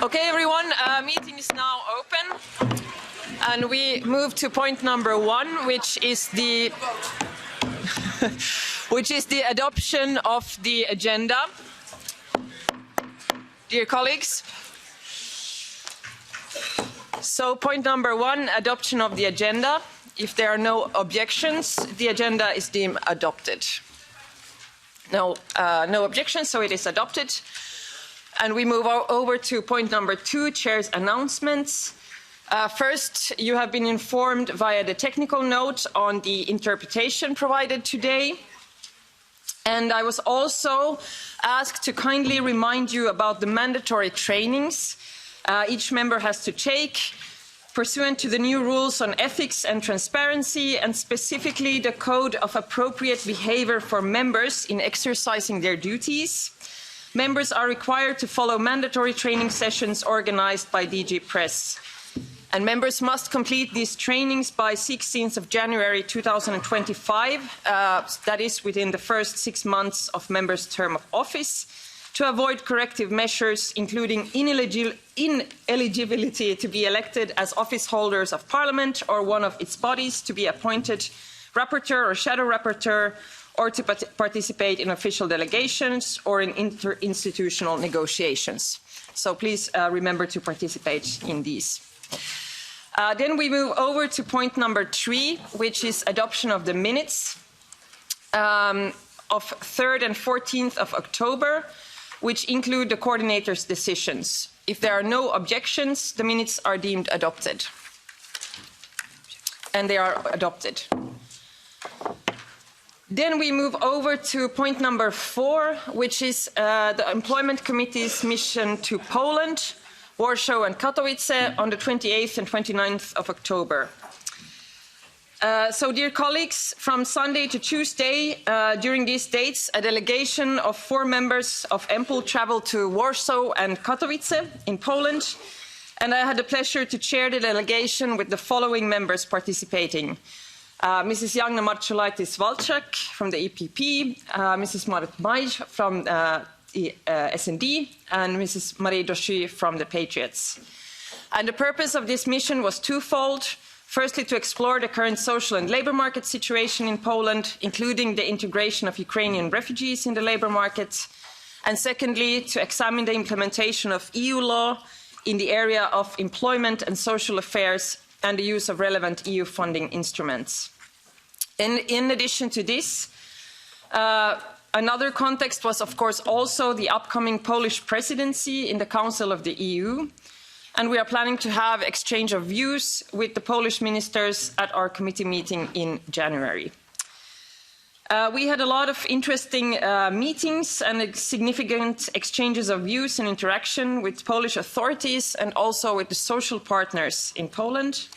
Okay, everyone, meeting is now open, and we move to point number 1, which is the adoption of the agenda. Dear colleagues, so point number 1, adoption of the agenda. If there are no objections, the agenda is deemed adopted. No objections, so it is adopted. And we move over to point number 2, Chair's announcements. First, you have been informed via the technical note on the interpretation provided today. And I was also asked to kindly remind you about the mandatory trainings each member has to take pursuant to the new rules on ethics and transparency, and specifically the code of appropriate behavior for members in exercising their duties. Members are required to follow mandatory training sessions organized by DG Press. And members must complete these trainings by 16th of January 2025, that is within the first 6 months of members' term of office, to avoid corrective measures, including ineligibility to be elected as office holders of Parliament or one of its bodies, to be appointed rapporteur or shadow rapporteur, or to participate in official delegations or in interinstitutional negotiations. So please remember to participate in these. Then we move over to point number 3, which is adoption of the minutes of 3rd and 14th of October, which include the coordinators' decisions. If there are no objections, the minutes are deemed adopted. And they are adopted. Then we move over to point number 4, which is the Employment Committee's mission to Poland, Warsaw and Katowice on the 28th and 29th of October. So, dear colleagues, from Sunday to Tuesday, during these dates, a delegation of 4 members of EMPL traveled to Warsaw and Katowice in Poland, and I had the pleasure to chair the delegation with the following members participating. Mrs. Jagna Marczułajtis-Walczak from the EPP, Mrs. Marit Maj from the SND, and Mrs. Marie Doshi from the Patriots. And the purpose of this mission was twofold. Firstly, to explore the current social and labour market situation in Poland, including the integration of Ukrainian refugees in the labour market. And secondly, to examine the implementation of EU law in the area of employment and social affairs and the use of relevant EU funding instruments. In addition to this, another context was, of course, also the upcoming Polish presidency in the Council of the EU, and we are planning to have exchange of views with the Polish ministers at our committee meeting in January. We had a lot of interesting meetings and significant exchanges of views and interaction with Polish authorities and also with the social partners in Poland.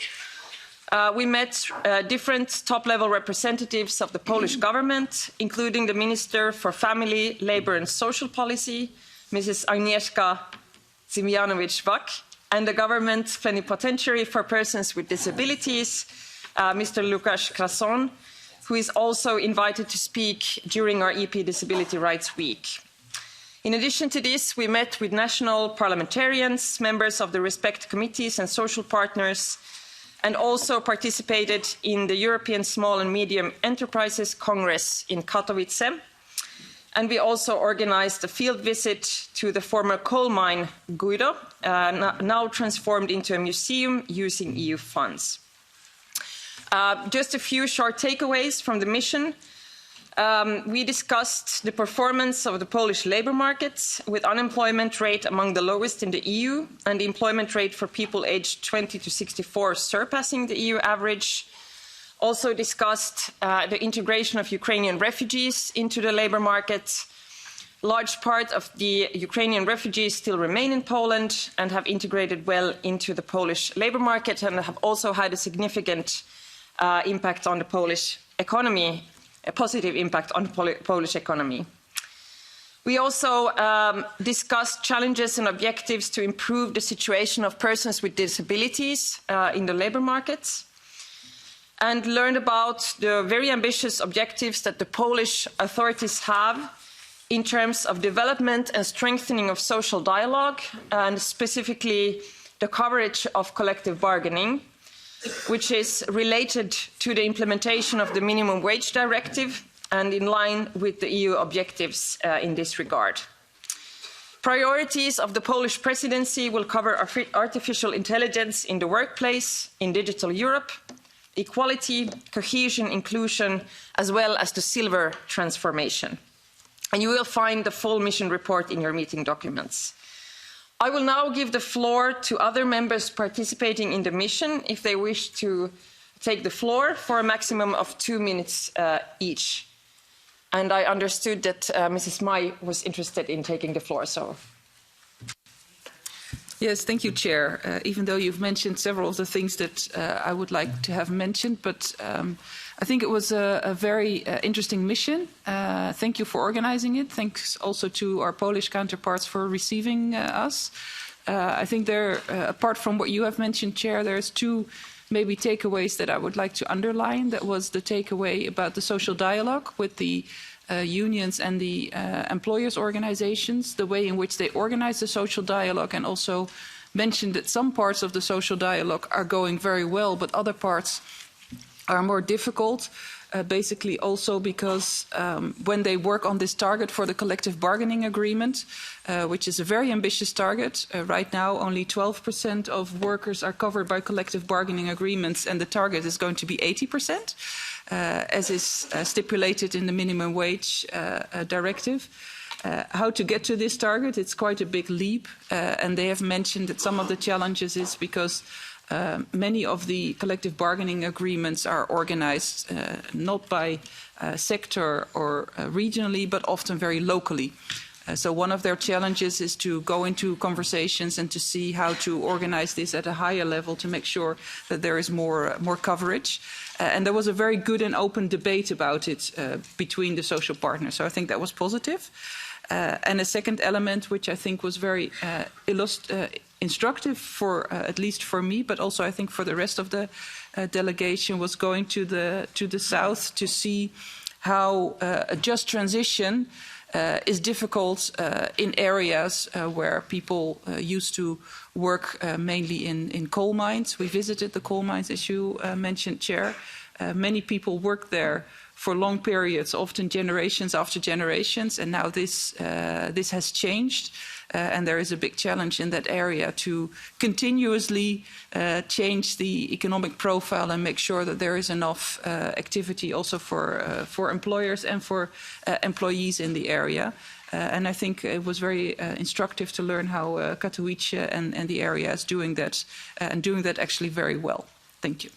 We met different top-level representatives of the Polish government, including the Minister for Family, Labour and Social Policy, Mrs. Agnieszka Dziemianowicz-Bak, and the government plenipotentiary for persons with disabilities, Mr. Łukasz Krason, who is also invited to speak during our EP Disability Rights Week. In addition to this, we met with national parliamentarians, members of the respective committees and social partners, and also participated in the European Small and Medium Enterprises Congress in Katowice. And we also organized a field visit to the former coal mine Guido, now transformed into a museum using EU funds. Just a few short takeaways from the mission. We discussed the performance of the Polish labour market, with unemployment rate among the lowest in the EU and the employment rate for people aged 20 to 64 surpassing the EU average. Also discussed the integration of Ukrainian refugees into the labour market. Large part of the Ukrainian refugees still remain in Poland and have integrated well into the Polish labour market and have also had a significant impact on the Polish economy, a positive impact on the Polish economy. We also discussed challenges and objectives to improve the situation of persons with disabilities in the labour markets, and learned about the very ambitious objectives that the Polish authorities have in terms of development and strengthening of social dialogue, and specifically the coverage of collective bargaining, which is related to the implementation of the Minimum Wage Directive and in line with the EU objectives in this regard. Priorities of the Polish presidency will cover artificial intelligence in the workplace, in digital Europe, equality, cohesion, inclusion, as well as the silver transformation. And you will find the full mission report in your meeting documents. I will now give the floor to other members participating in the mission if they wish to take the floor for a maximum of 2 minutes each. And I understood that Mrs. May was interested in taking the floor, so. Yes, thank you, Chair. Even though you've mentioned several of the things that I would like to have mentioned, but I think it was a very interesting mission. Thank you for organizing it. Thanks also to our Polish counterparts for receiving us. I think there, apart from what you have mentioned, Chair, there's two maybe takeaways that I would like to underline. That was the takeaway about the social dialogue with the unions and the employers' organizations, the way in which they organize the social dialogue, and also mentioned that some parts of the social dialogue are going very well, but other parts are more difficult, basically also because when they work on this target for the collective bargaining agreement, which is a very ambitious target, right now only 12% of workers are covered by collective bargaining agreements, and the target is going to be 80%. As is stipulated in the minimum wage directive. How to get to this target, it's quite a big leap. And they have mentioned that some of the challenges is because many of the collective bargaining agreements are organized not by sector or regionally, but often very locally. So one of their challenges is to go into conversations and to see how to organize this at a higher level to make sure that there is more coverage. And there was a very good and open debate about it between the social partners. So I think that was positive. And a second element, which I think was very instructive for at least for me, but also I think for the rest of the delegation, was going to the south to see how a just transition is difficult in areas where people used to work mainly in coal mines. We visited the coal mines, as you mentioned, Chair. Many people work there for long periods, often generations after generations, and now this has changed. And there is a big challenge in that area to continuously change the economic profile and make sure that there is enough activity also for employers and for employees in the area. And I think it was very instructive to learn how Katowice and the area is doing that, and doing that actually very well. Thank you.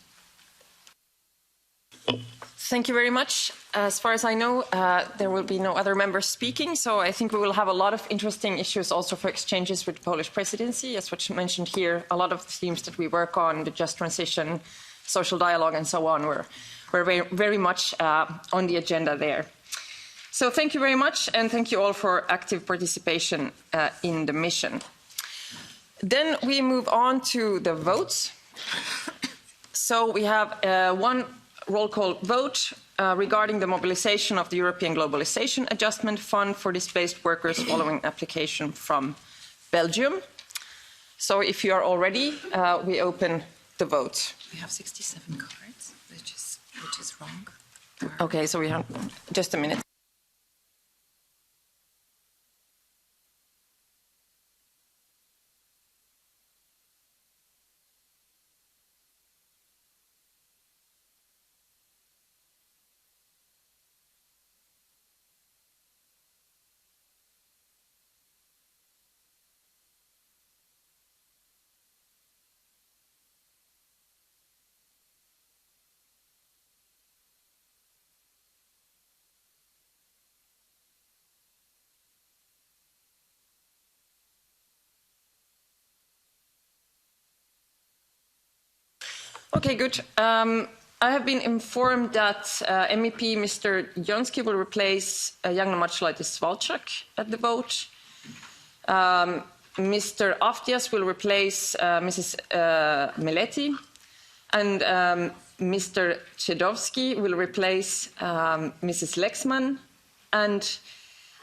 Thank you very much. As far as I know, there will be no other members speaking, so I think we will have a lot of interesting issues also for exchanges with the Polish presidency. As what you mentioned here, a lot of the themes that we work on, the just transition, social dialogue, and so on, were very, very much on the agenda there. So thank you very much, and thank you all for active participation in the mission. Then we move on to the votes. So we have one roll call vote regarding the mobilization of the European Globalization Adjustment Fund for displaced workers following application from Belgium. So if you are all ready, we open the vote. We have 67 cards, which is wrong. Okay, so we have just a minute. Okay, good. I have been informed that MEP Mr. Jonski will replace Jagna Marchelaitis-Walczak at the vote. Mr. Aftias will replace Mrs. Meleti, and Mr. Chedowski will replace Mrs. Lexman, and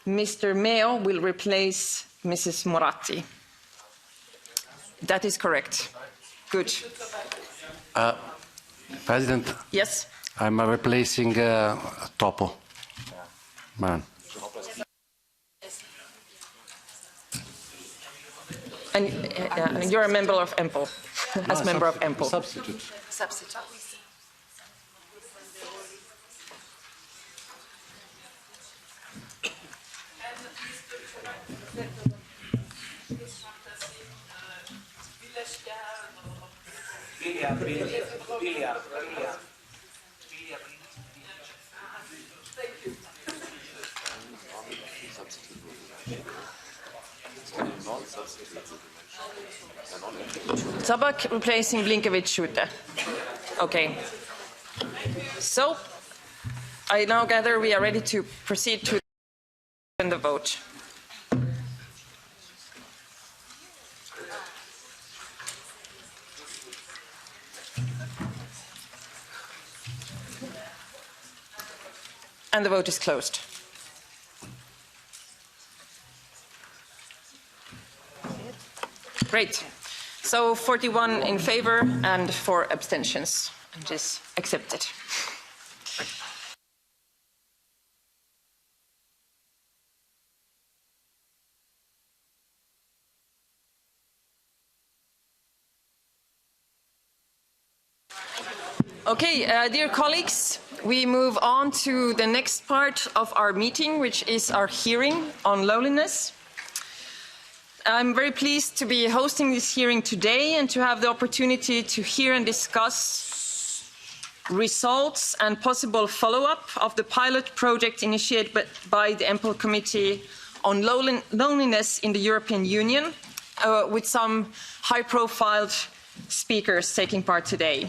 Mr. Meo will replace Mrs. Moratti. That is correct. Good. President, Yes? I'm replacing Topo. Man. And you're a member of EMPL, as member of EMPL. Substitute. Substitute. Tabak replacing Blinkevičiūtė. Okay. So, I now gather we are ready to proceed to the vote. And the vote is closed. Great. So 41 in favor and 4 abstentions. It is accepted. Okay, dear colleagues, we move on to the next part of our meeting, which is our hearing on loneliness. I'm very pleased to be hosting this hearing today and to have the opportunity to hear and discuss results and possible follow-up of the pilot project initiated by the EMPL Committee on Loneliness in the European Union, with some high-profile speakers taking part today.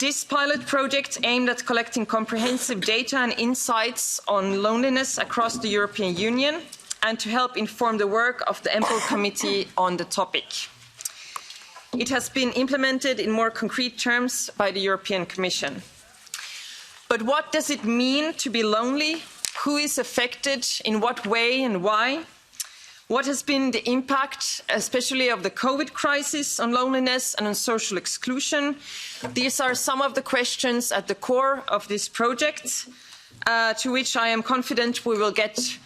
This pilot project aimed at collecting comprehensive data and insights on loneliness across the European Union and to help inform the work of the EMPL Committee on the topic. It has been implemented in more concrete terms by the European Commission. But what does it mean to be lonely? Who is affected? In what way and why? What has been the impact, especially of the COVID crisis, on loneliness and on social exclusion? These are some of the questions at the core of this project, to which I am confident we will get,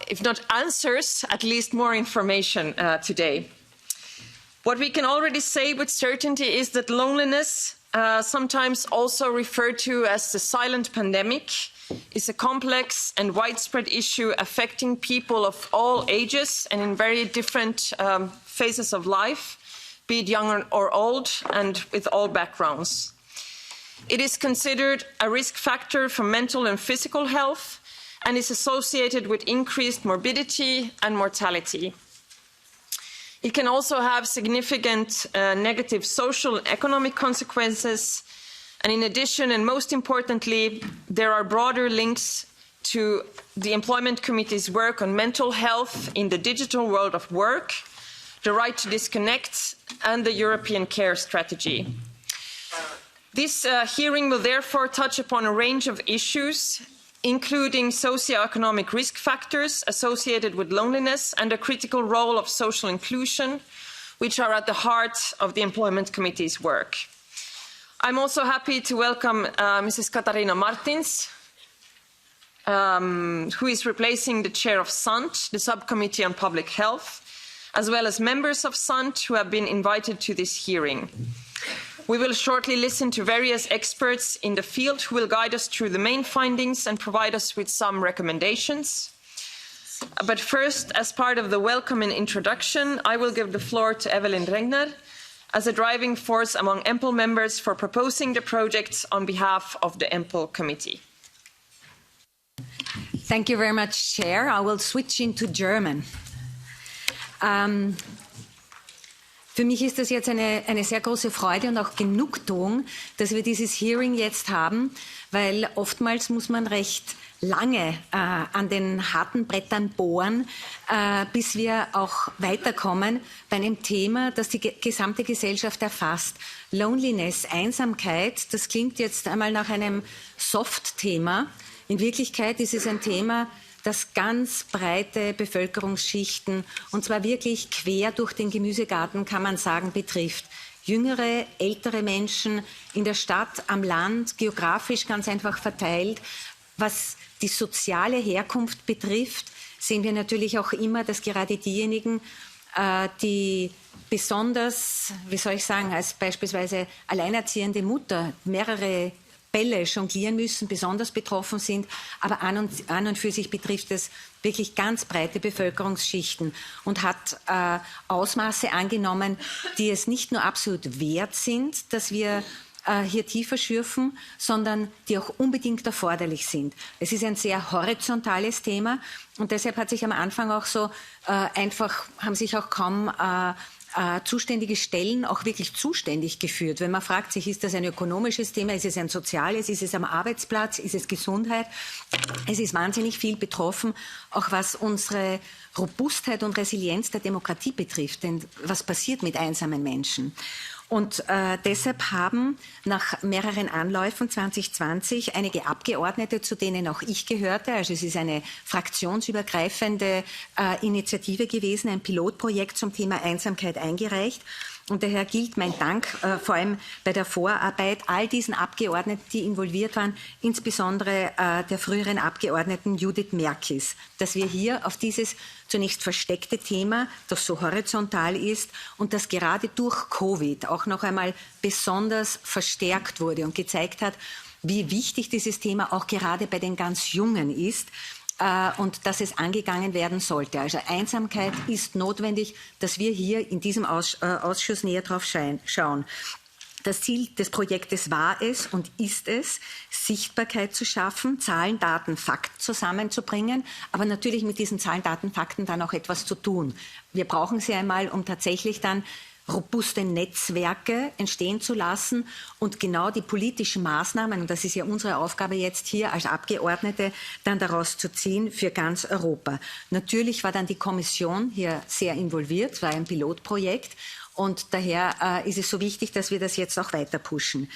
if not answers, at least more information today. What we can already say with certainty is that loneliness, sometimes also referred to as the silent pandemic, is a complex and widespread issue affecting people of all ages and in very different phases of life, be it young or old, and with all backgrounds. It is considered a risk factor for mental and physical health and is associated with increased morbidity and mortality. It can also have significant negative social and economic consequences. And in addition, and most importantly, there are broader links to the Employment Committee's work on mental health in the digital world of work, the right to disconnect, and the European Care Strategy. This hearing will therefore touch upon a range of issues, including socioeconomic risk factors associated with loneliness and a critical role of social inclusion, which are at the heart of the Employment Committee's work. I'm also happy to welcome Mrs. Katarina Martins, who is replacing the chair of SANT, the Subcommittee on Public Health, as well as members of SANT who have been invited to this hearing. We will shortly listen to various experts in the field who will guide us through the main findings and provide us with some recommendations. But first, as part of the welcome and introduction, I will give the floor to Evelyn Regner, as a driving force among EMPL members for proposing the projects on behalf of the EMPL Committee. Thank you very much, Chair. I will switch into German. Für mich ist das jetzt eine sehr große Freude und auch Genugtuung, dass wir dieses Hearing jetzt haben, weil oftmals muss man recht lange an den harten Brettern bohren, bis wir auch weiterkommen bei einem Thema, das die gesamte Gesellschaft erfasst. Loneliness, Einsamkeit, das klingt jetzt einmal nach einem Soft-Thema. In Wirklichkeit ist es ein Thema, das ganz breite Bevölkerungsschichten, und zwar wirklich quer durch den Gemüsegarten, kann man sagen, betrifft. Jüngere, ältere Menschen in der Stadt, am Land, geografisch ganz einfach verteilt. Was die soziale Herkunft betrifft, sehen wir natürlich auch immer, dass gerade diejenigen, die besonders, wie soll ich sagen, als beispielsweise alleinerziehende Mutter mehrere Bälle jonglieren müssen, besonders betroffen sind. Aber an und für sich betrifft es wirklich ganz breite Bevölkerungsschichten und hat Ausmaße angenommen, die es nicht nur absolut wert sind, dass wir hier tiefer schürfen, sondern die auch unbedingt erforderlich sind. Es ist ein sehr horizontales Thema und deshalb hat sich am Anfang auch so haben sich auch kaum zuständige Stellen auch wirklich zuständig geführt. Wenn man fragt sich, ist das ein ökonomisches Thema, ist es ein soziales, ist es am Arbeitsplatz, ist es Gesundheit? Es ist wahnsinnig viel betroffen, auch was unsere Robustheit und Resilienz der Demokratie betrifft. Denn was passiert mit einsamen Menschen? Und deshalb haben nach mehreren Anläufen 2020 einige Abgeordnete, zu denen auch ich gehörte, also es ist eine fraktionsübergreifende Initiative gewesen, ein Pilotprojekt zum Thema Einsamkeit eingereicht. Und daher gilt mein Dank vor allem bei der Vorarbeit all diesen Abgeordneten, die involviert waren, insbesondere der früheren Abgeordneten Judith Merkis, dass wir hier auf dieses zunächst versteckte Thema, das so horizontal ist und das gerade durch Covid auch noch einmal besonders verstärkt wurde und gezeigt hat, wie wichtig dieses Thema auch gerade bei den ganz Jungen ist. Und dass es angegangen werden sollte. Also Einsamkeit ist notwendig, dass wir hier in diesem Ausschuss näher drauf schauen. Das Ziel des Projektes war es und ist es, Sichtbarkeit zu schaffen, Zahlen, Daten, Fakten zusammenzubringen, aber natürlich mit diesen Zahlen, Daten, Fakten dann auch etwas zu tun. Wir brauchen sie einmal, um tatsächlich dann robuste Netzwerke entstehen zu lassen und genau die politischen Maßnahmen, und das ist ja unsere Aufgabe jetzt hier als Abgeordnete, dann daraus zu ziehen für ganz Europa. Natürlich war dann die Kommission hier sehr involviert, es war ein Pilotprojekt und daher ist es so wichtig, dass wir das jetzt auch weiter pushen.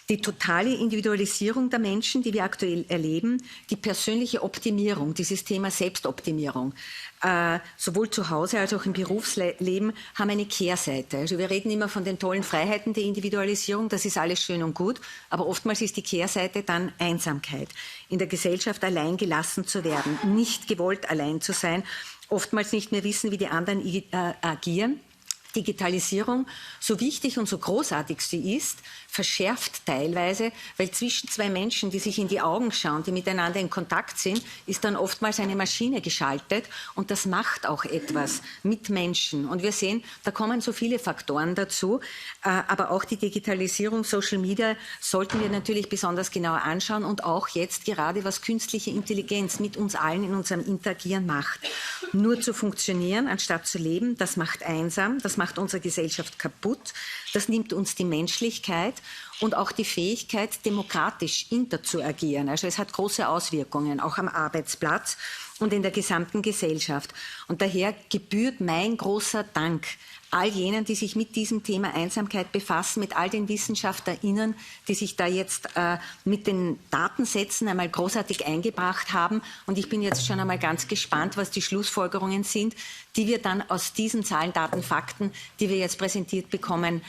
Die totale Individualisierung der Menschen, die wir aktuell erleben, die persönliche Optimierung, dieses Thema Selbstoptimierung, sowohl zu Hause als auch im Berufsleben, haben eine Kehrseite. Also wir reden immer von den tollen Freiheiten der Individualisierung, das ist alles schön und gut, aber oftmals ist die Kehrseite dann Einsamkeit. In der Gesellschaft allein gelassen zu werden, nicht gewollt allein zu sein, oftmals nicht mehr wissen, wie die anderen agieren. Digitalisierung, so wichtig und so großartig sie ist, verschärft teilweise, weil zwischen zwei Menschen, die sich in die Augen schauen, die miteinander in Kontakt sind, ist dann oftmals eine Maschine geschaltet und das macht auch etwas mit Menschen. Und wir sehen, da kommen so viele Faktoren dazu, aber auch die Digitalisierung, Social Media sollten wir natürlich besonders genauer anschauen und auch jetzt gerade, was künstliche Intelligenz mit uns allen in unserem Interagieren macht. Nur zu funktionieren, anstatt zu leben, das macht einsam, das macht unsere Gesellschaft kaputt, das nimmt uns die Menschlichkeit und auch die Fähigkeit, demokratisch interagieren. Also es hat große Auswirkungen, auch am Arbeitsplatz und in der gesamten Gesellschaft. Und daher gebührt mein großer Dank all jenen, die sich mit diesem Thema Einsamkeit befassen, mit all den WissenschaftlerInnen, die sich da jetzt mit den Datensätzen einmal großartig eingebracht haben. Und ich bin jetzt schon einmal ganz gespannt, was die Schlussfolgerungen sind, die wir dann aus diesen Zahlen, Daten, Fakten, die wir jetzt präsentiert bekommen,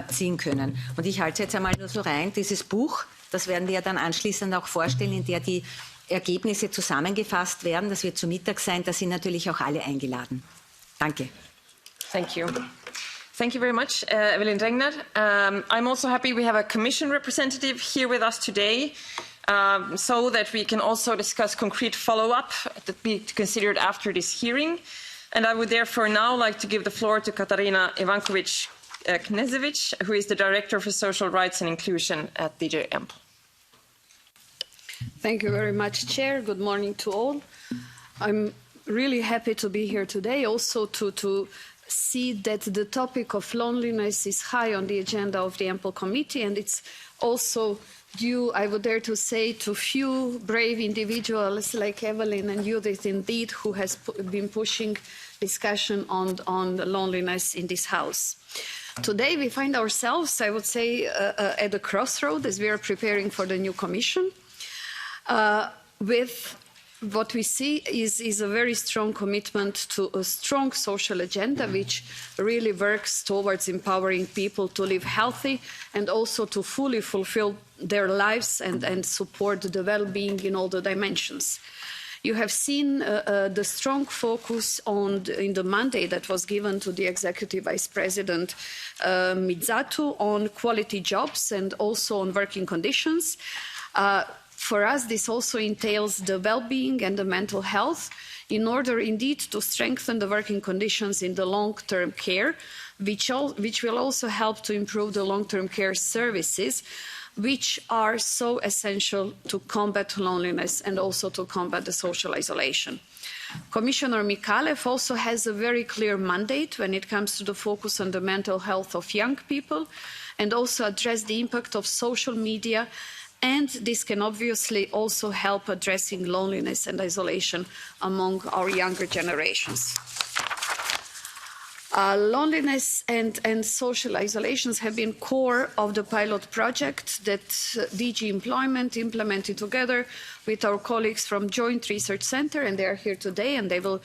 ziehen können. Und ich halte es jetzt einmal nur so rein, dieses Buch, das werden wir ja dann anschließend auch vorstellen, in der die Ergebnisse zusammengefasst werden. Das wird zu Mittag sein, da sind natürlich auch alle eingeladen. Danke. Thank you. Thank you very much, Evelyn Regner. I'm also happy we have a Commission representative here with us today, so that we can also discuss concrete follow-up that be considered after this hearing. And I would therefore now like to give the floor to Katarina Ivankovic-Knežević, who is the Director for Social Rights and Inclusion at DG EMPL. Thank you very much, Chair. Good morning to all. I'm really happy to be here today, also to see that the topic of loneliness is high on the agenda of the EMPL Committee, and it's also due, I would dare to say, to few brave individuals like Evelyn and Judith, indeed, who has been pushing discussion on the loneliness in this House. Today we find ourselves, I would say, at a crossroad as we are preparing for the new Commission. with what we see is a very strong commitment to a strong social agenda, which really works towards empowering people to live healthy and also to fully fulfill their lives and support the well-being in all the dimensions. You have seen the strong focus in the mandate that was given to the Executive Vice President Mizatu on quality jobs and also on working conditions. For us, this also entails the well-being and the mental health in order indeed to strengthen the working conditions in the long-term care, which will also help to improve the long-term care services, which are so essential to combat loneliness and also to combat the social isolation. Commissioner Mikalev also has a very clear mandate when it comes to the focus on the mental health of young people and also address the impact of social media, and this can obviously also help addressing loneliness and isolation among our younger generations. Loneliness and social isolations have been core of the pilot project that DG Employment implemented together with our colleagues from Joint Research Centre, and they are here today, and they will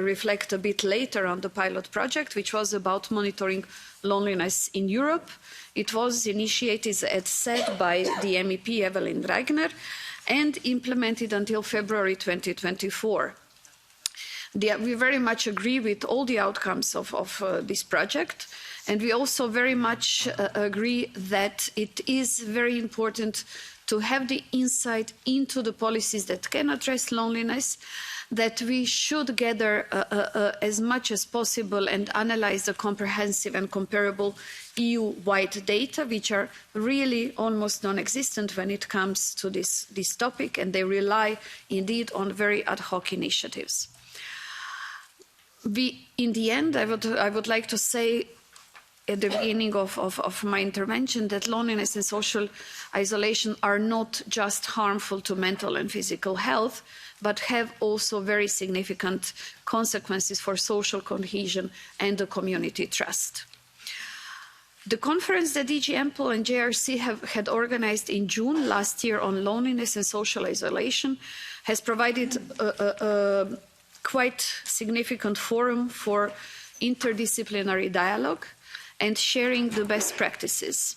reflect a bit later on the pilot project, which was about monitoring loneliness in Europe. It was initiated, as said, by the MEP Evelyn Regner and implemented until February 2024. We very much agree with all the outcomes of this project, and we also very much agree that it is very important to have the insight into the policies that can address loneliness, that we should gather as much as possible and analyze the comprehensive and comparable EU-wide data, which are really almost non-existent when it comes to this topic, and they rely indeed on very ad hoc initiatives. In the end, I would like to say at the beginning of my intervention that loneliness and social isolation are not just harmful to mental and physical health, but have also very significant consequences for social cohesion and the community trust. The conference that DG EMPL and JRC had organized in June last year on loneliness and social isolation has provided a quite significant forum for interdisciplinary dialogue and sharing the best practices.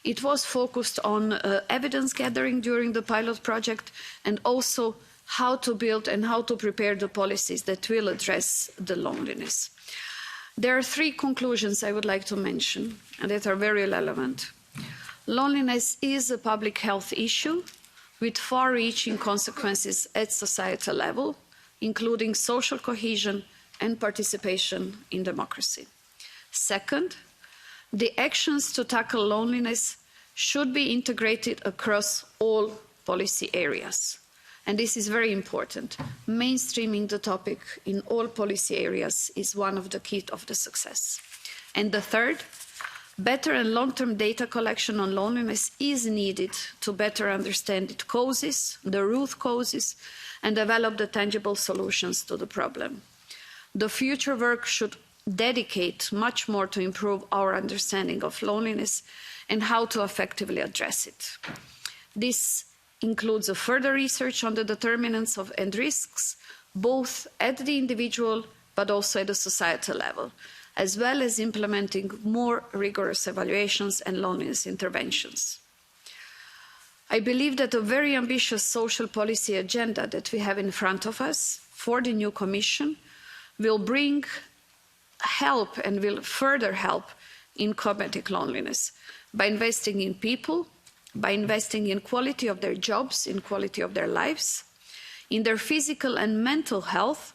It was focused on evidence gathering during the pilot project and also how to build and how to prepare the policies that will address the loneliness. There are three conclusions I would like to mention and that are very relevant. Loneliness is a public health issue with far-reaching consequences at societal level, including social cohesion and participation in democracy. Second, the actions to tackle loneliness should be integrated across all policy areas. And this is very important. Mainstreaming the topic in all policy areas is one of the keys of the success. And the third, better and long-term data collection on loneliness is needed to better understand its causes, the root causes, and develop the tangible solutions to the problem. The future work should dedicate much more to improve our understanding of loneliness and how to effectively address it. This includes a further research on the determinants of and risks, both at the individual but also at the societal level, as well as implementing more rigorous evaluations and loneliness interventions. I believe that a very ambitious social policy agenda that we have in front of us for the new Commission will bring help and will further help in combating loneliness by investing in people, by investing in quality of their jobs, in quality of their lives, in their physical and mental health,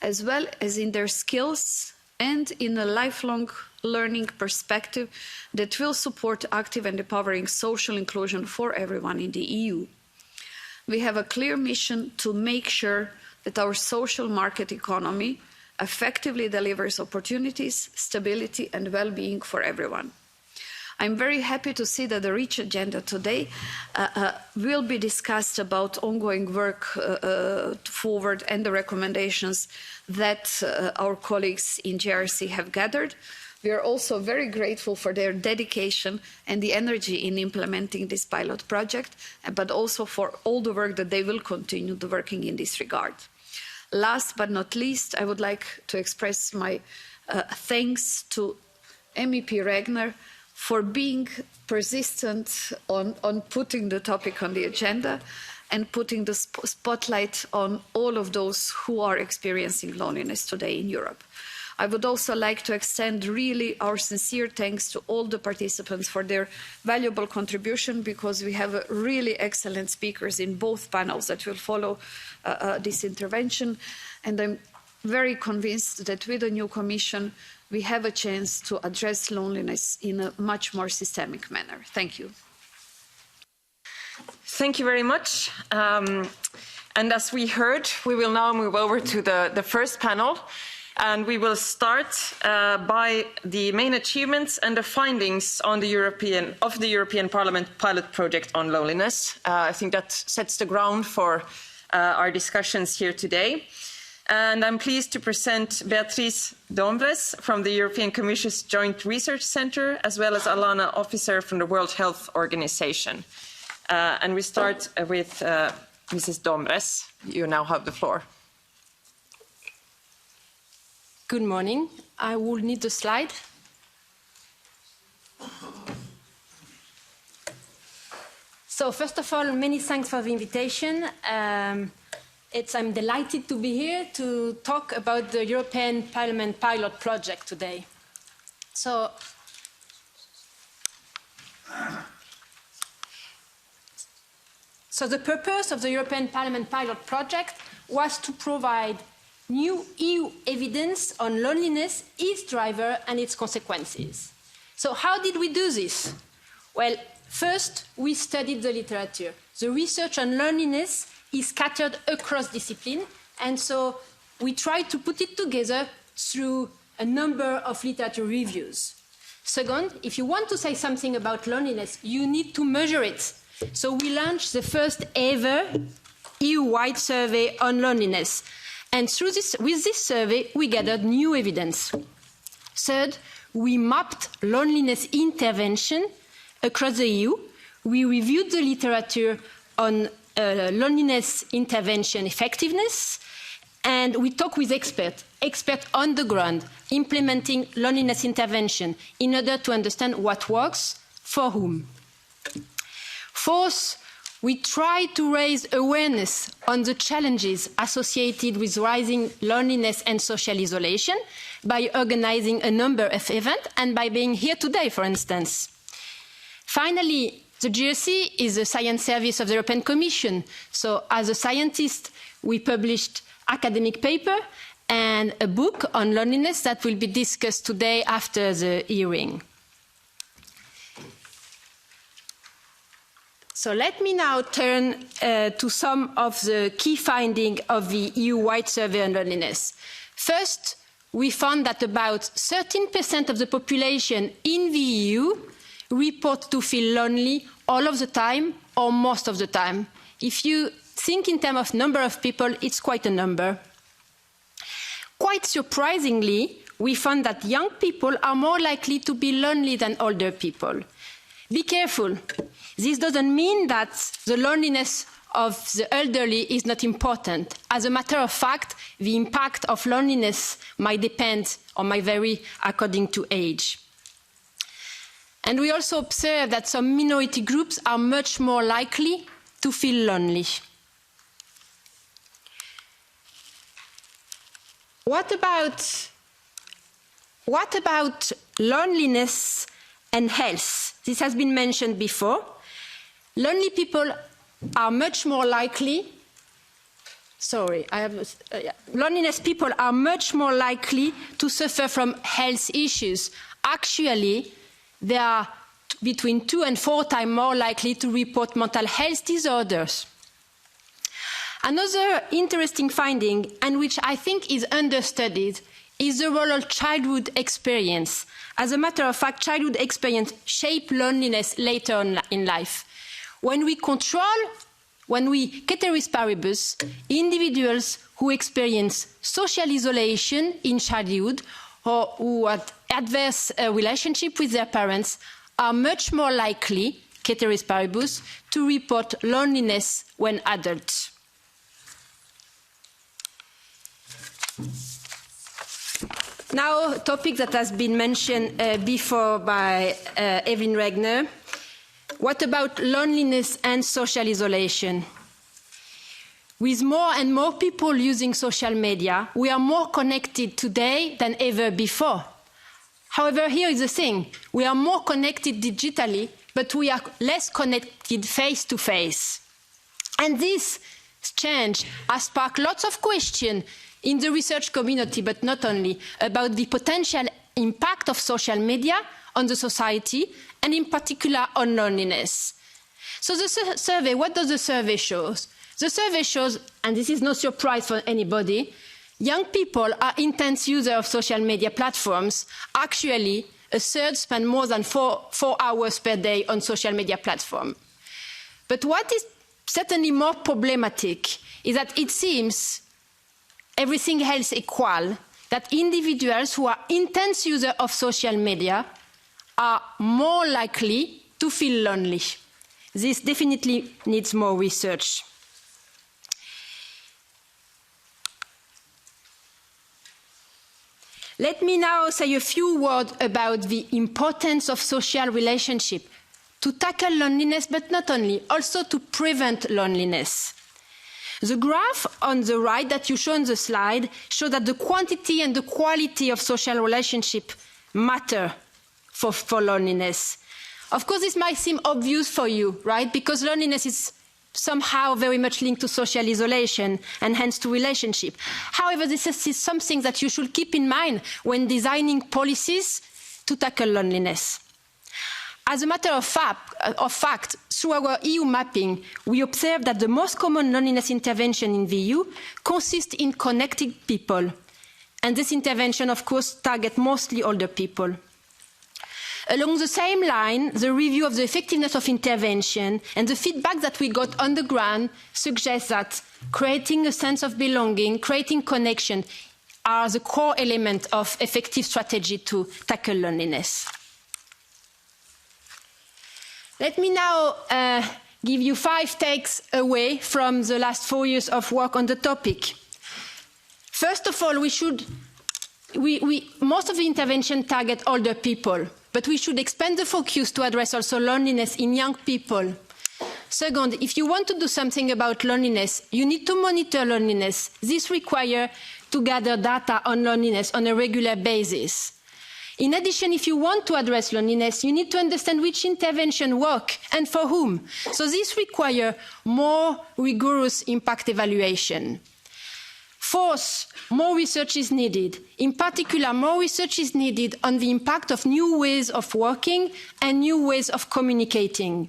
as well as in their skills and in a lifelong learning perspective that will support active and empowering social inclusion for everyone in the EU. We have a clear mission to make sure that our social market economy effectively delivers opportunities, stability and well-being for everyone. I'm very happy to see that the REACH agenda today will be discussed about ongoing work forward and the recommendations that our colleagues in JRC have gathered. We are also very grateful for their dedication and the energy in implementing this pilot project, but also for all the work that they will continue working in this regard. Last but not least, I would like to express my thanks to MEP Regner for being persistent on putting the topic on the agenda and putting the spotlight on all of those who are experiencing loneliness today in Europe. I would also like to extend really our sincere thanks to all the participants for their valuable contribution, because we have really excellent speakers in both panels that will follow this intervention. And I'm very convinced that with the new Commission, we have a chance to address loneliness in a much more systemic manner. Thank you. Thank you very much. And as we heard, we will now move over to the first panel. And we will start by the main achievements and the findings on the European Parliament pilot project on loneliness. I think that sets the ground for our discussions here today. And I'm pleased to present Beatrice Dombres from the European Commission's Joint Research Centre, as well as Alana Officer from the World Health Organization. And we start with Mrs. Dombres. You now have the floor. Good morning. I will need the slide. So first of all, many thanks for the invitation. I'm delighted to be here to talk about the European Parliament pilot project today. So the purpose of the European Parliament pilot project was to provide new EU evidence on loneliness, its driver and its consequences. So how did we do this? Well, first, we studied the literature. The research on loneliness is scattered across discipline, and so we tried to put it together through a number of literature reviews. Second, if you want to say something about loneliness, you need to measure it. So we launched the first ever EU-wide survey on loneliness. And with this survey, we gathered new evidence. Third, we mapped loneliness intervention across the EU. We reviewed the literature on loneliness intervention effectiveness, and we talked with experts on the ground, implementing loneliness intervention in order to understand what works for whom. Fourth, we try to raise awareness on the challenges associated with rising loneliness and social isolation by organizing a number of events and by being here today, for instance. Finally, the JRC is the science service of the European Commission. So as a scientist, we published academic paper and a book on loneliness that will be discussed today after the hearing. So let me now turn to some of the key findings of the EU-wide survey on loneliness. First, we found that about 13% of the population in the EU report to feel lonely all of the time or most of the time. If you think in terms of number of people, it's quite a number. Quite surprisingly, we found that young people are more likely to be lonely than older people. Be careful. This doesn't mean that the loneliness of the elderly is not important. As a matter of fact, the impact of loneliness might depend or might vary according to age. And we also observe that some minority groups are much more likely to feel lonely. What about loneliness and health? This has been mentioned before. Lonely people are much more likely, loneliness people are much more likely to suffer from health issues. Actually, they are between 2 and 4 times more likely to report mental health disorders. Another interesting finding, and which I think is understudied, is the role of childhood experience. As a matter of fact, childhood experience shapes loneliness later on in life. When we ceteris paribus individuals who experience social isolation in childhood or who had adverse relationship with their parents are much more likely, ceteris paribus, to report loneliness when adults. Now, a topic that has been mentioned before by Evelyn Regner. What about loneliness and social isolation? With more and more people using social media, we are more connected today than ever before. However, here is the thing. We are more connected digitally, but we are less connected face-to-face. And this change has sparked lots of questions in the research community, but not only, about the potential impact of social media on the society, and in particular on loneliness. So the survey, what does the survey show? The survey shows, and this is no surprise for anybody, young people are intense users of social media platforms. Actually, a third spend more than four hours per day on social media platforms. But what is certainly more problematic is that it seems, everything else equal, that individuals who are intense users of social media are more likely to feel lonely. This definitely needs more research. Let me now say a few words about the importance of social relationship to tackle loneliness, but not only, also to prevent loneliness. The graph on the right that you show on the slide shows that the quantity and the quality of social relationship matter for loneliness. Of course, this might seem obvious for you, right? Because loneliness is somehow very much linked to social isolation and hence to relationship. However, this is something that you should keep in mind when designing policies to tackle loneliness. As a matter of fact, through our EU mapping, we observed that the most common loneliness intervention in the EU consists in connecting people. And this intervention, of course, targets mostly older people. Along the same line, the review of the effectiveness of intervention and the feedback that we got on the ground suggests that creating a sense of belonging, creating connection, are the core element of effective strategy to tackle loneliness. Let me now give you 5 takes away from the last 4 years of work on the topic. First of all, most of the intervention target older people, but we should expand the focus to address also loneliness in young people. Second, if you want to do something about loneliness, you need to monitor loneliness. This requires to gather data on loneliness on a regular basis. In addition, if you want to address loneliness, you need to understand which intervention work and for whom. So this requires more rigorous impact evaluation. Fourth, more research is needed. In particular, more research is needed on the impact of new ways of working and new ways of communicating.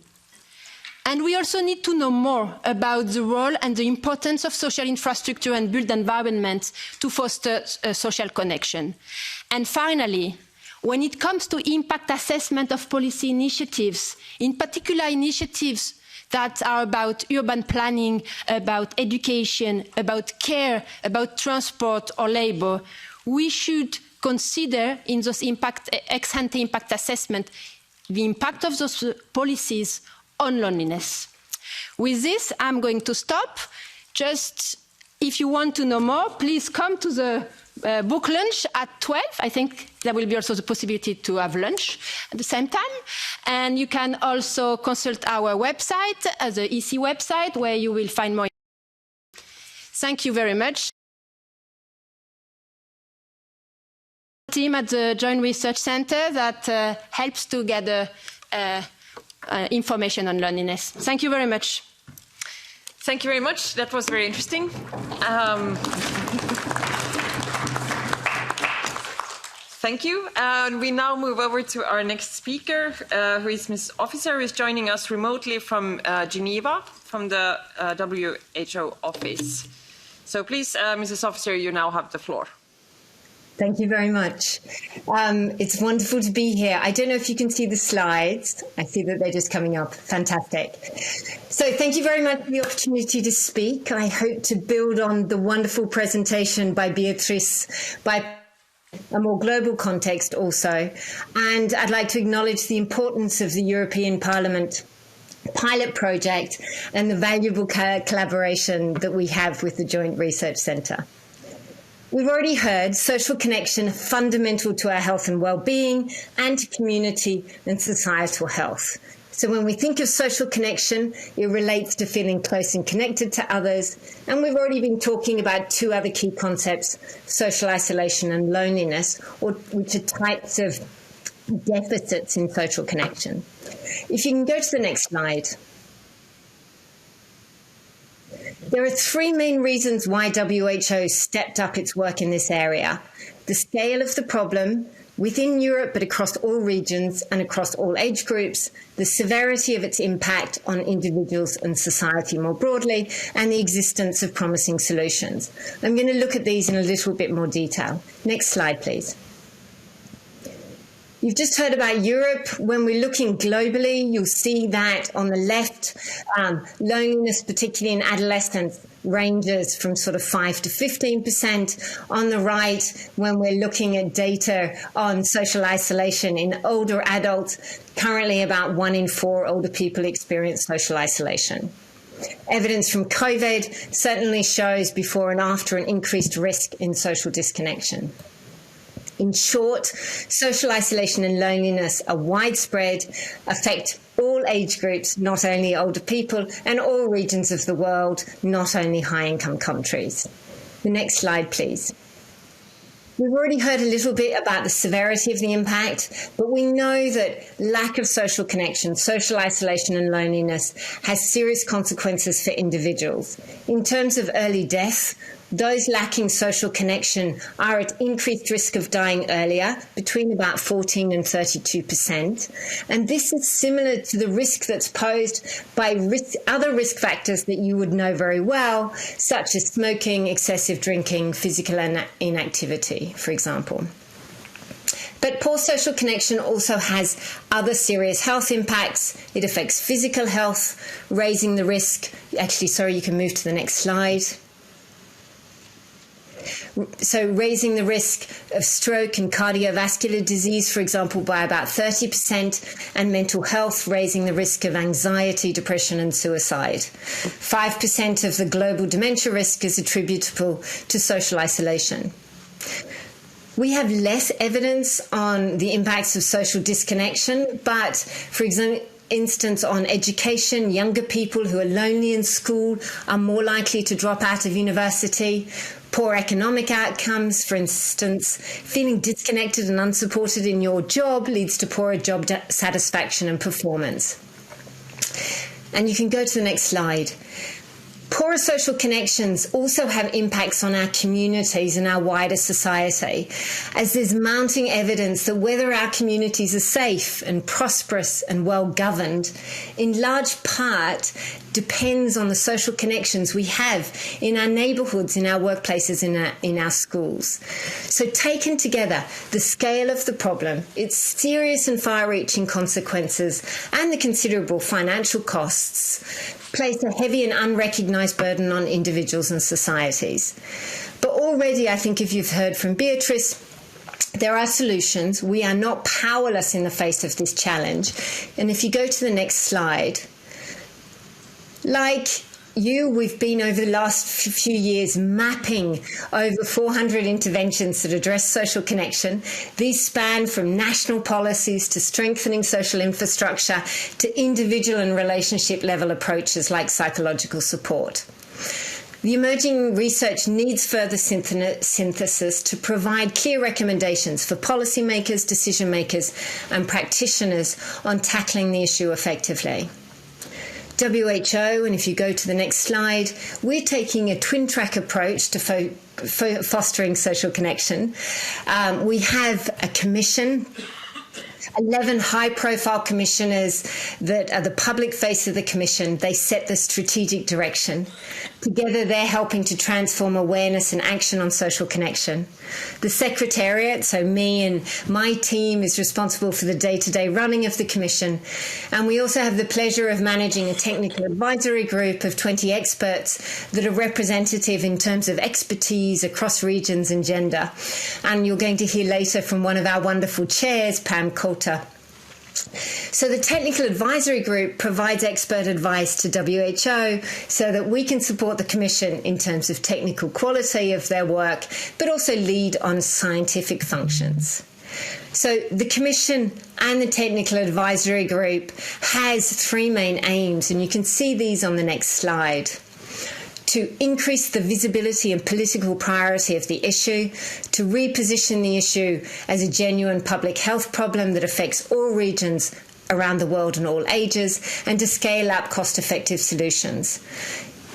And we also need to know more about the role and the importance of social infrastructure and built environments to foster social connection. And finally, when it comes to impact assessment of policy initiatives, in particular initiatives that are about urban planning, about education, about care, about transport or labor, we should consider in those ex-ante impact assessment the impact of those policies on loneliness. With this, I'm going to stop. Just if you want to know more, please come to the book lunch at 12. I think there will be also the possibility to have lunch at the same time. And you can also consult our website, the EC website, where you will find more. Thank you very much. Team at the Joint Research Center that helps to gather information on loneliness. Thank you very much. Thank you very much. That was very interesting. Thank you. And we now move over to our next speaker, who is Ms. Officer, who is joining us remotely from Geneva, from the WHO office. So please, Mrs. Officer, you now have the floor. Thank you very much. It's wonderful to be here. I don't know if you can see the slides. I see that they're just coming up. Fantastic. So thank you very much for the opportunity to speak. I hope to build on the wonderful presentation by Beatrice, by a more global context also. And I'd like to acknowledge the importance of the European Parliament pilot project and the valuable collaboration that we have with the Joint Research Centre. We've already heard social connection fundamental to our health and well-being and to community and societal health. So when we think of social connection, it relates to feeling close and connected to others. And we've already been talking about two other key concepts, social isolation and loneliness, which are types of deficits in social connection. If you can go to the next slide. There are three main reasons why WHO stepped up its work in this area: the scale of the problem within Europe, but across all regions and across all age groups, the severity of its impact on individuals and society more broadly, and the existence of promising solutions. I'm going to look at these in a little bit more detail. Next slide, please. You've just heard about Europe. When we're looking globally, you'll see that on the left, loneliness, particularly in adolescents, ranges from sort of 5 to 15%. On the right, when we're looking at data on social isolation in older adults, currently about 1 in 4 older people experience social isolation. Evidence from COVID certainly shows before and after an increased risk in social disconnection. In short, social isolation and loneliness are widespread, affect all age groups, not only older people, and all regions of the world, not only high-income countries. The next slide, please. We've already heard a little bit about the severity of the impact, but we know that lack of social connection, social isolation and loneliness has serious consequences for individuals. In terms of early death, those lacking social connection are at increased risk of dying earlier, between about 14 and 32%. And this is similar to the risk that's posed by other risk factors that you would know very well, such as smoking, excessive drinking, physical inactivity, for example. But poor social connection also has other serious health impacts. It affects physical health, raising the risk. Actually, sorry, you can move to the next slide. So raising the risk of stroke and cardiovascular disease, for example, by about 30%, and mental health, raising the risk of anxiety, depression and suicide. 5% of the global dementia risk is attributable to social isolation. We have less evidence on the impacts of social disconnection, but for instance, on education, younger people who are lonely in school are more likely to drop out of university. Poor economic outcomes, for instance, feeling disconnected and unsupported in your job leads to poorer job satisfaction and performance. And you can go to the next slide. Poorer social connections also have impacts on our communities and our wider society, as there's mounting evidence that whether our communities are safe and prosperous and well governed, in large part depends on the social connections we have in our neighbourhoods, in our workplaces, in our schools. So taken together, the scale of the problem, its serious and far-reaching consequences, and the considerable financial costs place a heavy and unrecognised burden on individuals and societies. But already, I think if you've heard from Beatrice, there are solutions. We are not powerless in the face of this challenge. And if you go to the next slide, like we've been over the last few years mapping over 400 interventions that address social connection. These span from national policies to strengthening social infrastructure to individual and relationship level approaches like psychological support. The emerging research needs further synthesis to provide clear recommendations for policymakers, decision makers and practitioners on tackling the issue effectively. WHO, and if you go to the next slide, we're taking a twin-track approach to fostering social connection. We have a commission 11 high-profile commissioners that are the public face of the Commission. They set the strategic direction. Together, they're helping to transform awareness and action on social connection. The Secretariat, so me and my team, is responsible for the day-to-day running of the Commission. And we also have the pleasure of managing a technical advisory group of 20 experts that are representative in terms of expertise across regions and gender. And you're going to hear later from one of our wonderful chairs, Pam Coulter. So the Technical Advisory Group provides expert advice to WHO so that we can support the Commission in terms of technical quality of their work, but also lead on scientific functions. So the Commission and the Technical Advisory Group has three main aims, and you can see these on the next slide. To increase the visibility and political priority of the issue, to reposition the issue as a genuine public health problem that affects all regions around the world and all ages, and to scale up cost-effective solutions.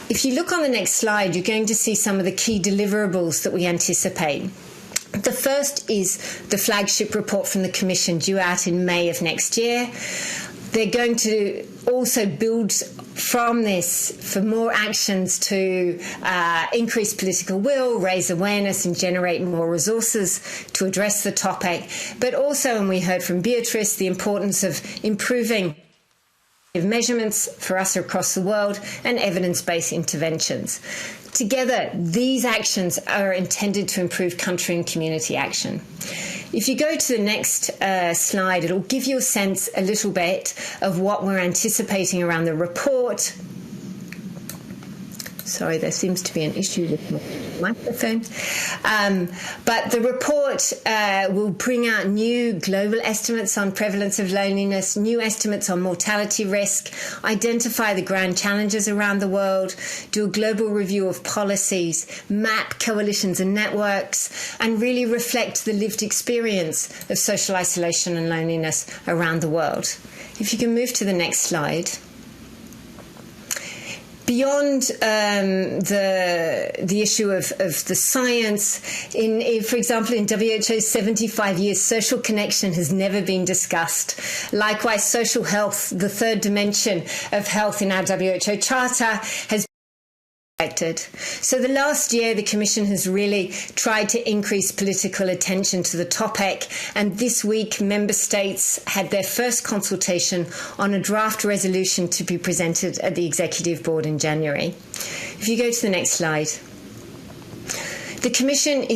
If you look on the next slide, you're going to see some of the key deliverables that we anticipate. The first is the flagship report from the Commission due out in May of next year. They're going to also build from this for more actions to increase political will, raise awareness and generate more resources to address the topic. But also, and we heard from Beatrice, the importance of improving measurements for us across the world and evidence-based interventions. Together, these actions are intended to improve country and community action. If you go to the next slide, it'll give you a sense a little bit of what we're anticipating around the report. Sorry, there seems to be an issue with my microphone. But the report will bring out new global estimates on prevalence of loneliness, new estimates on mortality risk, identify the grand challenges around the world, do a global review of policies, map coalitions and networks, and really reflect the lived experience of social isolation and loneliness around the world. If you can move to the next slide. Beyond the issue of the science, for example, in WHO's 75 years, social connection has never been discussed. Likewise, social health, the third dimension of health in our WHO Charter, has So the last year, the Commission has really tried to increase political attention to the topic, and this week Member States had their first consultation on a draft resolution to be presented at the Executive Board in January. If you go to the next slide. The Commission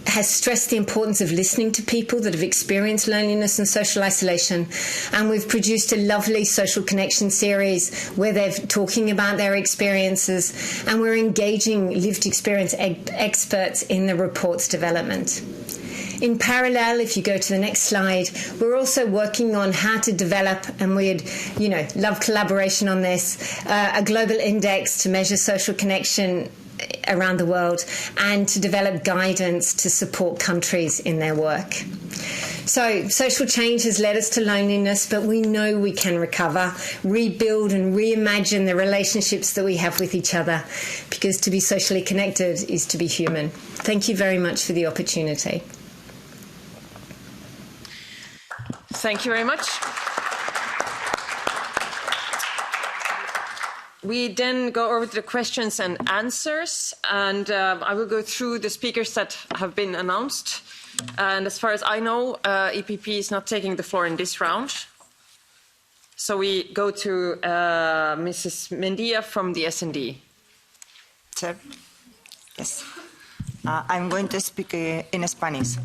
has stressed the importance of listening to people that have experienced loneliness and social isolation, and we've produced a lovely social connection series where they're talking about their experiences, and we're engaging lived experience experts in the report's development. In parallel, if you go to the next slide, we're also working on how to develop, and we'd love collaboration on this, a global index to measure social connection around the world, and to develop guidance to support countries in their work. So social change has led us to loneliness, but we know we can recover, rebuild and reimagine the relationships that we have with each other, because to be socially connected is to be human. Thank you very much for the opportunity. Thank you very much. We then go over to the questions and answers, and I will go through the speakers that have been announced. And as far as I know, EPP is not taking the floor in this round. So we go to Mrs. Mendia from the S&D. Chair? Yes. I'm going to speak in Spanish.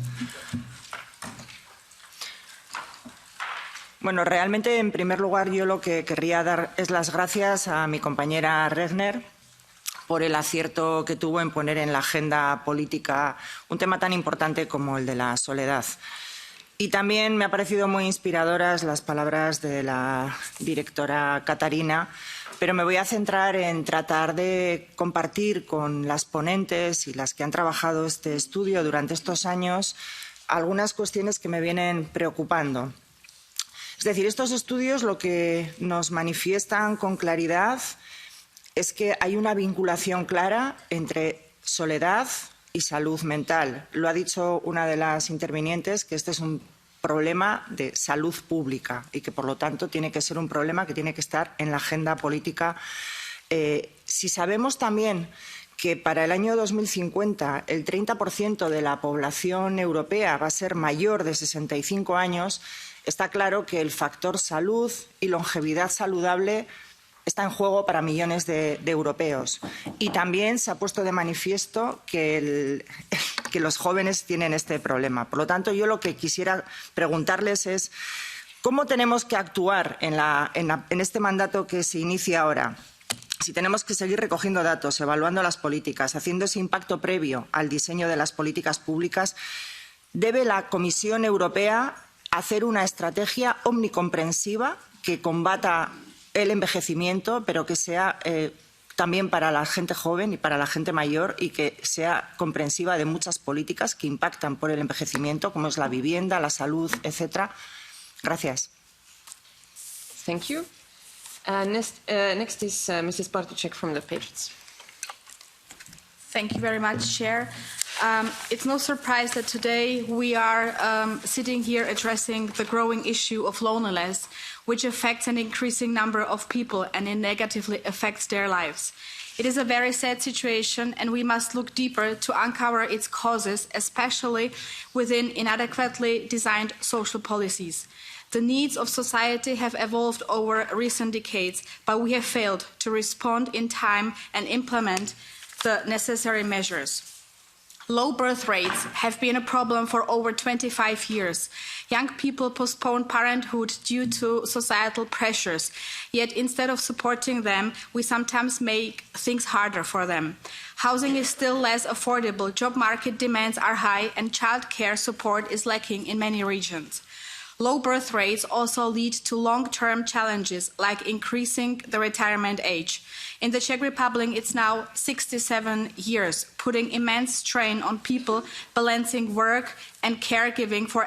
Bueno, realmente, en primer lugar, yo lo que querría dar es las gracias a mi compañera Regner por el acierto que tuvo en poner en la agenda política un tema tan importante como el de la soledad. Y también me han parecido muy inspiradoras las palabras de la directora Catarina, pero me voy a centrar en tratar de compartir con las ponentes y las que han trabajado este estudio durante estos años algunas cuestiones que me vienen preocupando. Es decir, estos estudios lo que nos manifiestan con claridad es que hay una vinculación clara entre soledad y salud mental. Lo ha dicho una de las intervinientes, que este es un problema de salud pública y que, por lo tanto, tiene que ser un problema que tiene que estar en la agenda política. Si sabemos también que para el año 2050 el 30% de la población europea va a ser mayor de 65 años, está claro que el factor salud y longevidad saludable está en juego para millones de europeos. Y también se ha puesto de manifiesto que los jóvenes tienen este problema. Por lo tanto, yo lo que quisiera preguntarles es ¿cómo tenemos que actuar en este mandato que se inicia ahora? Si tenemos que seguir recogiendo datos, evaluando las políticas, haciendo ese impacto previo al diseño de las políticas públicas, ¿debe la Comisión Europea hacer una estrategia omnicomprensiva que combata el envejecimiento, pero que sea también para la gente joven y para la gente mayor y que sea comprensiva de muchas políticas que impactan por el envejecimiento, como es la vivienda, la salud, etcétera? Gracias. Thank you. Next is Mrs. Bartoszek from the Patriots. Thank you very much, Chair. It's no surprise that today we are sitting here addressing the growing issue of loneliness, which affects an increasing number of people and it negatively affects their lives. It is a very sad situation and we must look deeper to uncover its causes, especially within inadequately designed social policies. The needs of society have evolved over recent decades, but we have failed to respond in time and implement the necessary measures. Low birth rates have been a problem for over 25 years. Young people postpone parenthood due to societal pressures, yet instead of supporting them, we sometimes make things harder for them. Housing is still less affordable, job market demands are high, and childcare support is lacking in many regions. Low birth rates also lead to long-term challenges like increasing the retirement age. In the Czech Republic, it's now 67 years, putting immense strain on people balancing work and caregiving for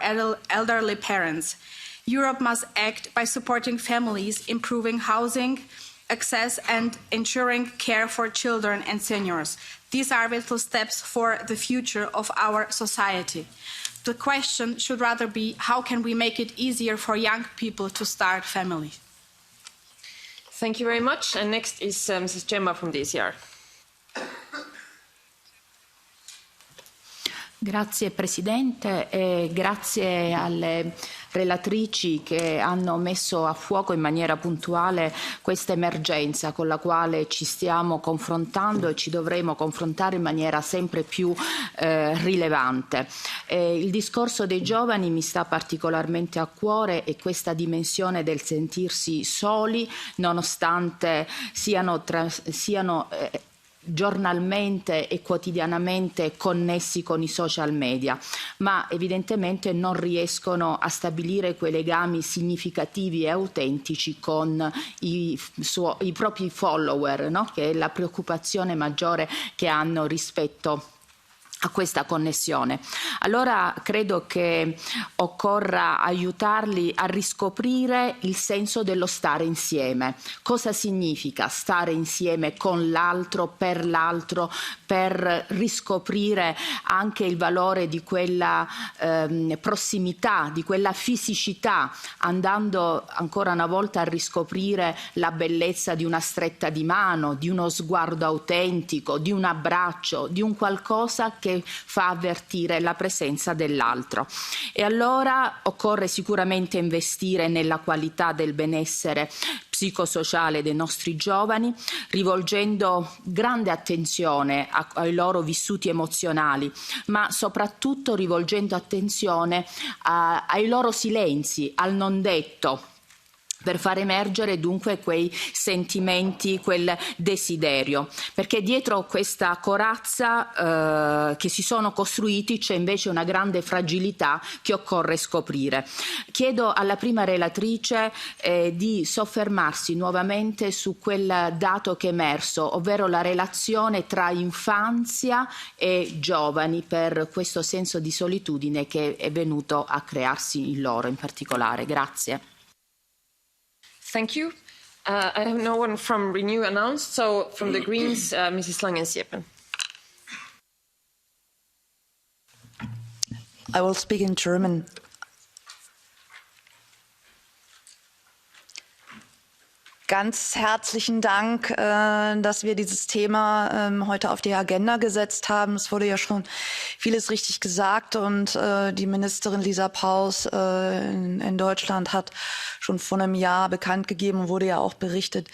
elderly parents. Europe must act by supporting families, improving housing access and ensuring care for children and seniors. These are vital steps for the future of our society. The question should rather be, how can we make it easier for young people to start families? Thank you very much. And next is Mrs. Gemma from the ECR. Grazie Presidente e grazie alle relatrici che hanno messo a fuoco in maniera puntuale questa emergenza con la quale ci stiamo confrontando e ci dovremo confrontare in maniera sempre più rilevante. Il discorso dei giovani mi sta particolarmente a cuore e questa dimensione del sentirsi soli nonostante siano giornalmente e quotidianamente connessi con i social media, ma evidentemente non riescono a stabilire quei legami significativi e autentici con i propri follower, no? Che è la preoccupazione maggiore che hanno rispetto a questa connessione. Allora credo che occorra aiutarli a riscoprire il senso dello stare insieme. Cosa significa stare insieme con l'altro, per riscoprire anche il valore di quella prossimità, di quella fisicità, andando ancora una volta a riscoprire la bellezza di una stretta di mano, di uno sguardo autentico, di un abbraccio, di un qualcosa che fa avvertire la presenza dell'altro. E allora occorre sicuramente investire nella qualità del benessere psicosociale dei nostri giovani, rivolgendo grande attenzione ai loro vissuti emozionali, ma soprattutto rivolgendo attenzione ai loro silenzi, al non detto, per far emergere dunque quei sentimenti, quel desiderio, perché dietro questa corazza che si sono costruiti c'è invece una grande fragilità che occorre scoprire. Chiedo alla prima relatrice di soffermarsi nuovamente su quel dato che è emerso, ovvero la relazione tra infanzia e giovani, per questo senso di solitudine che è venuto a crearsi in loro in particolare. Grazie. Thank you. I have no one from Renew announced, so from the Greens, Mrs. Langen-Siepen. I will speak in German. Ganz herzlichen Dank, dass wir dieses Thema heute auf die Agenda gesetzt haben. Es wurde ja schon vieles richtig gesagt und die Ministerin Lisa Paus in Deutschland hat schon vor einem Jahr bekannt gegeben, wurde ja auch berichtet,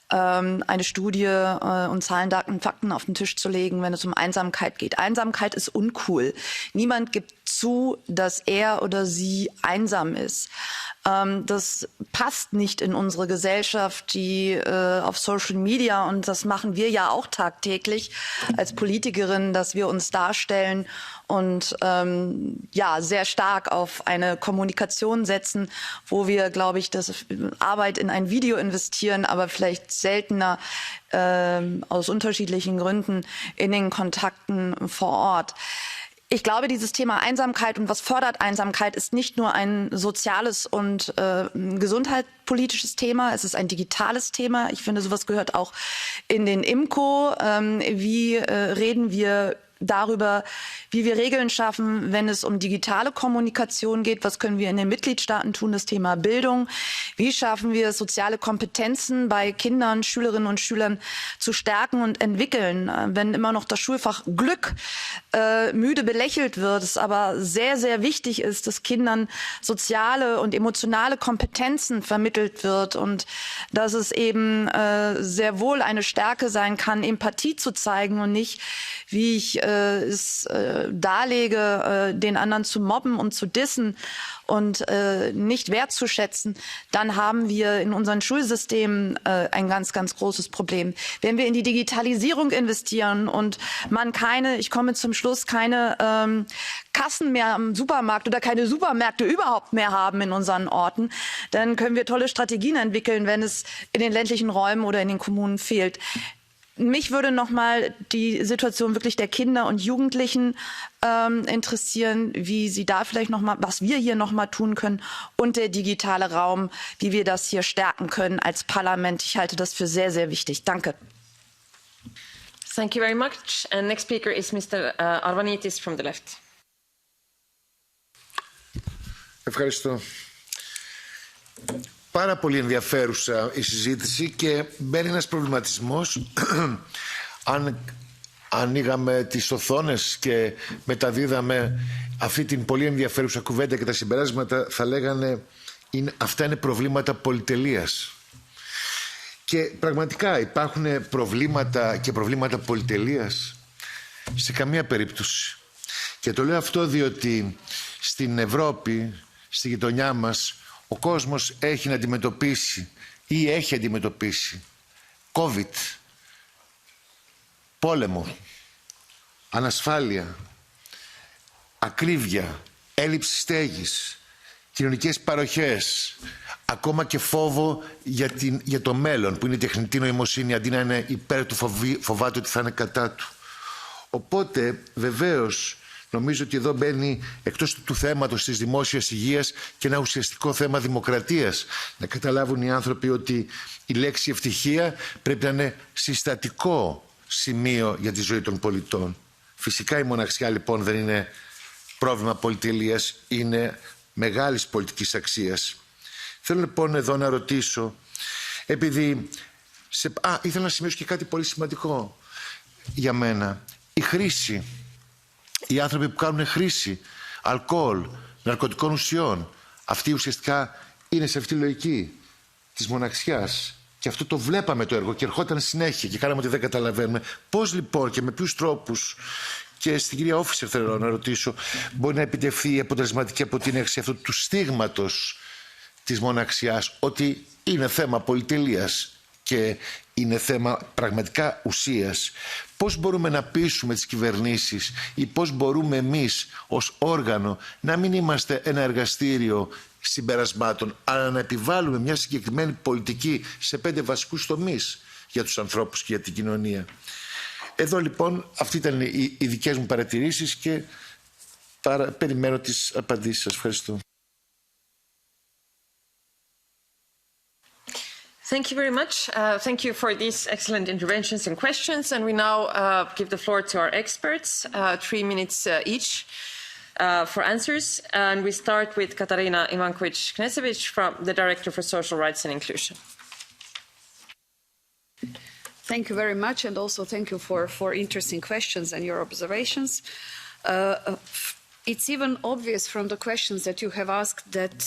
eine Studie und Zahlen, Daten, Fakten auf den Tisch zu legen, wenn es um Einsamkeit geht. Einsamkeit ist uncool. Niemand gibt zu, dass er oder sie einsam ist. Das passt nicht in unsere Gesellschaft, die auf Social Media, und das machen wir ja auch tagtäglich als Politikerin, dass wir uns darstellen und sehr stark auf eine Kommunikation setzen, wo wir, glaube ich, das Arbeit in ein Video investieren, aber vielleicht seltener aus unterschiedlichen Gründen in den Kontakten vor Ort. Ich glaube, dieses Thema Einsamkeit und was fördert Einsamkeit ist nicht nur ein soziales und gesundheitspolitisches Thema, es ist ein digitales Thema. Ich finde, sowas gehört auch in den IMCO. Wie reden wir darüber, wie wir Regeln schaffen, wenn es um digitale Kommunikation geht. Was können wir in den Mitgliedstaaten tun? Das Thema Bildung. Wie schaffen wir es, soziale Kompetenzen bei Kindern, Schülerinnen und Schülern zu stärken und entwickeln? Wenn immer noch das Schulfach Glück müde belächelt wird, es aber sehr, sehr wichtig ist, dass Kindern soziale und emotionale Kompetenzen vermittelt wird und dass es eben sehr wohl eine Stärke sein kann, Empathie zu zeigen und nicht, wie ich es darlege, den anderen zu mobben und zu dissen und nicht wertzuschätzen, dann haben wir in unseren Schulsystemen ein ganz, ganz großes Problem. Wenn wir in die Digitalisierung investieren und man ich komme zum Schluss, keine Kassen mehr am Supermarkt oder keine Supermärkte überhaupt mehr haben in unseren Orten, dann können wir tolle Strategien entwickeln, wenn es in den ländlichen Räumen oder in den Kommunen fehlt. Mich würde noch mal die Situation wirklich der Kinder und Jugendlichen interessieren, wie Sie da vielleicht noch mal, was wir hier noch mal tun können, und der digitale Raum, wie wir das hier stärken können als Parlament. Ich halte das für sehr, sehr wichtig. Danke. Thank you very much. And next speaker is Mr. Arvanitis from the left. Ευχαριστώ. Πάρα πολύ ενδιαφέρουσα η συζήτηση και μπαίνει ένας προβληματισμός αν ανοίγαμε τις οθόνες και μεταδίδαμε αυτή την πολύ ενδιαφέρουσα κουβέντα και τα συμπεράσματα θα λέγανε αυτά είναι προβλήματα πολυτελείας. Και πραγματικά υπάρχουν προβλήματα και προβλήματα πολυτελείας σε καμία περίπτωση. Και το λέω αυτό διότι στην Ευρώπη, στη γειτονιά μας, ο κόσμος έχει να αντιμετωπίσει ή έχει αντιμετωπίσει COVID, πόλεμο, ανασφάλεια, ακρίβεια, έλλειψη στέγης, κοινωνικές παροχές, ακόμα και φόβο για το μέλλον που είναι η τεχνητή νοημοσύνη αντί να είναι υπέρ του φοβάται ότι θα είναι κατά του. Οπότε βεβαίως νομίζω ότι εδώ μπαίνει εκτός του θέματος της δημόσιας υγείας και ένα ουσιαστικό θέμα δημοκρατίας. Να καταλάβουν οι άνθρωποι ότι η λέξη ευτυχία πρέπει να είναι συστατικό σημείο για τη ζωή των πολιτών. Φυσικά η μοναξιά λοιπόν δεν είναι πρόβλημα πολυτελείας, είναι μεγάλης πολιτικής αξίας. Θέλω λοιπόν εδώ να ρωτήσω, επειδή... ήθελα να σημειώσω και κάτι πολύ σημαντικό για μένα. Η χρήση, οι άνθρωποι που κάνουν χρήση αλκοόλ, ναρκωτικών ουσιών, αυτοί ουσιαστικά είναι σε αυτή τη λογική της μοναξιάς. Και αυτό το βλέπαμε το έργο και ερχόταν συνέχεια και κάναμε ότι δεν καταλαβαίνουμε. Πώς λοιπόν και με ποιους τρόπους, και στην κυρία Όφισερ θέλω να ρωτήσω, μπορεί να επιτευχθεί η αποτελεσματική αποτείναξη αυτού του στίγματος της μοναξιάς, ότι είναι θέμα πολυτελείας και είναι θέμα πραγματικά ουσίας. Πώς μπορούμε να πείσουμε τις κυβερνήσεις ή πώς μπορούμε εμείς ως όργανο να μην είμαστε ένα εργαστήριο συμπερασμάτων, αλλά να επιβάλλουμε μια συγκεκριμένη πολιτική σε 5 βασικούς τομείς για τους ανθρώπους και για την κοινωνία. Εδώ λοιπόν αυτή ήταν οι δικές μου παρατηρήσεις και περιμένω τις απαντήσεις σας. Ευχαριστώ. Thank you very much. Thank you for these excellent interventions and questions. And we now give the floor to our experts, 3 minutes each for answers. And we start with Katarina Ivankovic-Knežević, the Director for Social Rights and Inclusion. Thank you very much, and also thank you for interesting questions and your observations. It's even obvious from the questions that you have asked that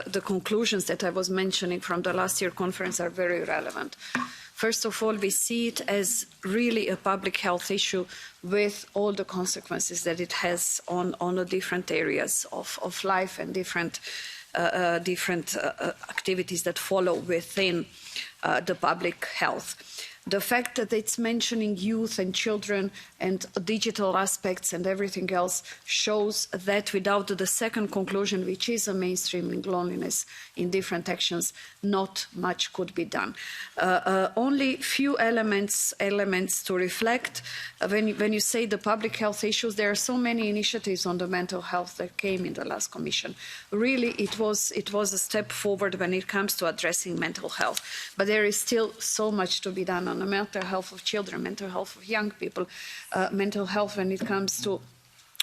the conclusions that I was mentioning from the last year conference are very relevant. First of all, we see it as really a public health issue with all the consequences that it has on the different areas of life and different activities that follow within the public health. The fact that it's mentioning youth and children and digital aspects and everything else shows that without the second conclusion, which is a mainstreaming loneliness in different actions, not much could be done. Only few elements to reflect. When you say the public health issues, there are so many initiatives on the mental health that came in the last Commission. Really, it was a step forward when it comes to addressing mental health. But there is still so much to be done on the mental health of children, mental health of young people, mental health when it comes to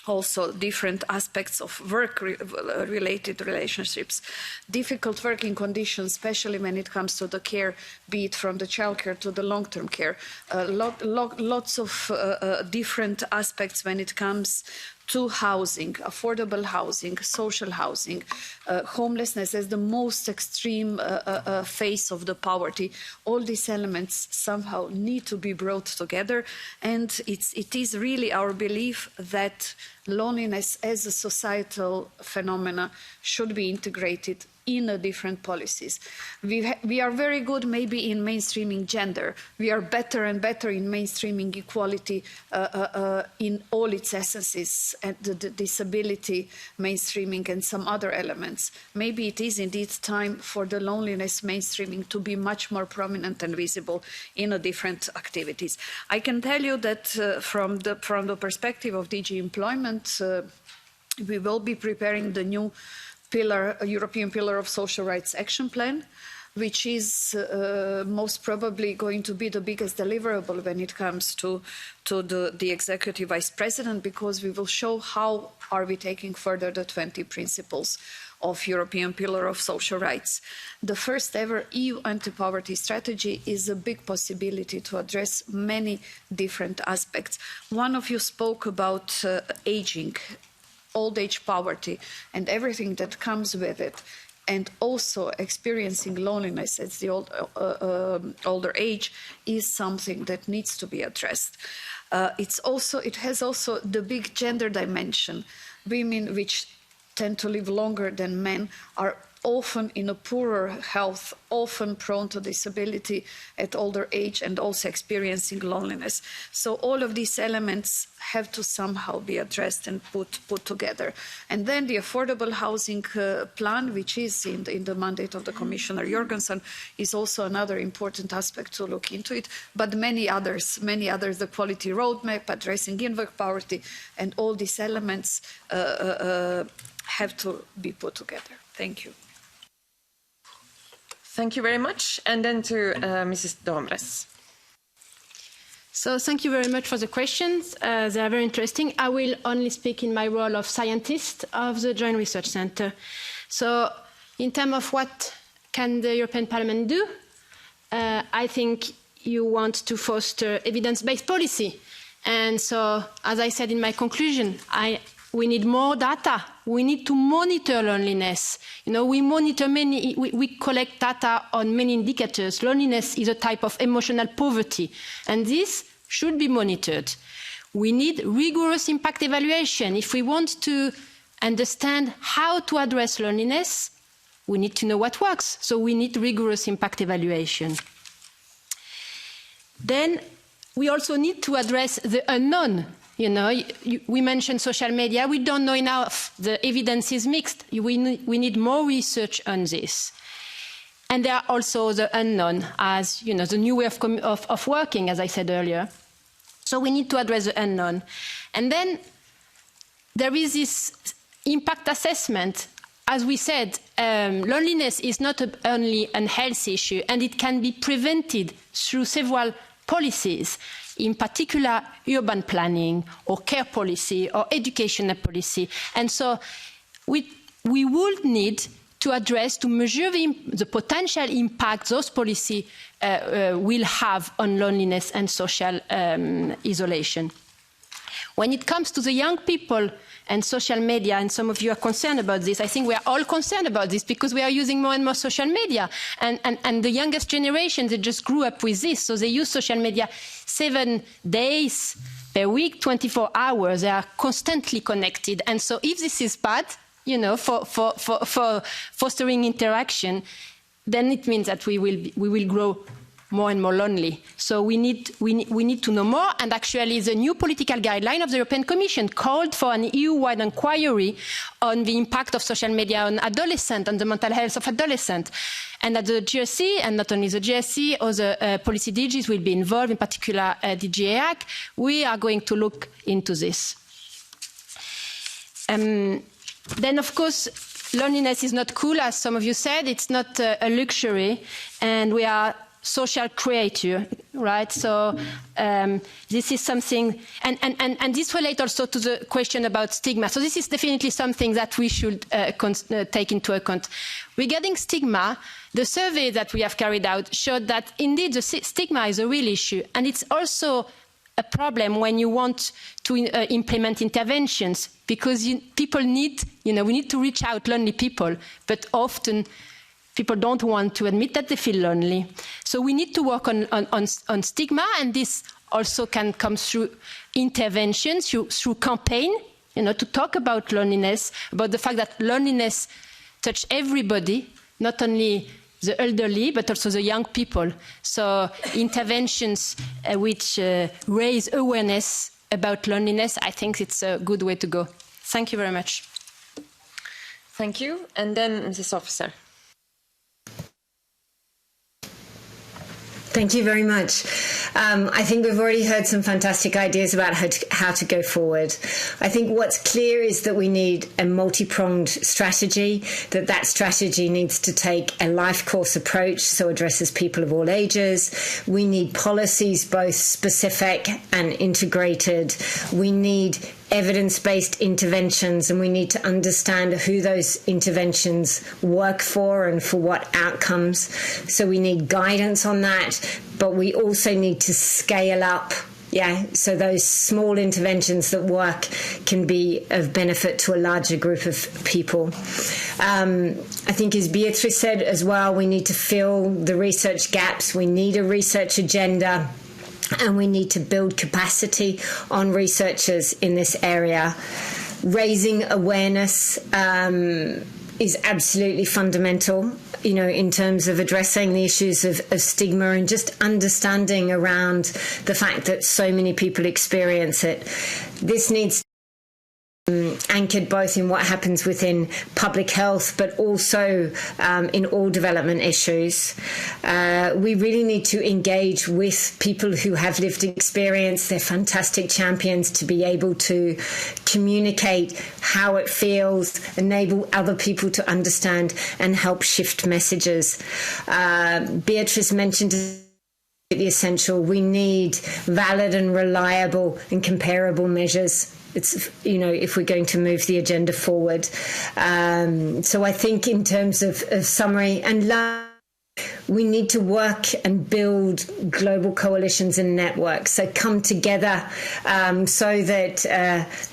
also different aspects of work-related relationships, difficult working conditions, especially when it comes to the care, be it from the childcare to the long-term care, lots of different aspects when it comes to housing, affordable housing, social housing, homelessness as the most extreme phase of the poverty. All these elements somehow need to be brought together, and it is really our belief that loneliness as a societal phenomena should be integrated in different policies. We are very good maybe in mainstreaming gender. We are better and better in mainstreaming equality in all its essences, and the disability mainstreaming and some other elements. Maybe it is indeed time for the loneliness mainstreaming to be much more prominent and visible in different activities. I can tell you that from the perspective of DG Employment, we will be preparing the new European Pillar of Social Rights Action Plan, which is most probably going to be the biggest deliverable when it comes to the Executive Vice President, because we will show how are we taking further the 20 principles of European Pillar of Social Rights. The first ever EU anti-poverty strategy is a big possibility to address many different aspects. One of you spoke about aging, old age poverty and everything that comes with it, and also experiencing loneliness at the older age is something that needs to be addressed. It has also the big gender dimension. Women which tend to live longer than men are often in a poorer health, often prone to disability at older age, and also experiencing loneliness. So all of these elements have to somehow be addressed and put together. And then the affordable housing plan, which is in the mandate of the Commissioner Jorgensen, is also another important aspect to look into it. But many others, the quality roadmap, addressing in-work poverty, and all these elements have to be put together. Thank you. Thank you very much. And then to Mrs. Domres. So thank you very much for the questions. They are very interesting. I will only speak in my role of scientist of the Joint Research Centre. So in terms of what can the European Parliament do, I think you want to foster evidence-based policy. And so, as I said in my conclusion, we need more data. We need to monitor loneliness. You know, we monitor we collect data on many indicators. Loneliness is a type of emotional poverty, and this should be monitored. We need rigorous impact evaluation. If we want to understand how to address loneliness, we need to know what works. So we need rigorous impact evaluation. Then we also need to address the unknown. You know, we mentioned social media. We don't know enough. The evidence is mixed. We need more research on this. And there are also the unknown, as you know, the new way of working, as I said earlier. So we need to address the unknown. And then there is this impact assessment. As we said, loneliness is not only a health issue, and it can be prevented through several policies, in particular urban planning or care policy or educational policy. And so we would need to address, to measure the potential impact those policies will have on loneliness and social isolation. When it comes to the young people and social media, and some of you are concerned about this, I think we are all concerned about this because we are using more and more social media. And the youngest generation, they just grew up with this, so they use social media 7 days per week, 24 hours. They are constantly connected. And so if this is bad, you know, for fostering interaction, then it means that we will grow more and more lonely. So we need to know more, and actually the new political guideline of the European Commission called for an EU-wide inquiry on the impact of social media on adolescents, on the mental health of adolescents. And at the GRC, and not only the GRC, other policy DGs will be involved, in particular DG EAC. We are going to look into this. Then, of course, loneliness is not cool, as some of you said. It's not a luxury, and we are social creature, right? So this is something, and this relates also to the question about stigma. So this is definitely something that we should take into account. Regarding stigma, the survey that we have carried out showed that indeed the stigma is a real issue, and it's also a problem when you want to implement interventions, because people need, we need to reach out lonely people, but often people don't want to admit that they feel lonely. So we need to work on stigma, and this also can come through interventions, through campaign, to talk about loneliness, about the fact that loneliness touches everybody, not only the elderly, but also the young people. So interventions which raise awareness about loneliness, I think it's a good way to go. Thank you very much. Thank you. And then Mrs. Officer. Thank you very much. I think we've already heard some fantastic ideas about how to go forward. I think what's clear is that we need a multi-pronged strategy, that strategy needs to take a life course approach, so addresses people of all ages. We need policies both specific and integrated. We need evidence-based interventions, and we need to understand who those interventions work for and for what outcomes. So we need guidance on that, but we also need to scale up. So those small interventions that work can be of benefit to a larger group of people. I think, as Beatrice said as well, we need to fill the research gaps. We need a research agenda, and we need to build capacity on researchers in this area. Raising awareness is absolutely fundamental, in terms of addressing the issues of stigma and just understanding around the fact that so many people experience it. This needs anchored both in what happens within public health, but also in all development issues. We really need to engage with people who have lived experience. They're fantastic champions to be able to communicate how it feels, enable other people to understand, and help shift messages. Beatrice mentioned the essential. We need valid and reliable and comparable measures. It's, if we're going to move the agenda forward. So I think in terms of summary and we need to work and build global coalitions and networks. So come together so that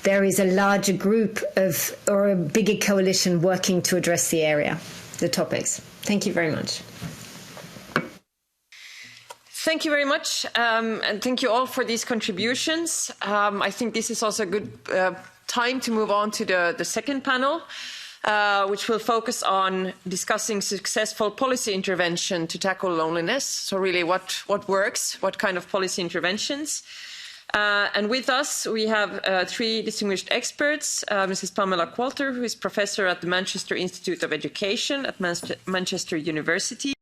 there is a larger group or a bigger coalition working to address the topics. Thank you very much. Thank you very much, and thank you all for these contributions. I think this is also a good time to move on to the second panel, which will focus on discussing successful policy intervention to tackle loneliness. So really what works, what kind of policy interventions. And with us, we have three distinguished experts, Mrs. Pamela Qualter, who is professor at the Manchester Institute of Education at Manchester University,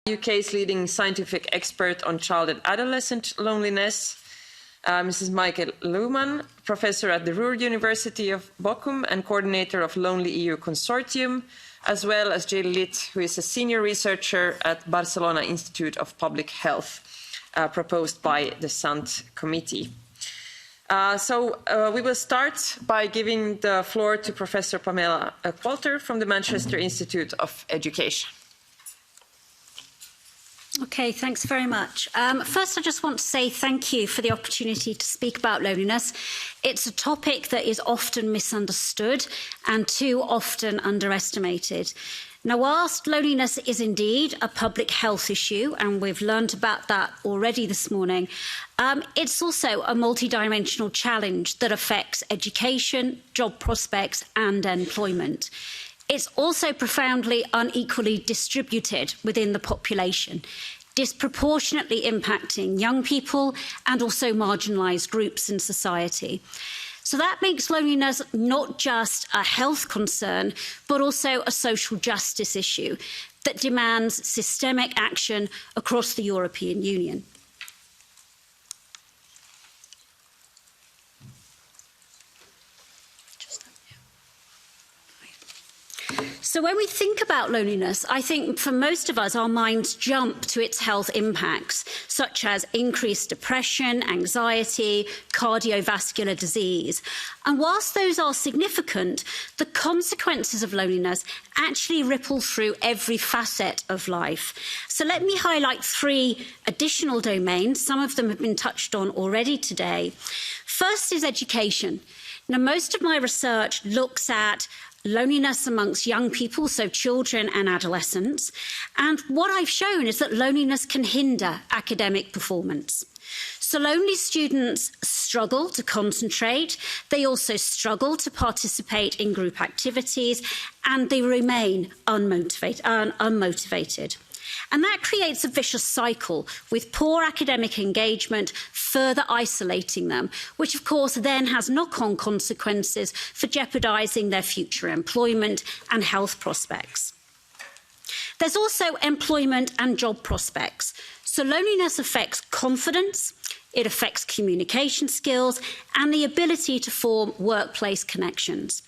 UK's leading scientific expert on child and adolescent loneliness, Mrs. Michael Luhmann, professor at the Ruhr University of Bochum and coordinator of Lonely EU Consortium, as well as Jill Litt, who is a senior researcher at Barcelona Institute of Public Health, proposed by the Sant Committee. We will start by giving the floor to Professor Pamela Qualter from the Manchester Institute of Education. Okay, thanks very much. First, I just want to say thank you for the opportunity to speak about loneliness. It's a topic that is often misunderstood and too often underestimated. Now, whilst loneliness is indeed a public health issue, and we've learned about that already this morning, it's also a multidimensional challenge that affects education, job prospects, and employment. It's also profoundly unequally distributed within the population, disproportionately impacting young people and also marginalised groups in society. So that makes loneliness not just a health concern, but also a social justice issue that demands systemic action across the European Union. So when we think about loneliness, I think for most of us, our minds jump to its health impacts, such as increased depression, anxiety, cardiovascular disease. And whilst those are significant, the consequences of loneliness actually ripple through every facet of life. So let me highlight 3 additional domains. Some of them have been touched on already today. First is education. Now, most of my research looks at loneliness amongst young people, so children and adolescents. And what I've shown is that loneliness can hinder academic performance. So lonely students struggle to concentrate, they also struggle to participate in group activities, and they remain unmotivated. And that creates a vicious cycle with poor academic engagement further isolating them, which of course then has knock-on consequences for jeopardising their future employment and health prospects. There's also employment and job prospects. So loneliness affects confidence, it affects communication skills and the ability to form workplace connections.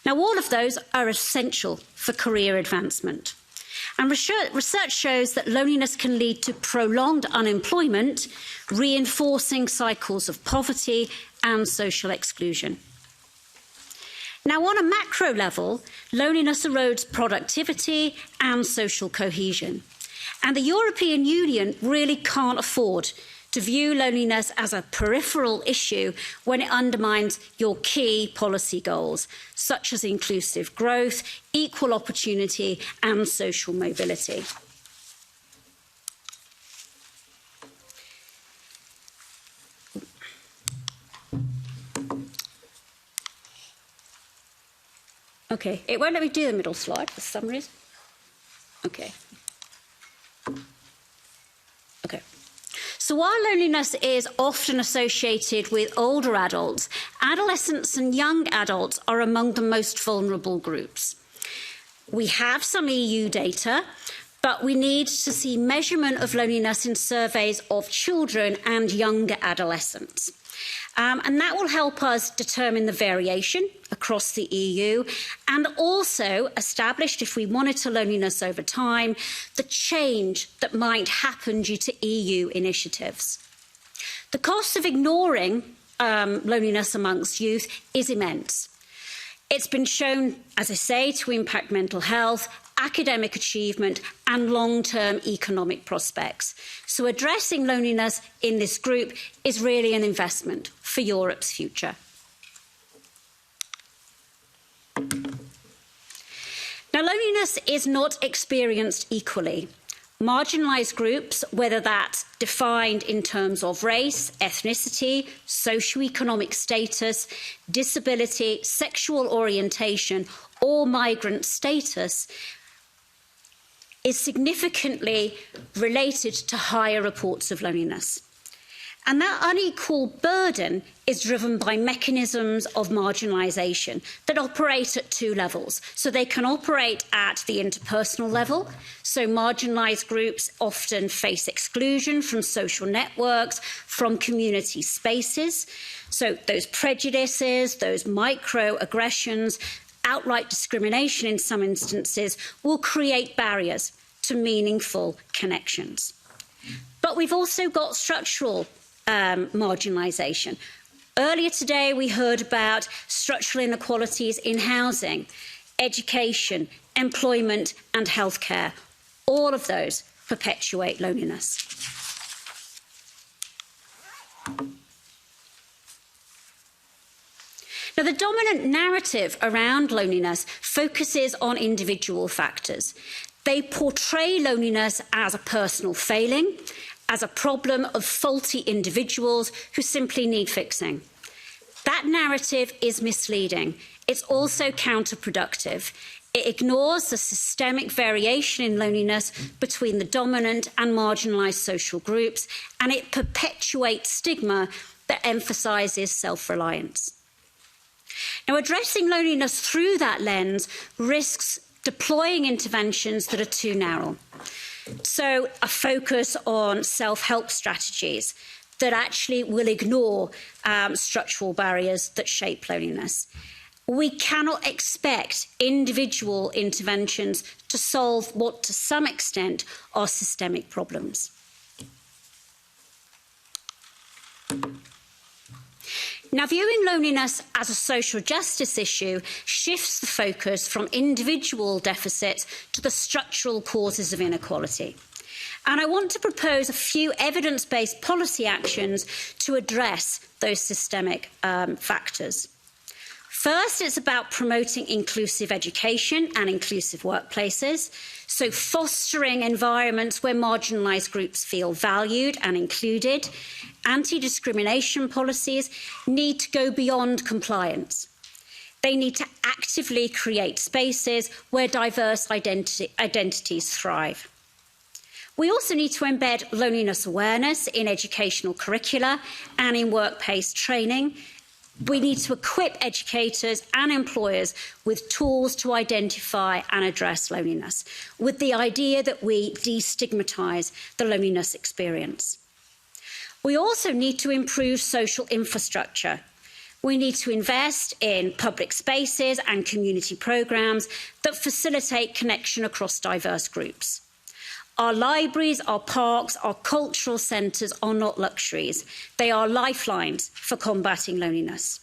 Now, all of those are essential for career advancement. And research shows that loneliness can lead to prolonged unemployment, reinforcing cycles of poverty and social exclusion. Now, on a macro level, loneliness erodes productivity and social cohesion. And the European Union really can't afford to view loneliness as a peripheral issue when it undermines your key policy goals, such as inclusive growth, equal opportunity, and social mobility. Okay, it won't let me do the middle slide for some reason. Okay. So while loneliness is often associated with older adults, adolescents and young adults are among the most vulnerable groups. We have some EU data, but we need to see measurement of loneliness in surveys of children and younger adolescents. And that will help us determine the variation across the EU and also establish, if we monitor loneliness over time, the change that might happen due to EU initiatives. The cost of ignoring loneliness amongst youth is immense. It's been shown, as I say, to impact mental health, academic achievement and long-term economic prospects. So addressing loneliness in this group is really an investment for Europe's future. Now, loneliness is not experienced equally. Marginalised groups, whether that's defined in terms of race, ethnicity, socioeconomic status, disability, sexual orientation, or migrant status, is significantly related to higher reports of loneliness. And that unequal burden is driven by mechanisms of marginalisation that operate at 2 levels. So they can operate at the interpersonal level. So marginalised groups often face exclusion from social networks, from community spaces. So those prejudices, those microaggressions, outright discrimination in some instances will create barriers to meaningful connections. But we've also got structural marginalisation. Earlier today, we heard about structural inequalities in housing, education, employment and healthcare. All of those perpetuate loneliness. Now, the dominant narrative around loneliness focuses on individual factors. They portray loneliness as a personal failing, as a problem of faulty individuals who simply need fixing. That narrative is misleading. It's also counterproductive. It ignores the systemic variation in loneliness between the dominant and marginalised social groups, and it perpetuates stigma that emphasises self-reliance. Now, addressing loneliness through that lens risks deploying interventions that are too narrow. So, a focus on self-help strategies that actually will ignore structural barriers that shape loneliness. We cannot expect individual interventions to solve what, to some extent, are systemic problems. Now, viewing loneliness as a social justice issue shifts the focus from individual deficits to the structural causes of inequality. And I want to propose a few evidence-based policy actions to address those systemic factors. First, it's about promoting inclusive education and inclusive workplaces, so fostering environments where marginalised groups feel valued and included. Anti-discrimination policies need to go beyond compliance. They need to actively create spaces where diverse identities thrive. We also need to embed loneliness awareness in educational curricula and in workplace training. We need to equip educators and employers with tools to identify and address loneliness, with the idea that we destigmatise the loneliness experience. We also need to improve social infrastructure. We need to invest in public spaces and community programmes that facilitate connection across diverse groups. Our libraries, our parks, our cultural centres are not luxuries. They are lifelines for combating loneliness.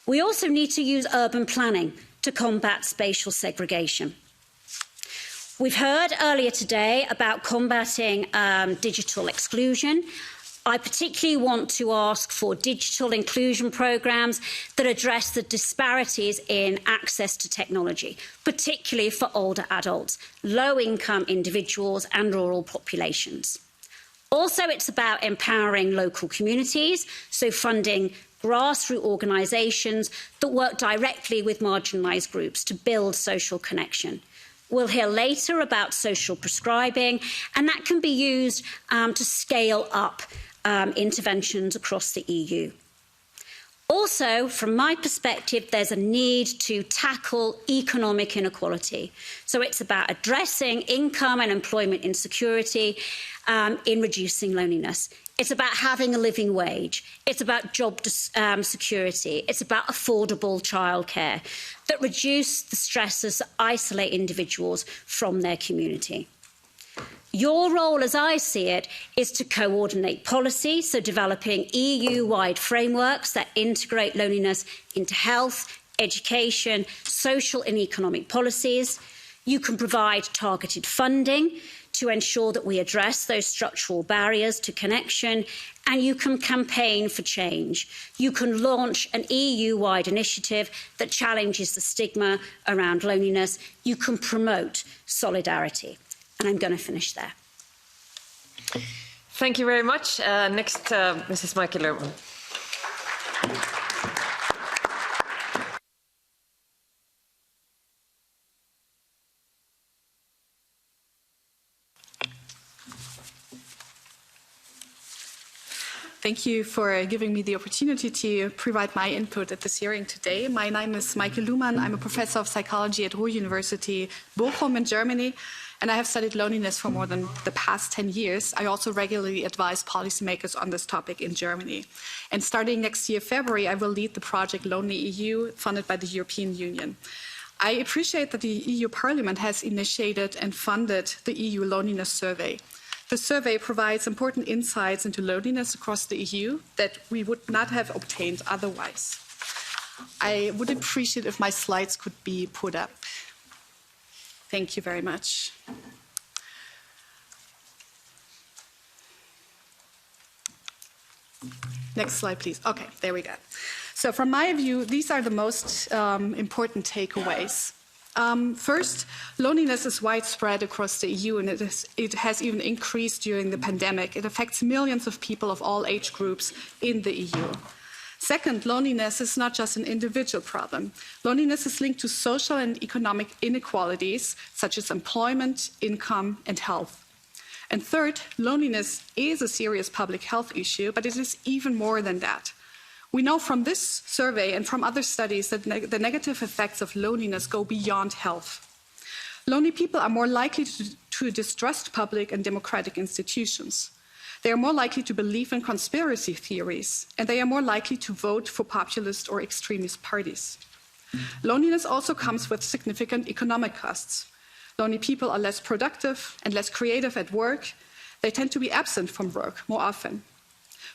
We also need to use urban planning to combat spatial segregation. We've heard earlier today about combating digital exclusion. I particularly want to ask for digital inclusion programmes that address the disparities in access to technology, particularly for older adults, low-income individuals and rural populations. Also, it's about empowering local communities, so funding grassroots organisations that work directly with marginalised groups to build social connection. We'll hear later about social prescribing, and that can be used to scale up interventions across the EU. Also, from my perspective, there's a need to tackle economic inequality. So it's about addressing income and employment insecurity in reducing loneliness. It's about having a living wage. It's about job security. It's about affordable childcare that reduce the stresses that isolate individuals from their community. Your role, as I see it, is to coordinate policy, so developing EU-wide frameworks that integrate loneliness into health, education, social and economic policies. You can provide targeted funding to ensure that we address those structural barriers to connection, and you can campaign for change. You can launch an EU-wide initiative that challenges the stigma around loneliness. You can promote solidarity. And I'm going to finish there. Thank you very much. Next, Mrs. Michael Lerman. Thank you for giving me the opportunity to provide my input at this hearing today. My name is Michael Luhmann. I'm a professor of psychology at Ruhr University, Bochum in Germany, and I have studied loneliness for more than the past 10 years. I also regularly advise policymakers on this topic in Germany. And starting next year, February, I will lead the project Lonely EU, funded by the European Union. I appreciate that the EU Parliament has initiated and funded the EU Loneliness Survey. The survey provides important insights into loneliness across the EU that we would not have obtained otherwise. I would appreciate if my slides could be put up. Thank you very much. Next slide, please. Okay, there we go. So from my view, these are the most important takeaways. First, loneliness is widespread across the EU, and it has even increased during the pandemic. It affects millions of people of all age groups in the EU. Second, loneliness is not just an individual problem. Loneliness is linked to social and economic inequalities, such as employment, income, and health. And third, loneliness is a serious public health issue, but it is even more than that. We know from this survey and from other studies that the negative effects of loneliness go beyond health. Lonely people are more likely to distrust public and democratic institutions. They are more likely to believe in conspiracy theories, and they are more likely to vote for populist or extremist parties. Loneliness also comes with significant economic costs. Lonely people are less productive and less creative at work. They tend to be absent from work more often.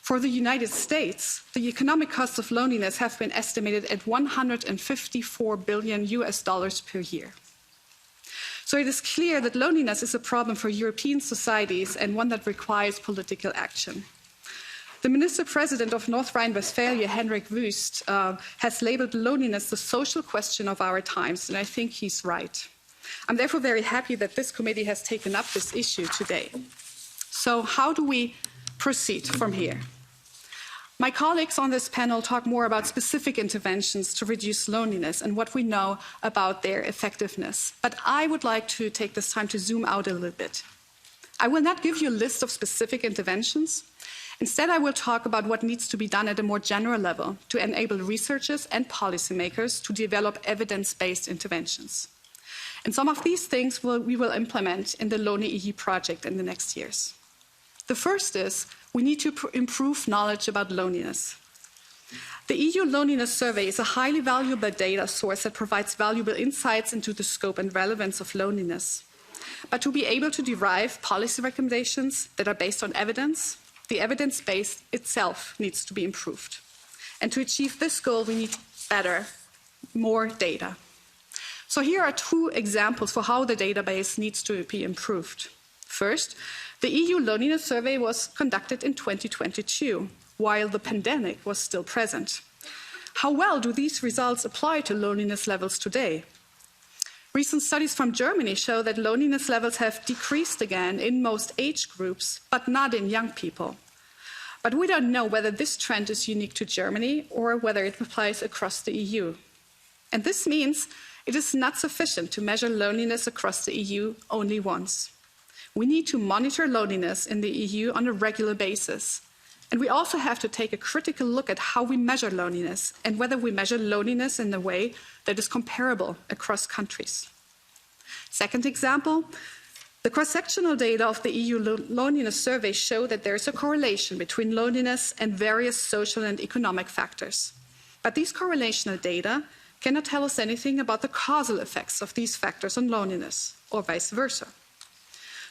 For the United States, the economic costs of loneliness have been estimated at $154 billion per year. So it is clear that loneliness is a problem for European societies and one that requires political action. The Minister-President of North Rhine-Westphalia, Henrik Wüst, has labeled loneliness the social question of our times, and I think he's right. I'm therefore very happy that this committee has taken up this issue today. So how do we proceed from here? My colleagues on this panel talk more about specific interventions to reduce loneliness and what we know about their effectiveness. But I would like to take this time to zoom out a little bit. I will not give you a list of specific interventions. Instead, I will talk about what needs to be done at a more general level to enable researchers and policymakers to develop evidence-based interventions. And some of these things we will implement in the Lonely EU project in the next years. The first is we need to improve knowledge about loneliness. The EU Loneliness Survey is a highly valuable data source that provides valuable insights into the scope and relevance of loneliness. But to be able to derive policy recommendations that are based on evidence, the evidence base itself needs to be improved. And to achieve this goal, we need more data. So here are two examples for how the database needs to be improved. First, the EU Loneliness Survey was conducted in 2022, while the pandemic was still present. How well do these results apply to loneliness levels today? Recent studies from Germany show that loneliness levels have decreased again in most age groups, but not in young people. But we don't know whether this trend is unique to Germany or whether it applies across the EU. And this means it is not sufficient to measure loneliness across the EU only once. We need to monitor loneliness in the EU on a regular basis. And we also have to take a critical look at how we measure loneliness and whether we measure loneliness in a way that is comparable across countries. Second example, the cross-sectional data of the EU Loneliness Survey show that there is a correlation between loneliness and various social and economic factors. But these correlational data cannot tell us anything about the causal effects of these factors on loneliness, or vice versa.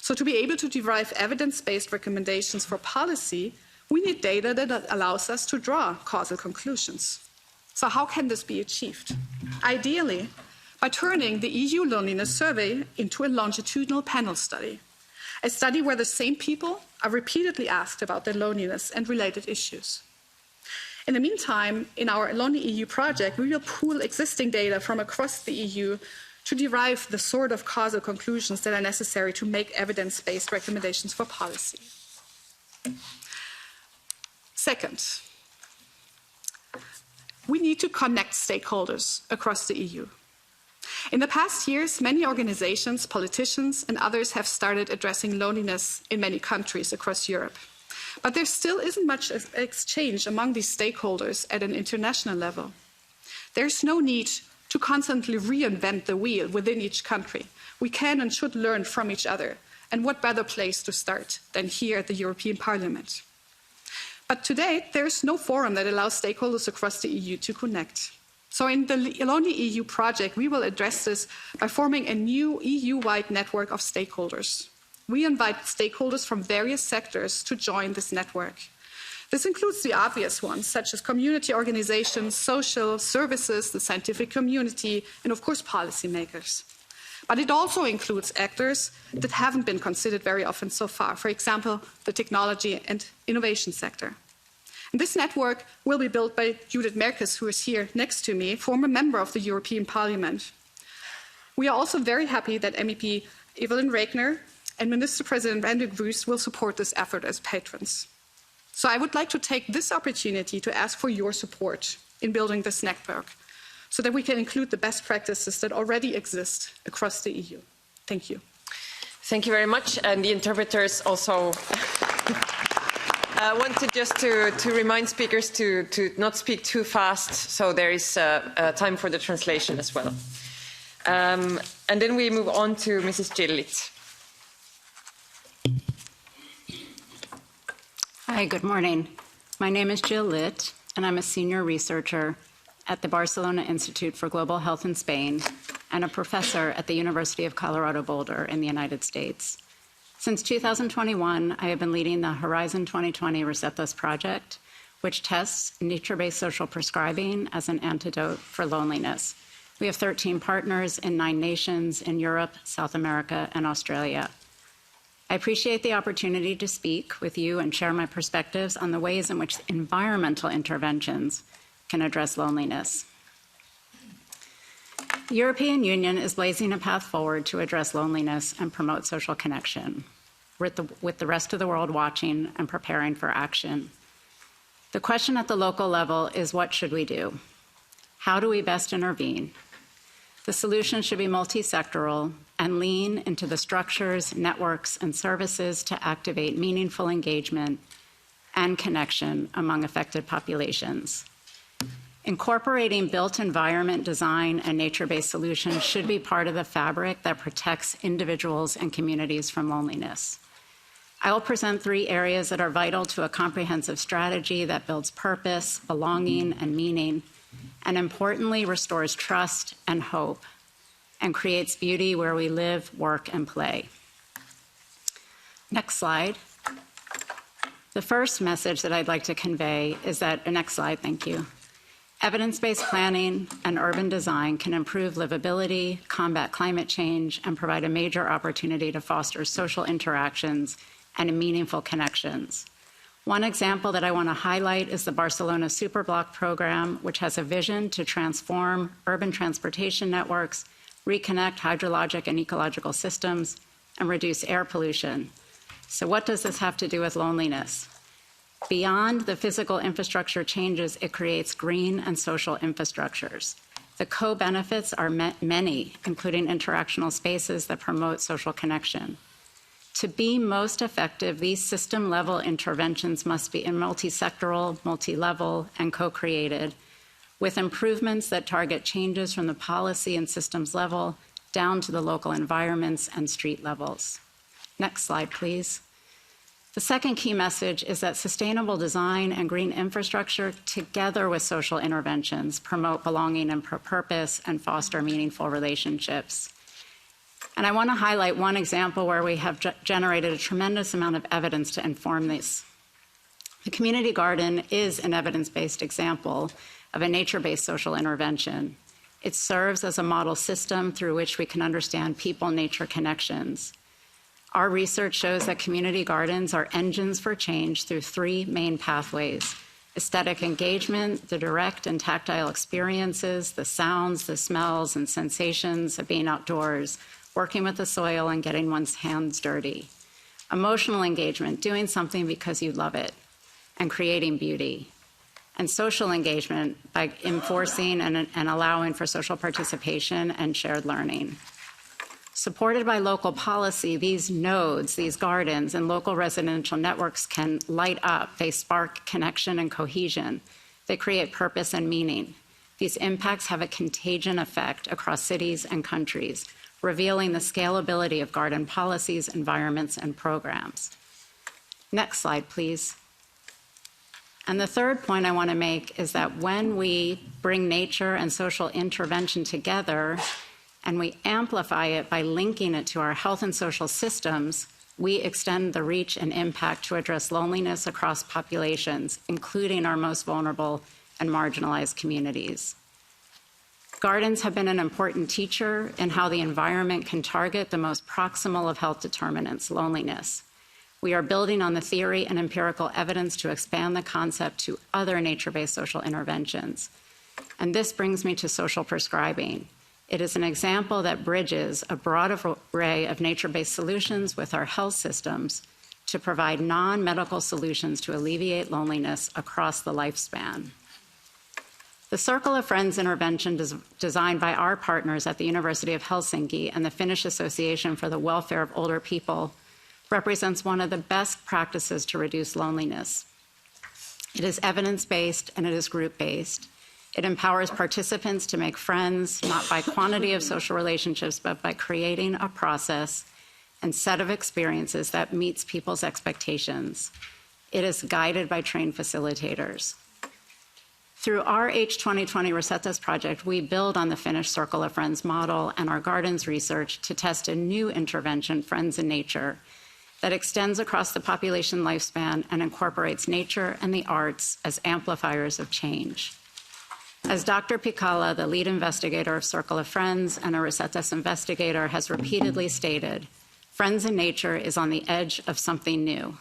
So to be able to derive evidence-based recommendations for policy, we need data that allows us to draw causal conclusions. So how can this be achieved? Ideally, by turning the EU Loneliness Survey into a longitudinal panel study, a study where the same people are repeatedly asked about their loneliness and related issues. In the meantime, in our Lonely EU project, we will pool existing data from across the EU to derive the sort of causal conclusions that are necessary to make evidence-based recommendations for policy. Second, we need to connect stakeholders across the EU. In the past years, many organizations, politicians, and others have started addressing loneliness in many countries across Europe. But there still isn't much exchange among these stakeholders at an international level. There's no need to constantly reinvent the wheel within each country. We can and should learn from each other. And what better place to start than here at the European Parliament? But today, there is no forum that allows stakeholders across the EU to connect. So in the Lonely EU project, we will address this by forming a new EU-wide network of stakeholders. we invite stakeholders from various sectors to join this network. This includes the obvious ones, such as community organizations, social services, the scientific community, and of course, policymakers. But it also includes actors that haven't been considered very often so far, for example, the technology and innovation sector. And this network will be built by Judith Merkes, who is here next to me, former member of the European Parliament. We are also very happy that MEP Evelyn Regner and Minister President Randy Bruce will support this effort as patrons. So I would like to take this opportunity to ask for your support in building this network, so that we can include the best practices that already exist across the EU. Thank you. Thank you very much. And the interpreters also wanted just to remind speakers to not speak too fast, so there is time for the translation as well. And then we move on to Mrs. Gillit. Hi, good morning. My name is Jill Litt, and I'm a senior researcher at the Barcelona Institute for Global Health in Spain and a professor at the University of Colorado Boulder in the United States. Since 2021, I have been leading the Horizon 2020 Resetas project, which tests nature-based social prescribing as an antidote for loneliness. We have 13 partners in 9 nations in Europe, South America, and Australia. I appreciate the opportunity to speak with you and share my perspectives on the ways in which environmental interventions can address loneliness. The European Union is blazing a path forward to address loneliness and promote social connection, with the rest of the world watching and preparing for action. The question at the local level is, what should we do? How do we best intervene? The solution should be multi-sectoral and lean into the structures, networks, and services to activate meaningful engagement and connection among affected populations. Incorporating built environment design and nature-based solutions should be part of the fabric that protects individuals and communities from loneliness. I will present 3 areas that are vital to a comprehensive strategy that builds purpose, belonging, and meaning, and importantly, restores trust and hope, and creates beauty where we live, work, and play. Next slide. The first message that I'd like to convey is that, next slide, thank you. Evidence-based planning and urban design can improve livability, combat climate change, and provide a major opportunity to foster social interactions and meaningful connections. One example that I want to highlight is the Barcelona Superblock program, which has a vision to transform urban transportation networks, reconnect hydrologic and ecological systems, and reduce air pollution. So what does this have to do with loneliness? Beyond the physical infrastructure changes, it creates green and social infrastructures. The co-benefits are many, including interactional spaces that promote social connection. To be most effective, these system-level interventions must be multi-sectoral, multi-level, and co-created, with improvements that target changes from the policy and systems level down to the local environments and street levels. Next slide, please. The second key message is that sustainable design and green infrastructure, together with social interventions, promote belonging and purpose and foster meaningful relationships. And I want to highlight one example where we have generated a tremendous amount of evidence to inform this. The community garden is an evidence-based example of a nature-based social intervention. It serves as a model system through which we can understand people-nature connections. Our research shows that community gardens are engines for change through 3 main pathways: aesthetic engagement, the direct and tactile experiences, the sounds, the smells, and sensations of being outdoors, working with the soil and getting one's hands dirty. Emotional engagement, doing something because you love it, and creating beauty. And social engagement by enforcing and allowing for social participation and shared learning. Supported by local policy, these nodes, these gardens, and local residential networks can light up. They spark connection and cohesion. They create purpose and meaning. These impacts have a contagion effect across cities and countries, revealing the scalability of garden policies, environments, and programs. Next slide, please. And the third point I want to make is that when we bring nature and social intervention together, and we amplify it by linking it to our health and social systems, we extend the reach and impact to address loneliness across populations, including our most vulnerable and marginalized communities. Gardens have been an important teacher in how the environment can target the most proximal of health determinants, loneliness. We are building on the theory and empirical evidence to expand the concept to other nature-based social interventions. And this brings me to social prescribing. It is an example that bridges a broad array of nature-based solutions with our health systems to provide non-medical solutions to alleviate loneliness across the lifespan. The Circle of Friends intervention designed by our partners at the University of Helsinki and the Finnish Association for the Welfare of Older People represents one of the best practices to reduce loneliness. It is evidence-based and it is group-based. It empowers participants to make friends, not by quantity of social relationships, but by creating a process and set of experiences that meets people's expectations. It is guided by trained facilitators. Through our H2020 Resetas project, we build on the Finnish Circle of Friends model and our Gardens research to test a new intervention, Friends in Nature, that extends across the population lifespan and incorporates nature and the arts as amplifiers of change. As Dr. Pikala, the lead investigator of Circle of Friends and a Resetas investigator, has repeatedly stated, Friends in Nature is on the edge of something new.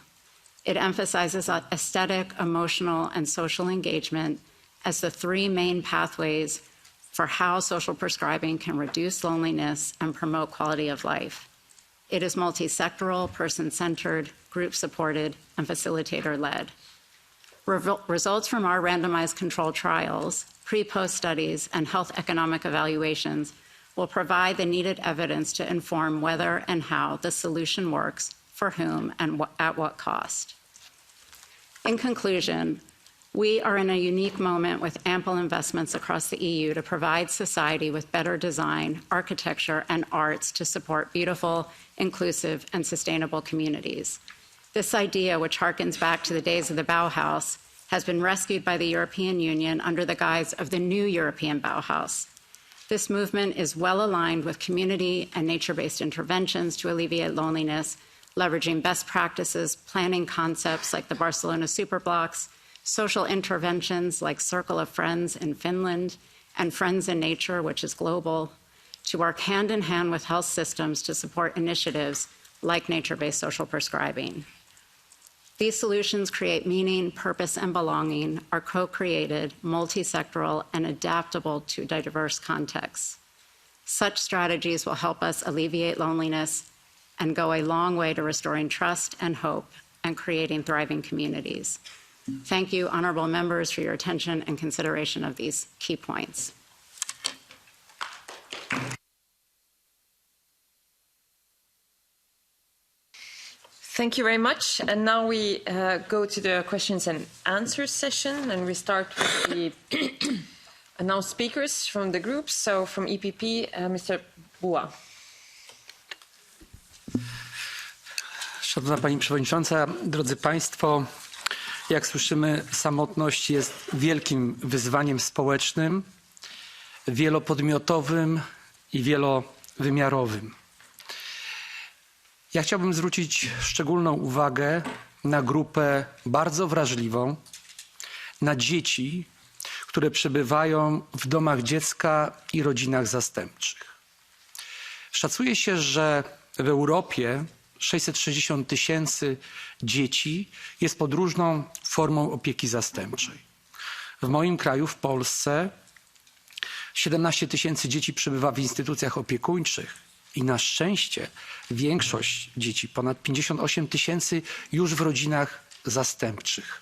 It emphasizes aesthetic, emotional, and social engagement as the three main pathways for how social prescribing can reduce loneliness and promote quality of life. It is multi-sectoral, person-centered, group-supported, and facilitator-led. Results from our randomized controlled trials, pre-post studies, and health economic evaluations will provide the needed evidence to inform whether and how the solution works, for whom, and at what cost. In conclusion, we are in a unique moment with ample investments across the EU to provide society with better design, architecture, and arts to support beautiful, inclusive, and sustainable communities. This idea, which harkens back to the days of the Bauhaus, has been rescued by the European Union under the guise of the new European Bauhaus. This movement is well aligned with community and nature-based interventions to alleviate loneliness, leveraging best practices, planning concepts like the Barcelona Superblocks, social interventions like Circle of Friends in Finland, and Friends in Nature, which is global, to work hand in hand with health systems to support initiatives like nature-based social prescribing. These solutions create meaning, purpose, and belonging, are co-created, multi-sectoral, and adaptable to diverse contexts. Such strategies will help us alleviate loneliness and go a long way to restoring trust and hope and creating thriving communities. Thank you, honorable members, for your attention and consideration of these key points. Thank you very much. And now we go to the questions and answers session, and we start with the announced speakers from the groups. So from EPP, Mr. Buła. Szanowna Pani Przewodnicząca, drodzy Państwo, jak słyszymy, samotność jest wielkim wyzwaniem społecznym, wielopodmiotowym i wielowymiarowym. Ja chciałbym zwrócić szczególną uwagę na grupę bardzo wrażliwą, na dzieci, które przebywają w domach dziecka i rodzinach zastępczych. Szacuje się, że w Europie 660 000 dzieci jest pod różną formą opieki zastępczej. W moim kraju, w Polsce, 17 000 dzieci przebywa w instytucjach opiekuńczych i na szczęście większość dzieci, ponad 58 000, już w rodzinach zastępczych.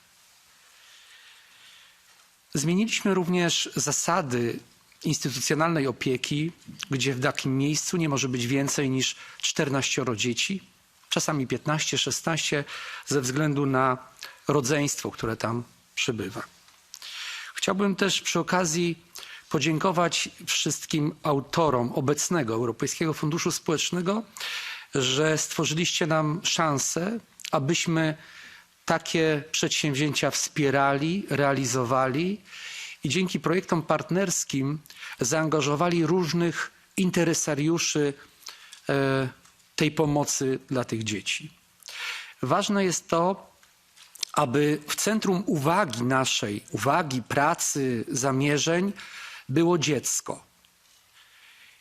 Zmieniliśmy również zasady instytucjonalnej opieki, gdzie w takim miejscu nie może być więcej niż 14 dzieci, czasami 15, 16, ze względu na rodzeństwo, które tam przybywa. Chciałbym też przy okazji podziękować wszystkim autorom obecnego Europejskiego Funduszu Społecznego, że stworzyliście nam szansę, abyśmy takie przedsięwzięcia wspierali, realizowali i dzięki projektom partnerskim zaangażowali różnych interesariuszy tej pomocy dla tych dzieci. ważne jest to, aby w centrum uwagi naszej, uwagi, pracy, zamierzeń było dziecko.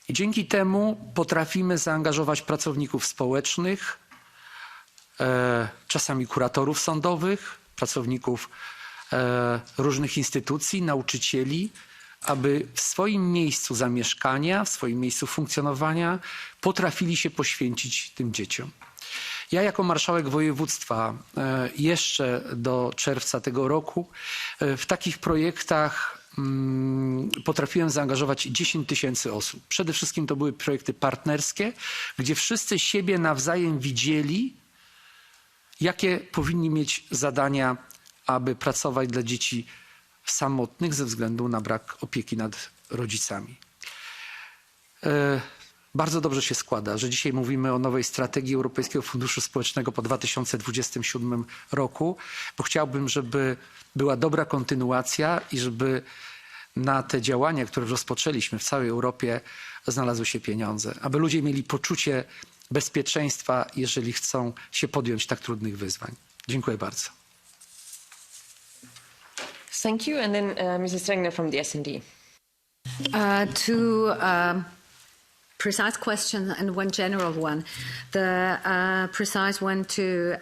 I dzięki temu potrafimy zaangażować pracowników społecznych, czasami kuratorów sądowych, pracowników różnych instytucji, nauczycieli, aby w swoim miejscu zamieszkania, w swoim miejscu funkcjonowania potrafili się poświęcić tym dzieciom. Ja jako marszałek województwa jeszcze do czerwca tego roku w takich projektach potrafiłem zaangażować 10 000 osób. Przede wszystkim to były projekty partnerskie, gdzie wszyscy siebie nawzajem widzieli, jakie powinni mieć zadania, aby pracować dla dzieci samotnych ze względu na brak opieki nad rodzicami. Bardzo dobrze się składa, że dzisiaj mówimy o nowej strategii Europejskiego Funduszu Społecznego po 2027 roku, bo chciałbym, żeby była dobra kontynuacja i żeby na te działania, które rozpoczęliśmy w całej Europie, znalazły się pieniądze, aby ludzie mieli poczucie bezpieczeństwa, jeżeli chcą się podjąć tak trudnych wyzwań. Dziękuję bardzo. Thank you. And then Mrs. Regner from the S&D. Precise question and one general one. The precise one to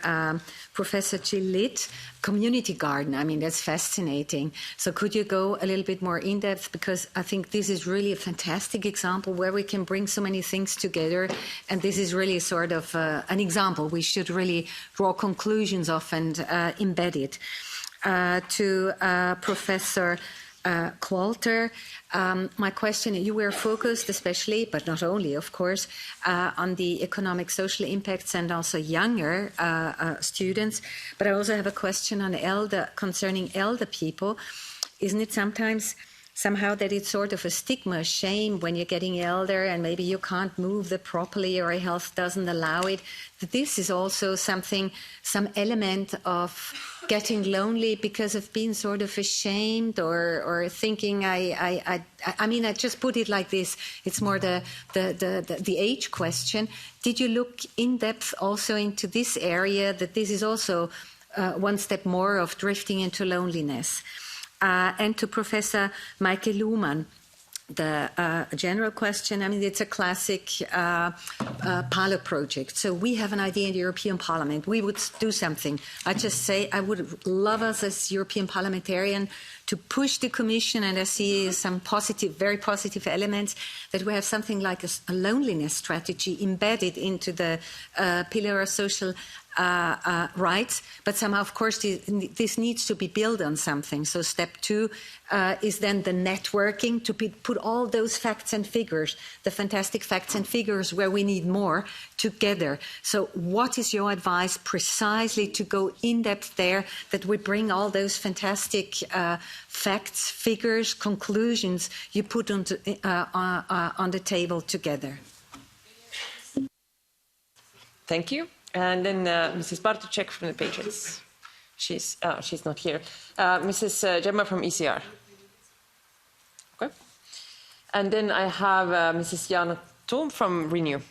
Professor Jill Litt, community garden. I mean, that's fascinating. So could you go a little bit more in depth? Because I think this is really a fantastic example where we can bring so many things together. And this is really sort of an example we should really draw conclusions of and embed it. To Professor Qualter, my question, you were focused especially, but not only, of course, on the economic social impacts and also younger students. But I also have a question on concerning elder people. Isn't it somehow that it's sort of a stigma, shame when you're getting elder and maybe you can't move properly or health doesn't allow it? That this is also some element of getting lonely because of being sort of ashamed or thinking I mean, I just put it like this. It's more the age question. Did you look in depth also into this area, that this is also one step more of drifting into loneliness? And to Professor Maike Luhmann, the general question, I mean, it's a classic pilot project. So we have an idea in the European Parliament. We would do something. I just say I would love us as European parliamentarian to push the Commission, and I see some very positive elements, that we have something like a loneliness strategy embedded into the pillar of social rights, but somehow, of course, this needs to be built on something. So step 2 is then the networking, to put all those facts and figures, the fantastic facts and figures where we need more, together. So what is your advice precisely to go in depth there, that we bring all those fantastic facts, figures, conclusions you put on the table together? Thank you. And then Mrs. Bartoszek from the Patriots. She's not here. Mrs. Gemma from ECR. Okay. And then I have Mrs. Jana Thom from Renew.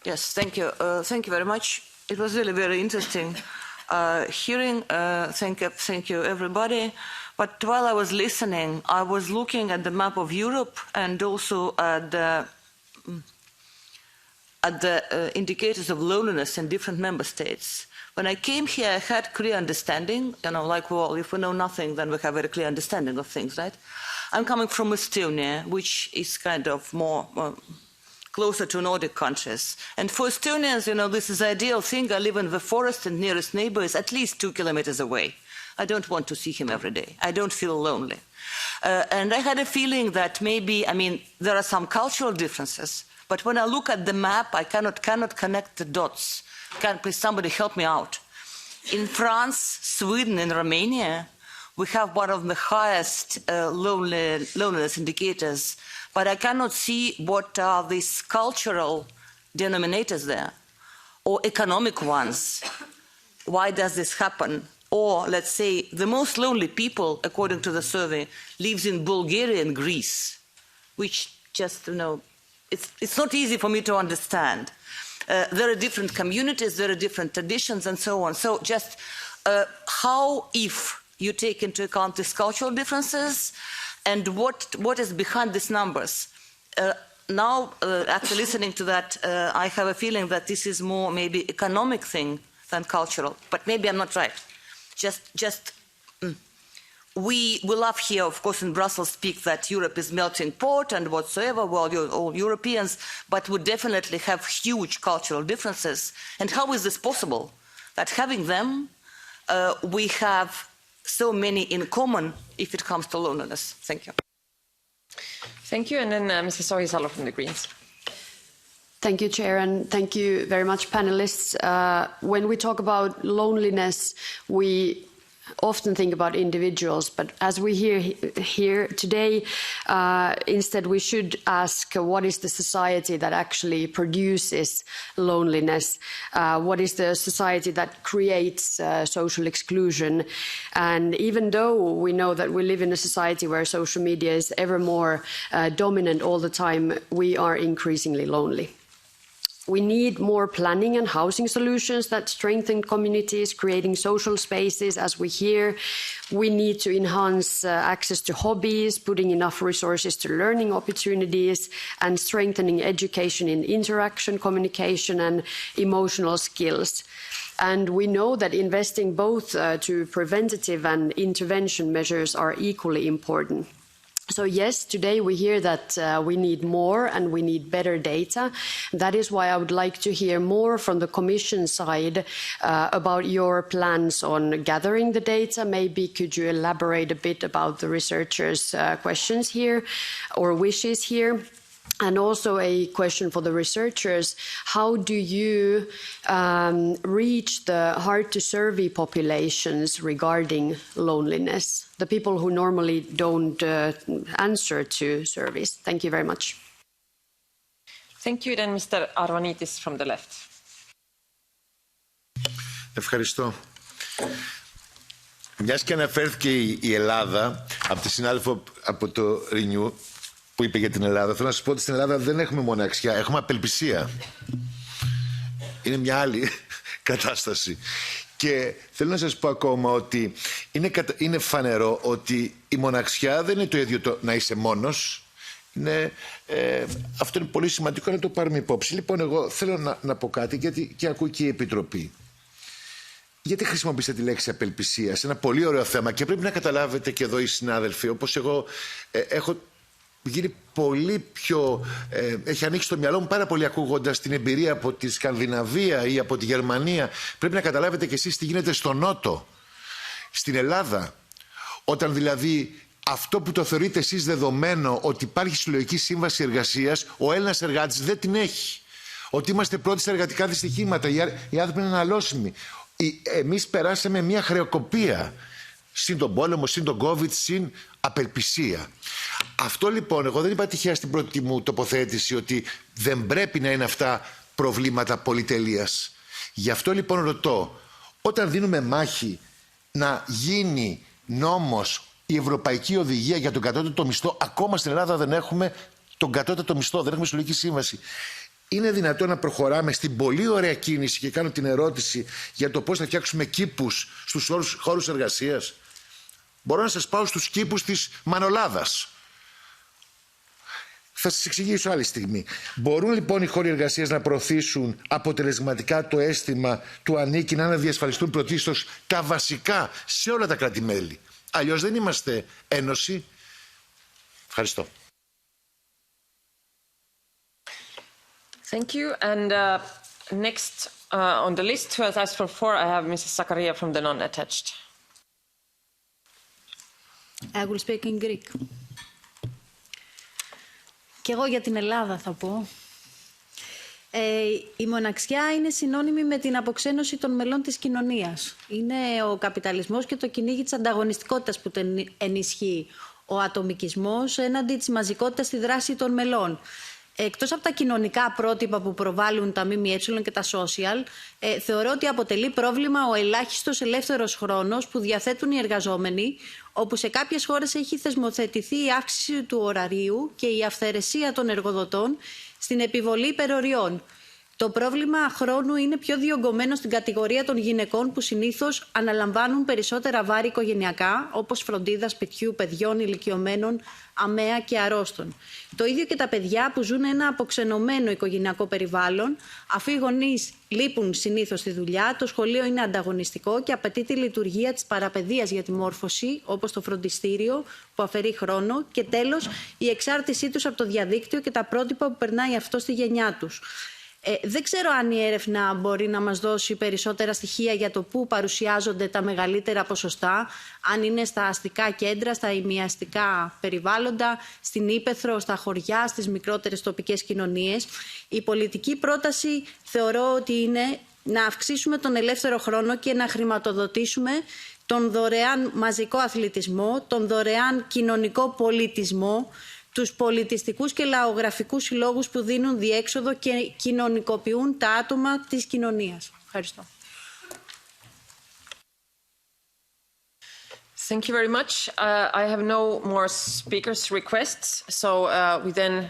Yes, thank you. Thank you very much. It was really very interesting hearing. Thank you, everybody. But while I was listening, I was looking at the map of Europe and also at the indicators of loneliness in different member states. When I came here, I had clear understanding, like, well, if we know nothing, then we have a very clear understanding of things, right? I'm coming from Estonia, which is kind of more closer to Nordic countries. And for Estonians, this is the ideal thing. I live in the forest and nearest neighbor is at least 2 kilometers away. I don't want to see him every day. I don't feel lonely. And I had a feeling that maybe, there are some cultural differences, but when I look at the map, I cannot connect the dots. Can please somebody help me out? In France, Sweden, and Romania, we have one of the highest loneliness indicators, but I cannot see what are these cultural denominators there, or economic ones. Why does this happen? Or, let's say, the most lonely people, according to the survey, lives in Bulgaria and Greece, which just, it's not easy for me to understand. There are different communities, there are different traditions and so on. So just how, if you take into account these cultural differences and what is behind these numbers? Now, after listening to that, I have a feeling that this is more maybe economic thing than cultural, but maybe I'm not right. We love here, of course, in Brussels speak that Europe is melting pot and whatsoever, well, you're all Europeans, but we definitely have huge cultural differences. And how is this possible? That having them, we have so many in common if it comes to loneliness. Thank you. Thank you. And then Mrs. Ohisalo from the Greens. Thank you, Chair, and thank you very much, panelists. When we talk about loneliness, we often think about individuals, but as we hear here today, instead we should ask what is the society that actually produces loneliness? What is the society that creates social exclusion? And even though we know that we live in a society where social media is ever more dominant all the time, we are increasingly lonely. We need more planning and housing solutions that strengthen communities, creating social spaces, as we hear. We need to enhance access to hobbies, putting enough resources to learning opportunities, and strengthening education in interaction, communication, and emotional skills. And we know that investing both to preventative and intervention measures are equally important. So yes, today we hear that we need more and we need better data. That is why I would like to hear more from the Commission side about your plans on gathering the data. Maybe could you elaborate a bit about the researchers' questions here or wishes here? And also a question for the researchers, how do you reach the hard-to-survey populations regarding loneliness, the people who normally don't answer to surveys? Thank you very much. Thank you. Then Mr. Arvanitis from the left. Ευχαριστώ. Μιας και αναφέρθηκε η Ελλάδα από τη συνάδελφο από το Renew, που είπε για την Ελλάδα, θέλω να σας πω ότι στην Ελλάδα δεν έχουμε μοναξιά, έχουμε απελπισία. Είναι μια άλλη κατάσταση. Και θέλω να σας πω ακόμα ότι είναι φανερό ότι η μοναξιά δεν είναι το ίδιο να είσαι μόνος. Αυτό είναι πολύ σημαντικό να το πάρουμε υπόψη. Λοιπόν, εγώ θέλω να πω κάτι, γιατί και ακούει και η Επιτροπή. Γιατί χρησιμοποιήσατε τη λέξη απελπισία σε ένα πολύ ωραίο θέμα και πρέπει να καταλάβετε και εδώ οι συνάδελφοι, όπως εγώ έχω γίνει πολύ πιο... έχει ανοίξει το μυαλό μου πάρα πολύ ακούγοντας την εμπειρία από τη Σκανδιναβία ή από τη Γερμανία. Πρέπει να καταλάβετε κι εσείς τι γίνεται στο Νότο, στην Ελλάδα. Όταν δηλαδή αυτό που το θεωρείτε εσείς δεδομένο ότι υπάρχει συλλογική σύμβαση εργασίας, ο Έλληνας εργάτης δεν την έχει. Ότι είμαστε πρώτοι στα εργατικά δυστυχήματα, οι άνθρωποι είναι αναλώσιμοι. Εμείς περάσαμε μια χρεοκοπία. Συν τον πόλεμο, συν τον COVID, συν απελπισία. Αυτό λοιπόν, εγώ δεν είπα τυχαία στην πρώτη μου τοποθέτηση ότι δεν πρέπει να είναι αυτά προβλήματα πολυτελείας. Γι' αυτό λοιπόν ρωτώ, όταν δίνουμε μάχη να γίνει νόμος η Ευρωπαϊκή Οδηγία για τον κατώτατο μισθό, ακόμα στην Ελλάδα δεν έχουμε τον κατώτατο μισθό, δεν έχουμε συλλογική σύμβαση. Είναι δυνατόν να προχωράμε στην πολύ ωραία κίνηση και κάνω την ερώτηση για το πώς θα φτιάξουμε κήπους στους χώρους εργασίας. Μπορώ να σας πάω στους κήπους της Μανολάδας. Θα σας εξηγήσω άλλη στιγμή. Μπορούν λοιπόν οι χώροι εργασίας να προωθήσουν αποτελεσματικά το αίσθημα του ανήκει, να διασφαλιστούν πρωτίστως τα βασικά σε όλα τα κράτη-μέλη. Αλλιώς δεν είμαστε ένωση. Ευχαριστώ. Thank you. And next on the list who has asked for floor, I have Mrs. Zakaria from the non-attached. I will speak in Greek. Και εγώ για την Ελλάδα θα πω. Η μοναξιά είναι συνώνυμη με την αποξένωση των μελών της κοινωνίας. Είναι ο καπιταλισμός και το κυνήγι της ανταγωνιστικότητας που τον ενισχύει. Ο ατομικισμός έναντι της μαζικότητας στη δράση των μελών. Εκτός από τα κοινωνικά πρότυπα που προβάλλουν τα ΜΜΕ και τα social, θεωρώ ότι αποτελεί πρόβλημα ο ελάχιστος ελεύθερος χρόνος που διαθέτουν οι εργαζόμενοι, όπου σε κάποιες χώρες έχει θεσμοθετηθεί η αύξηση του ωραρίου και η αυθαιρεσία των εργοδοτών στην επιβολή υπεροριών. Το πρόβλημα χρόνου είναι πιο διωγγωμένο στην κατηγορία των γυναικών που συνήθως αναλαμβάνουν περισσότερα βάρη οικογενειακά, όπως φροντίδα σπιτιού, παιδιών, ηλικιωμένων, αμαία και αρρώστων. Το ίδιο και τα παιδιά που ζουν ένα αποξενωμένο οικογενειακό περιβάλλον, αφού οι γονείς λείπουν συνήθως στη δουλειά, το σχολείο είναι ανταγωνιστικό και απαιτεί τη λειτουργία της παραπαιδείας για τη μόρφωση, όπως το φροντιστήριο που αφαιρεί χρόνο, και τέλος η εξάρτησή τους από το διαδίκτυο και τα πρότυπα που περνάει αυτό στη γενιά τους. Δεν ξέρω αν η έρευνα μπορεί να μας δώσει περισσότερα στοιχεία για το πού παρουσιάζονται τα μεγαλύτερα ποσοστά, αν είναι στα αστικά κέντρα, στα ημιαστικά περιβάλλοντα, στην ύπαιθρο, στα χωριά, στις μικρότερες τοπικές κοινωνίες. Η πολιτική πρόταση θεωρώ ότι είναι να αυξήσουμε τον ελεύθερο χρόνο και να χρηματοδοτήσουμε τον δωρεάν μαζικό αθλητισμό, τον δωρεάν κοινωνικό πολιτισμό, τους πολιτιστικούς και λαογραφικούς συλλόγους που δίνουν διέξοδο και κοινωνικοποιούν τα άτομα της κοινωνίας. Ευχαριστώ. Thank you very much. I have no more speakers' requests, so we then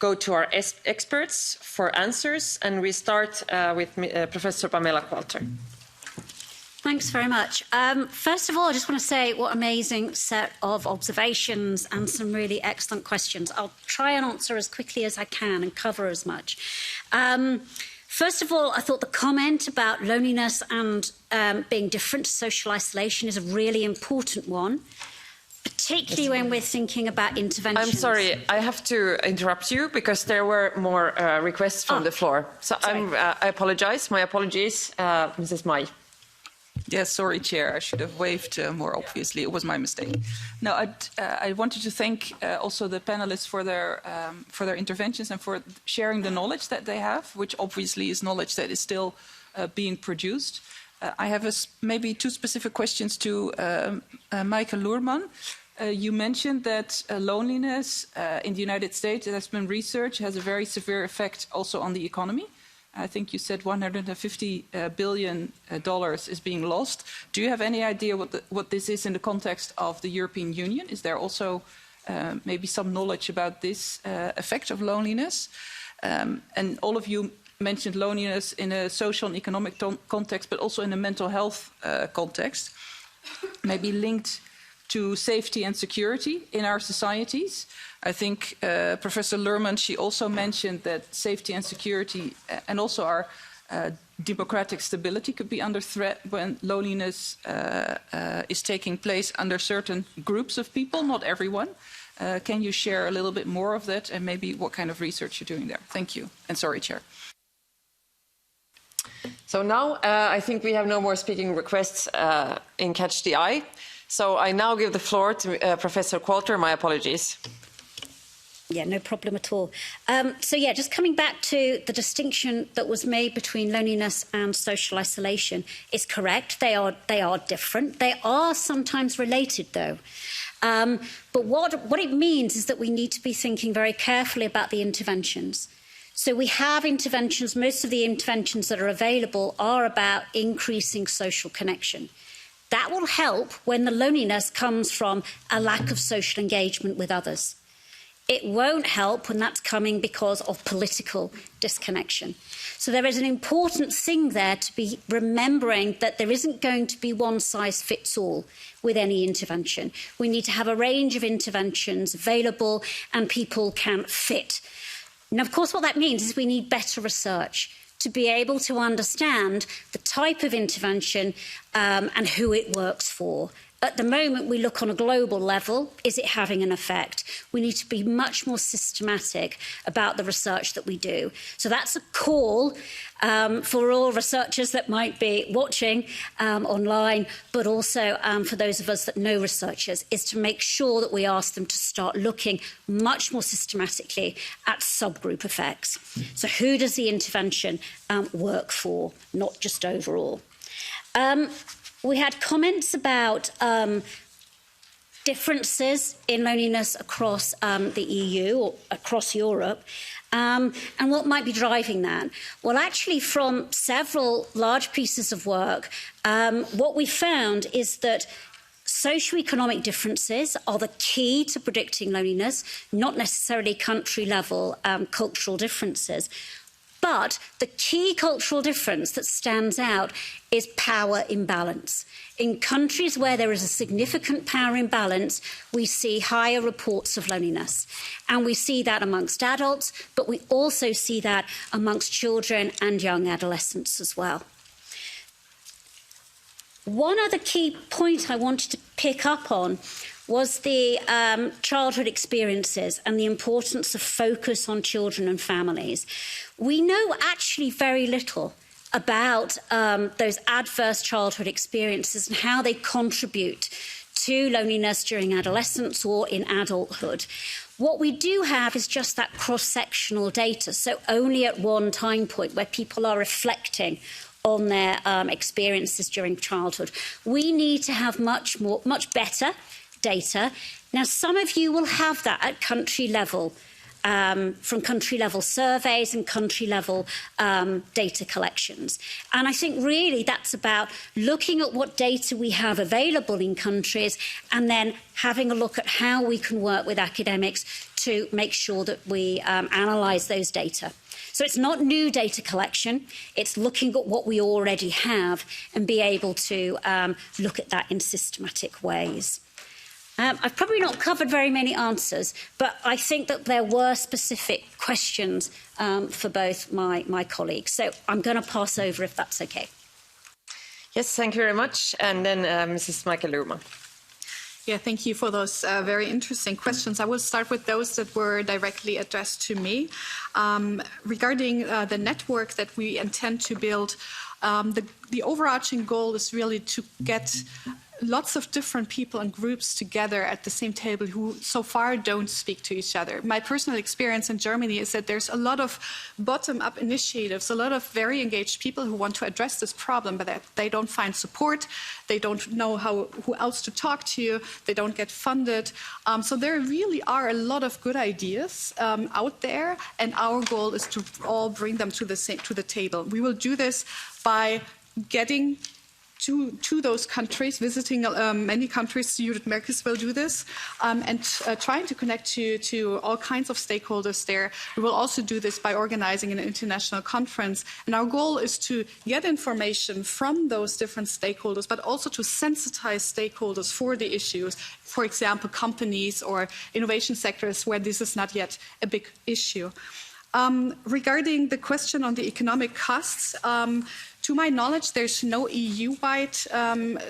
go to our experts for answers, and we start with Professor Pamela Qualter. Thanks very much. First of all, I just want to say what an amazing set of observations and some really excellent questions. I'll try and answer as quickly as I can and cover as much. First of all, I thought the comment about loneliness and being different to social isolation is a really important one, particularly when we're thinking about interventions. I'm sorry, I have to interrupt you because there were more requests from the floor. So I apologize. My apologies, Mrs. Mai. Yes, sorry, Chair. I should have waved more obviously. It was my mistake. No, I wanted to thank also the panelists for their interventions and for sharing the knowledge that they have, which obviously is knowledge that is still being produced. I have maybe two specific questions to Michael Loerman. You mentioned that loneliness in the United States, there has been research, has a very severe effect also on the economy. I think you said $150 billion is being lost. Do you have any idea what this is in the context of the European Union? Is there also maybe some knowledge about this effect of loneliness? And all of you mentioned loneliness in a social and economic context, but also in a mental health context, maybe linked to safety and security in our societies. I think Professor Loerman, she also mentioned that safety and security and also our democratic stability could be under threat when loneliness is taking place under certain groups of people, not everyone. Can you share a little bit more of that and maybe what kind of research you're doing there? Thank you. And sorry, Chair. So now I think we have no more speaking requests in Catch the Eye. So I now give the floor to Professor Qualter. My apologies. Yeah, no problem at all. Just coming back to the distinction that was made between loneliness and social isolation is correct. They are different. They are sometimes related, though. But what it means is that we need to be thinking very carefully about the interventions. So we have interventions. Most of the interventions that are available are about increasing social connection. That will help when the loneliness comes from a lack of social engagement with others. It won't help when that's coming because of political disconnection. So there is an important thing there to be remembering that there isn't going to be one size fits all with any intervention. We need to have a range of interventions available and people can fit. Now, of course, what that means is we need better research to be able to understand the type of intervention and who it works for. At the moment, we look on a global level. Is it having an effect? We need to be much more systematic about the research that we do. So that's a call for all researchers that might be watching online, but also for those of us that know researchers, is to make sure that we ask them to start looking much more systematically at subgroup effects. So who does the intervention work for, not just overall? We had comments about differences in loneliness across the EU or across Europe and what might be driving that. Well, actually, from several large pieces of work, what we found is that Socioeconomic differences are the key to predicting loneliness, not necessarily country-level cultural differences. But the key cultural difference that stands out is power imbalance. In countries where there is a significant power imbalance, we see higher reports of loneliness. And we see that amongst adults, but we also see that amongst children and young adolescents as well. One other key point I wanted to pick up on was the childhood experiences and the importance of focus on children and families. We know actually very little about those adverse childhood experiences and how they contribute to loneliness during adolescence or in adulthood. What we do have is just that cross-sectional data, so only at one time point where people are reflecting on their experiences during childhood. We need to have much better data. Now, some of you will have that at country level, from country level surveys and country level data collections. And I think really that's about looking at what data we have available in countries and then having a look at how we can work with academics to make sure that we analyse those data. So it's not new data collection, it's looking at what we already have and be able to look at that in systematic ways. I've probably not covered very many answers, but I think that there were specific questions for both my colleagues. So I'm going to pass over if that's okay. Yes, thank you very much. And then Mrs. Michael-Lohmann. Yeah, thank you for those very interesting questions. I will start with those that were directly addressed to me. Regarding the network that we intend to build, the overarching goal is really to get lots of different people and groups together at the same table who so far don't speak to each other. My personal experience in Germany is that there's a lot of bottom-up initiatives, a lot of very engaged people who want to address this problem, but they don't find support, they don't know who else to talk to, they don't get funded. So there really are a lot of good ideas out there, and our goal is to all bring them to the table. We will do this by getting to those countries, visiting many countries. Judith Merkis will do this, and trying to connect to all kinds of stakeholders there. We will also do this by organizing an international conference. And our goal is to get information from those different stakeholders, but also to sensitize stakeholders for the issues. For example, companies or innovation sectors where this is not yet a big issue. Regarding the question on the economic costs, to my knowledge, there's no EU-wide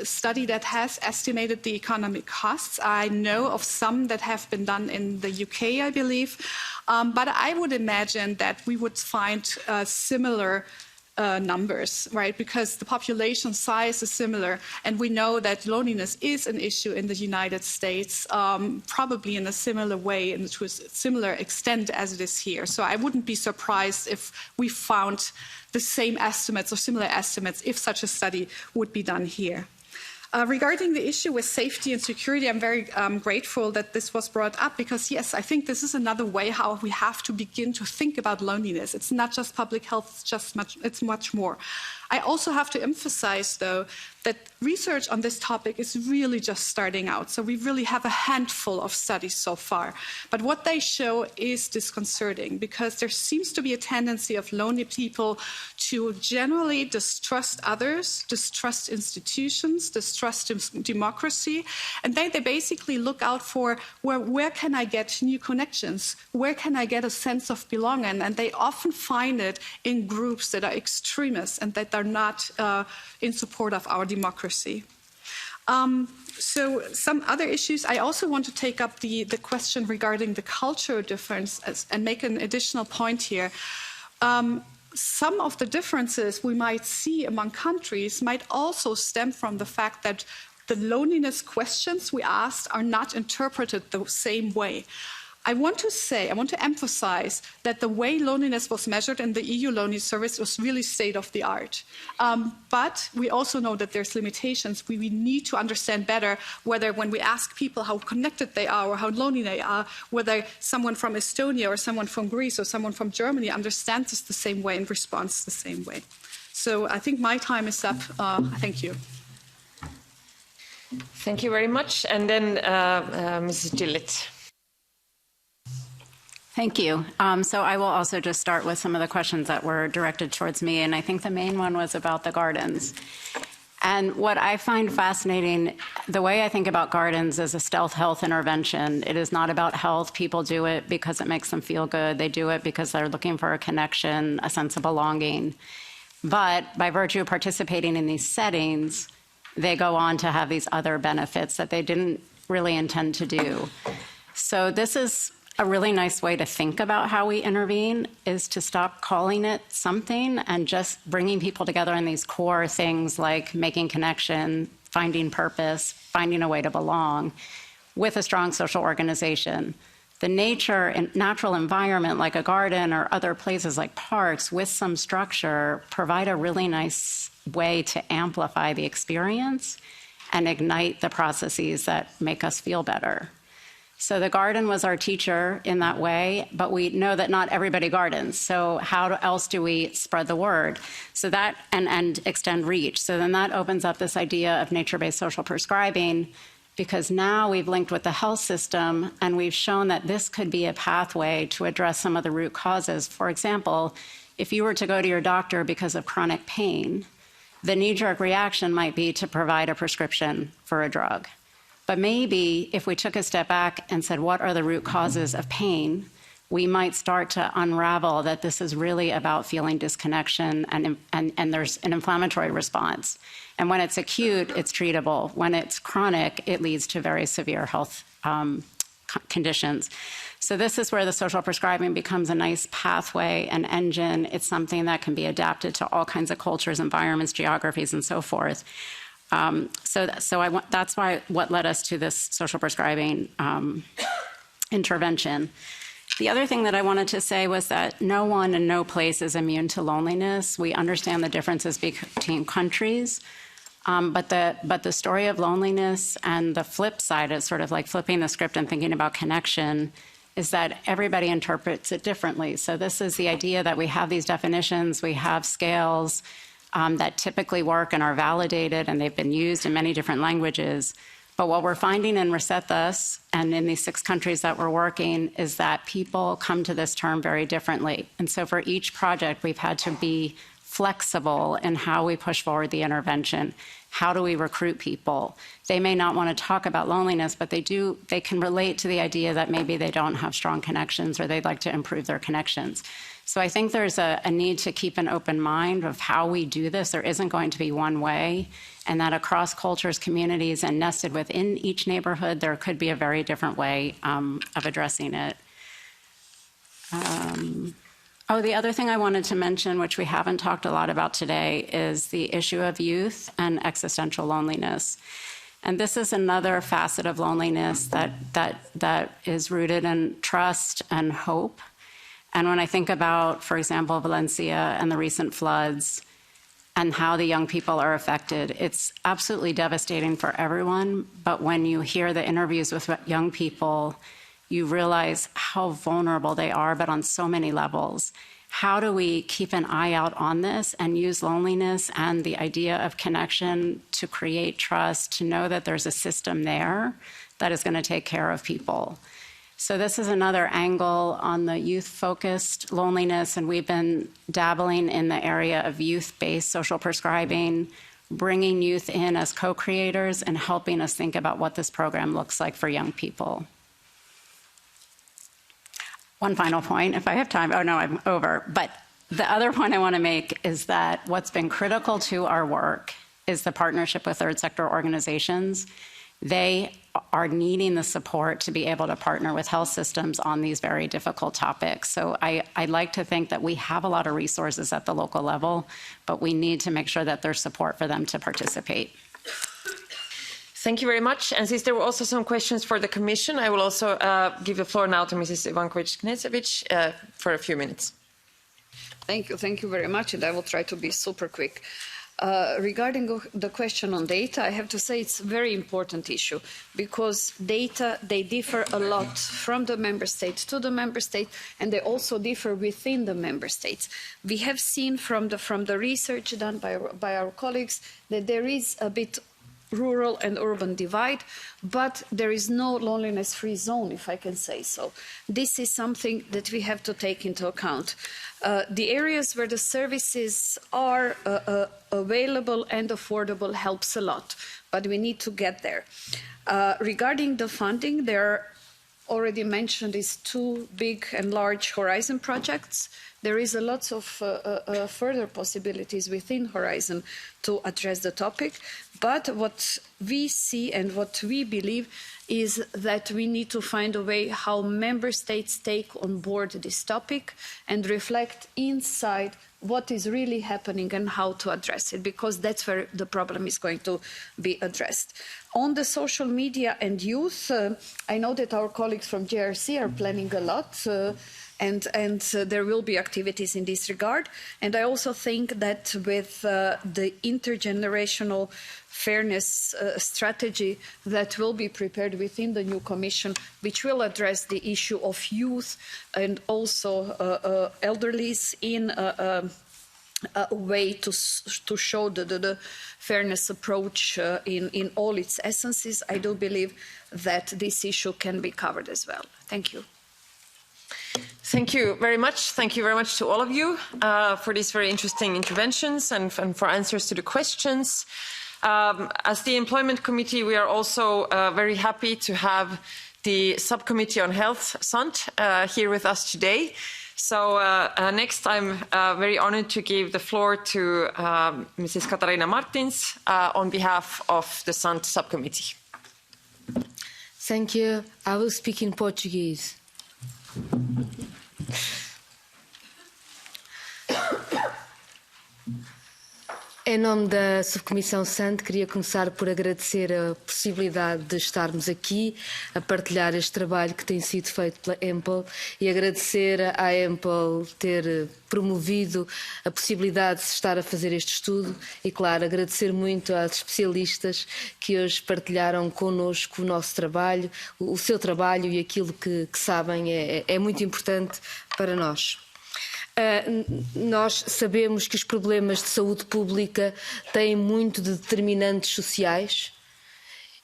study that has estimated the economic costs. I know of some that have been done in the UK, I believe. But I would imagine that we would find similar numbers, right? Because the population size is similar, and we know that loneliness is an issue in the United States, probably in a similar way and to a similar extent as it is here. So I wouldn't be surprised if we found the same estimates or similar estimates if such a study would be done here. Regarding the issue with safety and security, I'm very grateful that this was brought up because, yes, I think this is another way how we have to begin to think about loneliness. It's not just public health, it's much more. I also have to emphasize, though, that research on this topic is really just starting out. So we really have a handful of studies so far. But what they show is disconcerting because there seems to be a tendency of lonely people to generally distrust others, distrust institutions, distrust democracy. And they basically look out for where can I get new connections? Where can I get a sense of belonging? And they often find it in groups that are extremists and that are not in support of our democracy. So some other issues, I also want to take up the question regarding the cultural difference and make an additional point here. Some of the differences we might see among countries might also stem from the fact that the loneliness questions we asked are not interpreted the same way. I want to emphasize that the way loneliness was measured in the EU Loneliness Service was really state-of-the-art. But we also know that there's limitations. We need to understand better whether when we ask people how connected they are or how lonely they are, whether someone from Estonia or someone from Greece or someone from Germany understands this the same way and responds the same way. So I think my time is up. Thank you. Thank you very much. And then Mrs. Gillett. Thank you. So I will also just start with some of the questions that were directed towards me, and I think the main one was about the gardens. And what I find fascinating, the way I think about gardens is a stealth health intervention. It is not about health. People do it because it makes them feel good. They do it because they're looking for a connection, a sense of belonging. But by virtue of participating in these settings, they go on to have these other benefits that they didn't really intend to do. So this is a really nice way to think about how we intervene, is to stop calling it something and just bringing people together in these core things like making connection, finding purpose, finding a way to belong with a strong social organization. The nature and natural environment like a garden or other places like parks with some structure provide a really nice way to amplify the experience and ignite the processes that make us feel better. So the garden was our teacher in that way, but we know that not everybody gardens. So how else do we spread the word? So that, and extend reach. So then that opens up this idea of nature-based social prescribing, because now we've linked with the health system and we've shown that this could be a pathway to address some of the root causes. For example, if you were to go to your doctor because of chronic pain, the knee-jerk reaction might be to provide a prescription for a drug. But maybe if we took a step back and said, what are the root causes of pain, we might start to unravel that this is really about feeling disconnection and there's an inflammatory response. And when it's acute, it's treatable. When it's chronic, it leads to very severe health conditions. So this is where the social prescribing becomes a nice pathway, an engine. It's something that can be adapted to all kinds of cultures, environments, geographies, and so forth. That's why what led us to this social prescribing intervention. The other thing that I wanted to say was that no one and no place is immune to loneliness. We understand the differences between countries, but the story of loneliness and the flip side is sort of like flipping the script and thinking about connection, is that everybody interprets it differently. So this is the idea that we have these definitions, we have scales, that typically work and are validated, and they've been used in many different languages. But what we're finding in Reset Us and in these 6 countries that we're working is that people come to this term very differently. And so for each project, we've had to be flexible in how we push forward the intervention. How do we recruit people? They may not want to talk about loneliness, but they can relate to the idea that maybe they don't have strong connections or they'd like to improve their connections. So I think there's a need to keep an open mind of how we do this. There isn't going to be one way, and that across cultures, communities, and nested within each neighborhood, there could be a very different way of addressing it. The other thing I wanted to mention, which we haven't talked a lot about today, is the issue of youth and existential loneliness. And this is another facet of loneliness that is rooted in trust and hope. And when I think about, for example, Valencia and the recent floods and how the young people are affected, it's absolutely devastating for everyone. But when you hear the interviews with young people, you realize how vulnerable they are, but on so many levels. How do we keep an eye out on this and use loneliness and the idea of connection to create trust, to know that there's a system there that is going to take care of people? So this is another angle on the youth-focused loneliness, and we've been dabbling in the area of youth-based social prescribing, bringing youth in as co-creators and helping us think about what this program looks like for young people. One final point, if I have time. Oh, no, I'm over. But the other point I want to make is that what's been critical to our work is the partnership with third sector organizations. They are needing the support to be able to partner with health systems on these very difficult topics. So I like to think that we have a lot of resources at the local level, but we need to make sure that there's support for them to participate. Thank you very much. And since there were also some questions for the Commission, I will also give the floor now to Mrs. Ivankovic-Knežević for a few minutes. Thank you very much, and I will try to be super quick. Regarding the question on data, I have to say it's a very important issue because data, they differ a lot from the member state to the member state, and they also differ within the member states. We have seen from the research done by our colleagues that there is a bit rural and urban divide, but there is no loneliness-free zone, if I can say so. This is something that we have to take into account. The areas where the services are available and affordable helps a lot, but we need to get there. Regarding the funding, there are already mentioned these two big and large Horizon projects. There is a lot of further possibilities within Horizon to address the topic, but what we see and what we believe is that we need to find a way how member states take on board this topic and reflect inside what is really happening and how to address it, because that's where the problem is going to be addressed. On the social media and youth, I know that our colleagues from JRC are planning a lot, and there will be activities in this regard. And I also think that with the intergenerational fairness strategy that will be prepared within the new Commission, which will address the issue of youth and also elderlies in a way to show the fairness approach in all its essences, I do believe that this issue can be covered as well. Thank you. Thank you very much. Thank you very much to all of you for these very interesting interventions and for answers to the questions. As the Employment Committee, we are also very happy to have the Subcommittee on Health, Sant, here with us today. So next, I'm very honored to give the floor to Mrs. Catarina Martins on behalf of the Sant Subcommittee. Thank you. I will speak in Portuguese. Em nome da Subcomissão SANT, queria começar por agradecer a possibilidade de estarmos aqui a partilhar este trabalho que tem sido feito pela EMPL e agradecer à EMPL ter promovido a possibilidade de se estar a fazer este estudo e, claro, agradecer muito às especialistas que hoje partilharam connosco o nosso trabalho, o seu trabalho e aquilo que sabem é muito importante para nós. Nós sabemos que os problemas de saúde pública têm muito de determinantes sociais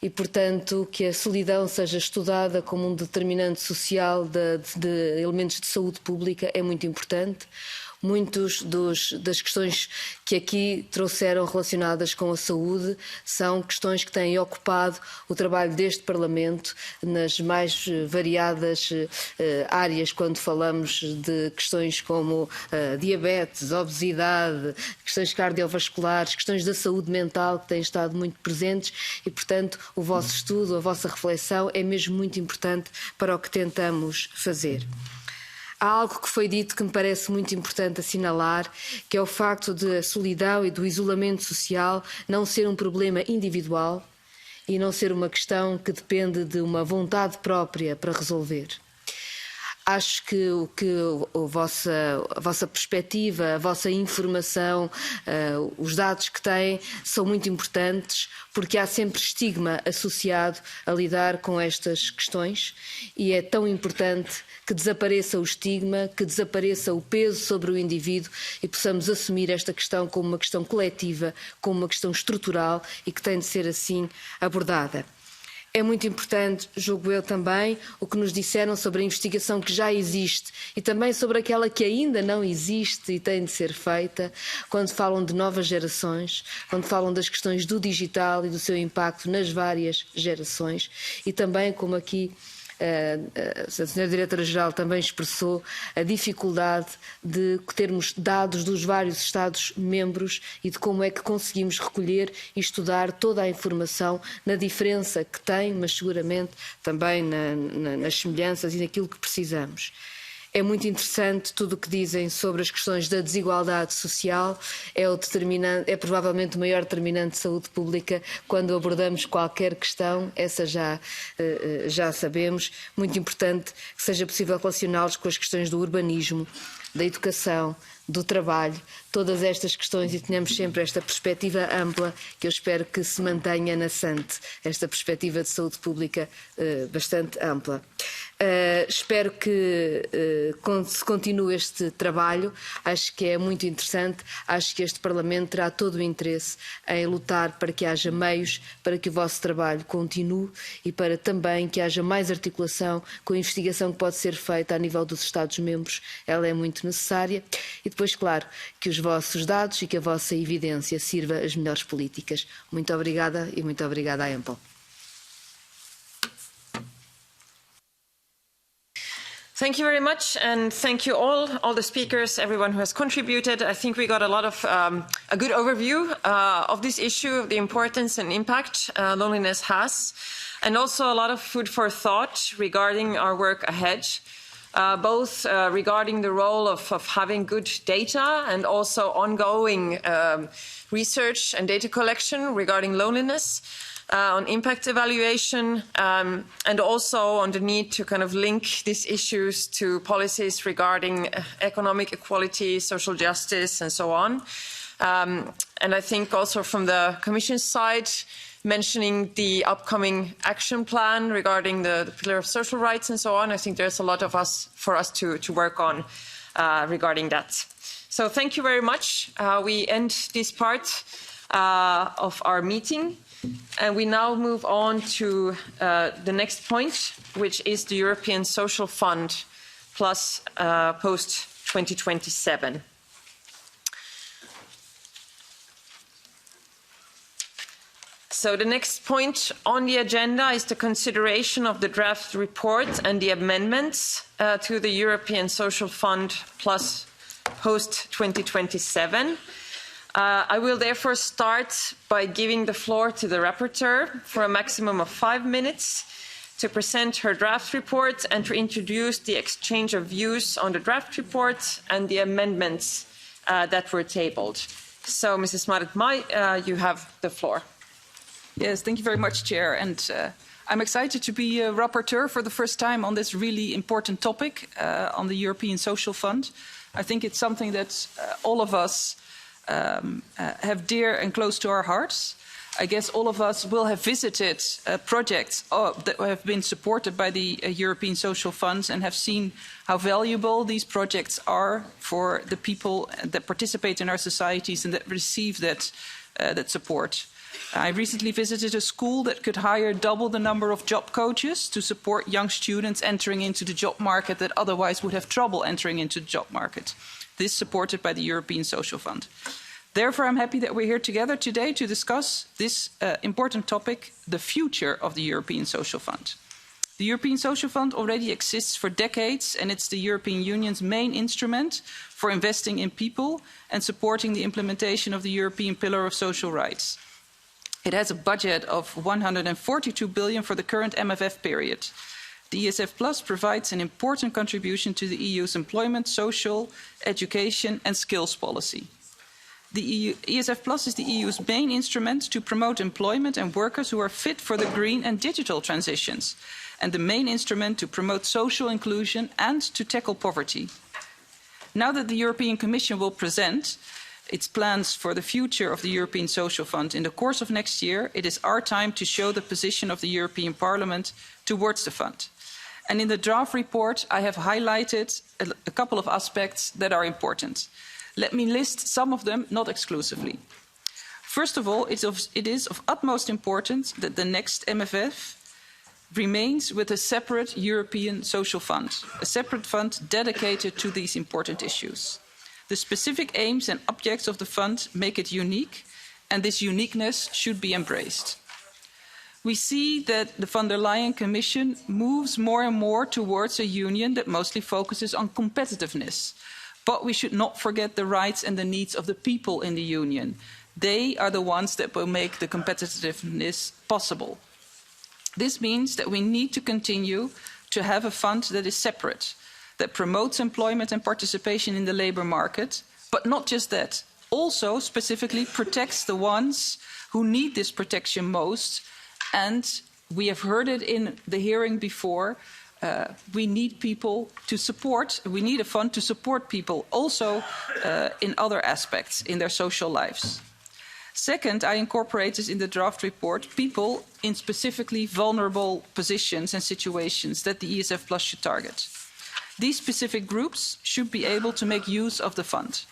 e, portanto, que a solidão seja estudada como um determinante social de elementos de saúde pública é muito importante. Muitas das questões que aqui trouxeram relacionadas com a saúde são questões que têm ocupado o trabalho deste Parlamento nas mais variadas áreas, quando falamos de questões como diabetes, obesidade, questões cardiovasculares, questões da saúde mental que têm estado muito presentes e, portanto, o vosso estudo, a vossa reflexão é mesmo muito importante para o que tentamos fazer. Há algo que foi dito que me parece muito importante assinalar, que é o facto de a solidão e do isolamento social não ser um problema individual e não ser uma questão que depende de uma vontade própria para resolver. Acho que a vossa perspectiva, a vossa informação, os dados que têm são muito importantes porque há sempre estigma associado a lidar com estas questões e é tão importante que desapareça o estigma, que desapareça o peso sobre o indivíduo e possamos assumir esta questão como uma questão coletiva, como uma questão estrutural e que tem de ser assim abordada. É muito importante, julgo eu também, o que nos disseram sobre a investigação que já existe e também sobre aquela que ainda não existe e tem de ser feita, quando falam de novas gerações, quando falam das questões do digital e do seu impacto nas várias gerações e também, como aqui a Sra. Diretora-Geral também expressou, a dificuldade de termos dados dos vários Estados-membros e de como é que conseguimos recolher e estudar toda a informação na diferença que tem, mas seguramente também nas semelhanças e naquilo que precisamos. É muito interessante tudo o que dizem sobre as questões da desigualdade social, é provavelmente o maior determinante de saúde pública quando abordamos qualquer questão, essa já sabemos. Muito importante que seja possível relacioná-los com as questões do urbanismo, da educação, do trabalho, todas estas questões e tenhamos sempre esta perspectiva ampla que eu espero que se mantenha na SANT, esta perspectiva de saúde pública bastante ampla. Espero que se continue este trabalho, acho que é muito interessante, acho que este Parlamento terá todo o interesse em lutar para que haja meios para que o vosso trabalho continue e para também que haja mais articulação com a investigação que pode ser feita a nível dos Estados-membros, ela é muito necessária e depois, claro, que os vossos dados e que a vossa evidência sirva às melhores políticas. Muito obrigada e muito obrigada à EMPL. Thank you very much, and thank you all the speakers, everyone who has contributed. I think we got a lot of a good overview of this issue, of the importance and impact loneliness has, and also a lot of food for thought regarding our work ahead, both regarding the role of having good data and also ongoing research and data collection regarding loneliness. On impact evaluation, and also on the need to kind of link these issues to policies regarding economic equality, social justice, and so on. And I think also from the Commission side, mentioning the upcoming action plan regarding the pillar of social rights and so on, I think there's a lot for us to work on regarding that. So thank you very much. We end this part of our meeting. And we now move on to the next point, which is the European Social Fund plus post-2027. So the next point on the agenda is the consideration of the draft report and the amendments to the European Social Fund plus post-2027. I will therefore start by giving the floor to the rapporteur for a maximum of 5 minutes to present her draft report and to introduce the exchange of views on the draft report and the amendments that were tabled. So, Mrs. Marit-Mai, you have the floor. Yes, thank you very much, Chair. And I'm excited to be a rapporteur for the first time on this really important topic on the European Social Fund. I think it's something that all of us have dear and close to our hearts. I guess all of us will have visited projects that have been supported by the European Social Funds and have seen how valuable these projects are for the people that participate in our societies and that receive that support. I recently visited a school that could hire double the number of job coaches to support young students entering into the job market that otherwise would have trouble entering into the job market. This supported by the European Social Fund. Therefore, I'm happy that we're here together today to discuss this important topic, the future of the European Social Fund. The European Social Fund already exists for decades, and it's the European Union's main instrument for investing in people and supporting the implementation of the European Pillar of Social Rights. It has a budget of 142 billion for the current MFF period. The ESF Plus provides an important contribution to the EU's employment, social, education and skills policy. The ESF Plus is the EU's main instrument to promote employment and workers who are fit for the green and digital transitions, and the main instrument to promote social inclusion and to tackle poverty. Now that the European Commission will present its plans for the future of the European Social Fund in the course of next year, it is our time to show the position of the European Parliament towards the fund. And in the draft report, I have highlighted a couple of aspects that are important. Let me list some of them, not exclusively. First of all, it is of utmost importance that the next MFF remains with a separate European Social Fund, a separate fund dedicated to these important issues. The specific aims and objects of the fund make it unique, and this uniqueness should be embraced. We see that the von der Leyen Commission moves more and more towards a union that mostly focuses on competitiveness. But we should not forget the rights and the needs of the people in the union. They are the ones that will make the competitiveness possible. This means that we need to continue to have a fund that is separate, that promotes employment and participation in the labour market, but not just that, also specifically protects the ones who need this protection most. And we have heard it in the hearing before, we need people to support, we need a fund to support people also in other aspects in their social lives. Second, I incorporated in the draft report people in specifically vulnerable positions and situations that the ESF Plus should target. These specific groups should be able to make use of the fund.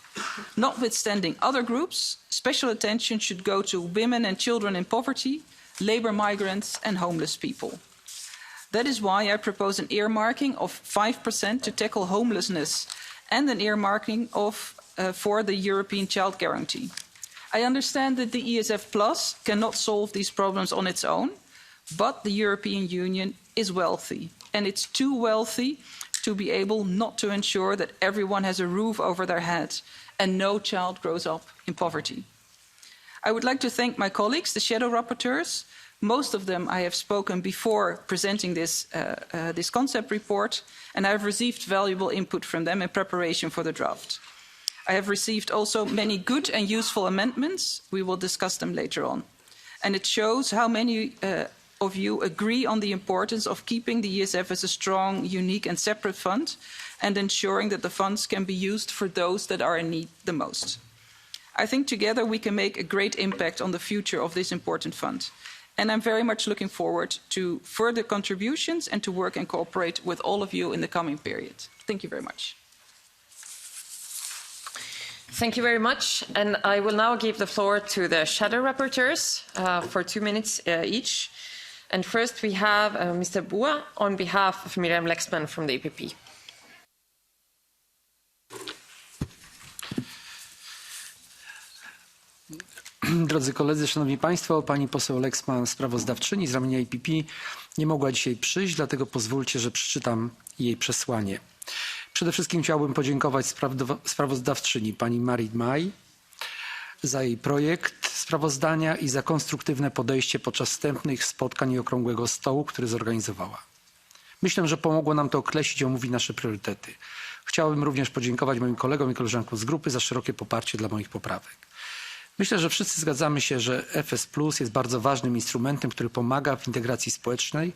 Notwithstanding other groups, special attention should go to women and children in poverty, labour migrants and homeless people. That is why I propose an earmarking of 5% to tackle homelessness and an earmarking for the European Child Guarantee. I understand that the ESF Plus cannot solve these problems on its own, but the European Union is wealthy, and it's too wealthy to be able not to ensure that everyone has a roof over their head and no child grows up in poverty. I would like to thank my colleagues, the shadow rapporteurs. Most of them I have spoken before presenting this concept report, and I have received valuable input from them in preparation for the draft. I have received also many good and useful amendments. We will discuss them later on. And it shows how many of you agree on the importance of keeping the ESF as a strong, unique and separate fund and ensuring that the funds can be used for those that are in need the most. I think together we can make a great impact on the future of this important fund. And I'm very much looking forward to further contributions and to work and cooperate with all of you in the coming period. Thank you very much. Thank you very much. And I will now give the floor to the shadow rapporteurs for 2 minutes each. And first we have Mr. Bua on behalf of Miriam Lexman from the EPP. Drodzy koledzy, szanowni państwo, pani poseł Lexman, sprawozdawczyni z ramienia EPP, nie mogła dzisiaj przyjść, dlatego pozwólcie, że przeczytam jej przesłanie. Przede wszystkim chciałbym podziękować sprawozdawczyni pani Marit Maj za jej projekt sprawozdania i za konstruktywne podejście podczas wstępnych spotkań i okrągłego stołu, który zorganizowała. Myślę, że pomogło nam to określić i omówić nasze priorytety. Chciałbym również podziękować moim kolegom i koleżankom z grupy za szerokie poparcie dla moich poprawek. Myślę, że wszyscy zgadzamy się, że FS Plus jest bardzo ważnym instrumentem, który pomaga w integracji społecznej,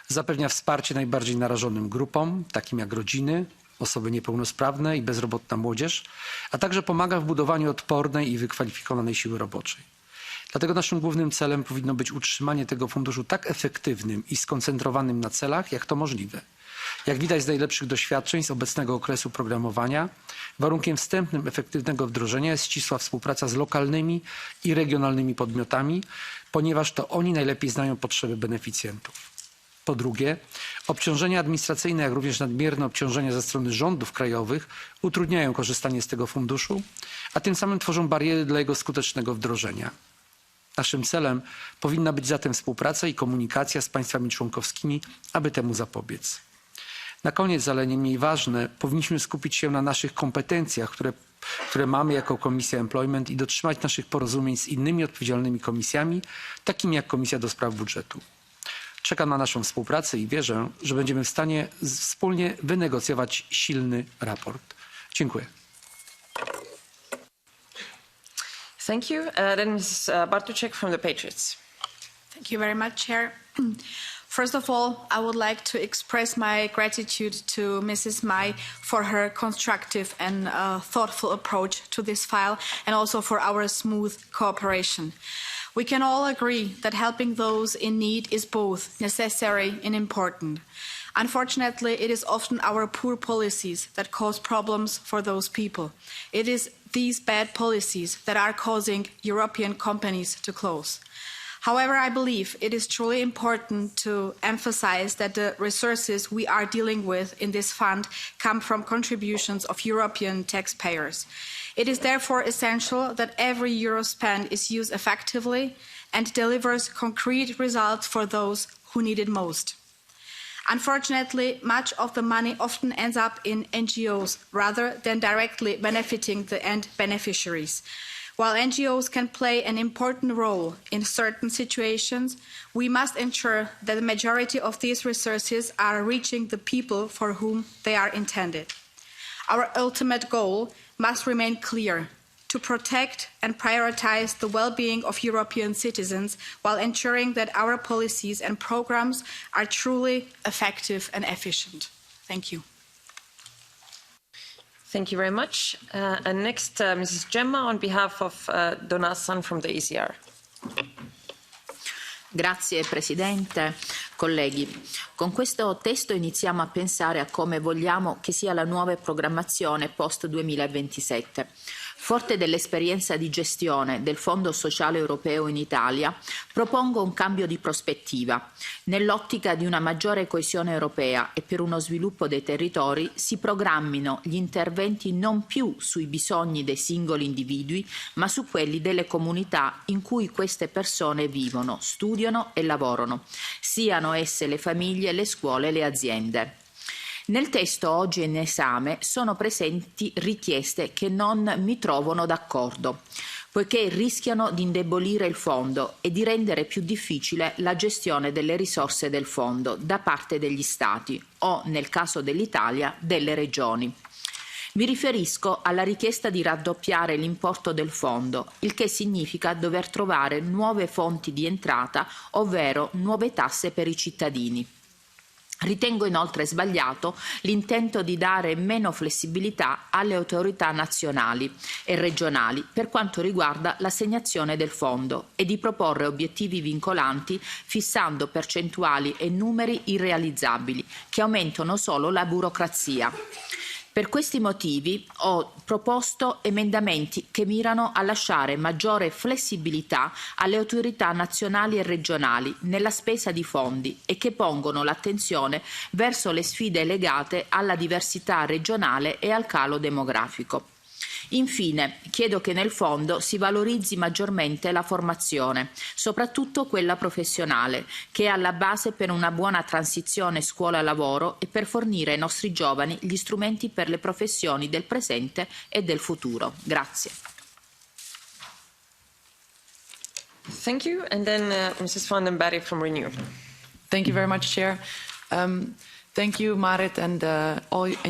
zapewnia wsparcie najbardziej narażonym grupom, takim jak rodziny, osoby niepełnosprawne i bezrobotna młodzież, a także pomaga w budowaniu odpornej i wykwalifikowanej siły roboczej. Dlatego naszym głównym celem powinno być utrzymanie tego funduszu tak efektywnym i skoncentrowanym na celach, jak to możliwe. Jak widać z najlepszych doświadczeń z obecnego okresu programowania, warunkiem wstępnym efektywnego wdrożenia jest ścisła współpraca z lokalnymi i regionalnymi podmiotami, ponieważ to oni najlepiej znają potrzeby beneficjentów. Po drugie, obciążenia administracyjne, jak również nadmierne obciążenia ze strony rządów krajowych utrudniają korzystanie z tego funduszu, a tym samym tworzą bariery dla jego skutecznego wdrożenia. Naszym celem powinna być zatem współpraca i komunikacja z państwami członkowskimi, aby temu zapobiec. Na koniec, ale nie mniej ważne, powinniśmy skupić się na naszych kompetencjach, które mamy jako Komisja Employment i dotrzymać naszych porozumień z innymi odpowiedzialnymi komisjami, takimi jak Komisja do Spraw Budżetu. Czekam na naszą współpracę i wierzę, że będziemy w stanie wspólnie wynegocjować silny raport. Dziękuję. Thank you. Then Mrs. Bartuszek from the Patriots. Thank you very much, Chair. First of all, I would like to express my gratitude to Mrs. Mai for her constructive and thoughtful approach to this file and also for our smooth cooperation. We can all agree that helping those in need is both necessary and important. Unfortunately, it is often our poor policies that cause problems for those people. It is these bad policies that are causing European companies to close. However, I believe it is truly important to emphasize that the resources we are dealing with in this fund come from contributions of European taxpayers. It is therefore essential that every euro spent is used effectively and delivers concrete results for those who need it most. Unfortunately, much of the money often ends up in NGOs rather than directly benefiting the end beneficiaries. While NGOs can play an important role in certain situations, we must ensure that the majority of these resources are reaching the people for whom they are intended. Our ultimate goal must remain clear: to protect and prioritize the well-being of European citizens while ensuring that our policies and programs are truly effective and efficient. Thank you. Thank you very much. And next, Mrs. Gemma on behalf of Donassan from the ECR. Grazie Presidente, colleghi. Con questo testo iniziamo a pensare a come vogliamo che sia la nuova programmazione post 2027. Forte dell'esperienza di gestione del Fondo Sociale Europeo in Italia, propongo un cambio di prospettiva. Nell'ottica di una maggiore coesione europea e per uno sviluppo dei territori si programmino gli interventi non più sui bisogni dei singoli individui, ma su quelli delle comunità in cui queste persone vivono, studiano e lavorano, siano esse le famiglie, le scuole e le aziende. Nel testo oggi in esame sono presenti richieste che non mi trovano d'accordo, poiché rischiano di indebolire il fondo e di rendere più difficile la gestione delle risorse del fondo da parte degli Stati o, nel caso dell'Italia, delle regioni. Mi riferisco alla richiesta di raddoppiare l'importo del fondo, il che significa dover trovare nuove fonti di entrata, ovvero nuove tasse per i cittadini. Ritengo inoltre sbagliato l'intento di dare meno flessibilità alle autorità nazionali e regionali per quanto riguarda l'assegnazione del fondo e di proporre obiettivi vincolanti fissando percentuali e numeri irrealizzabili che aumentano solo la burocrazia. Per questi motivi ho proposto emendamenti che mirano a lasciare maggiore flessibilità alle autorità nazionali e regionali nella spesa di fondi e che pongono l'attenzione verso le sfide legate alla diversità regionale e al calo demografico. Infine, chiedo che nel fondo si valorizzi maggiormente la formazione, soprattutto quella professionale, che è alla base per una buona transizione scuola-lavoro e per fornire ai nostri giovani gli strumenti per le professioni del presente e del futuro. Grazie. Thank you. And then Mrs. van den Berg from Renew. Thank you very much, Chair. Thank you, Marit, and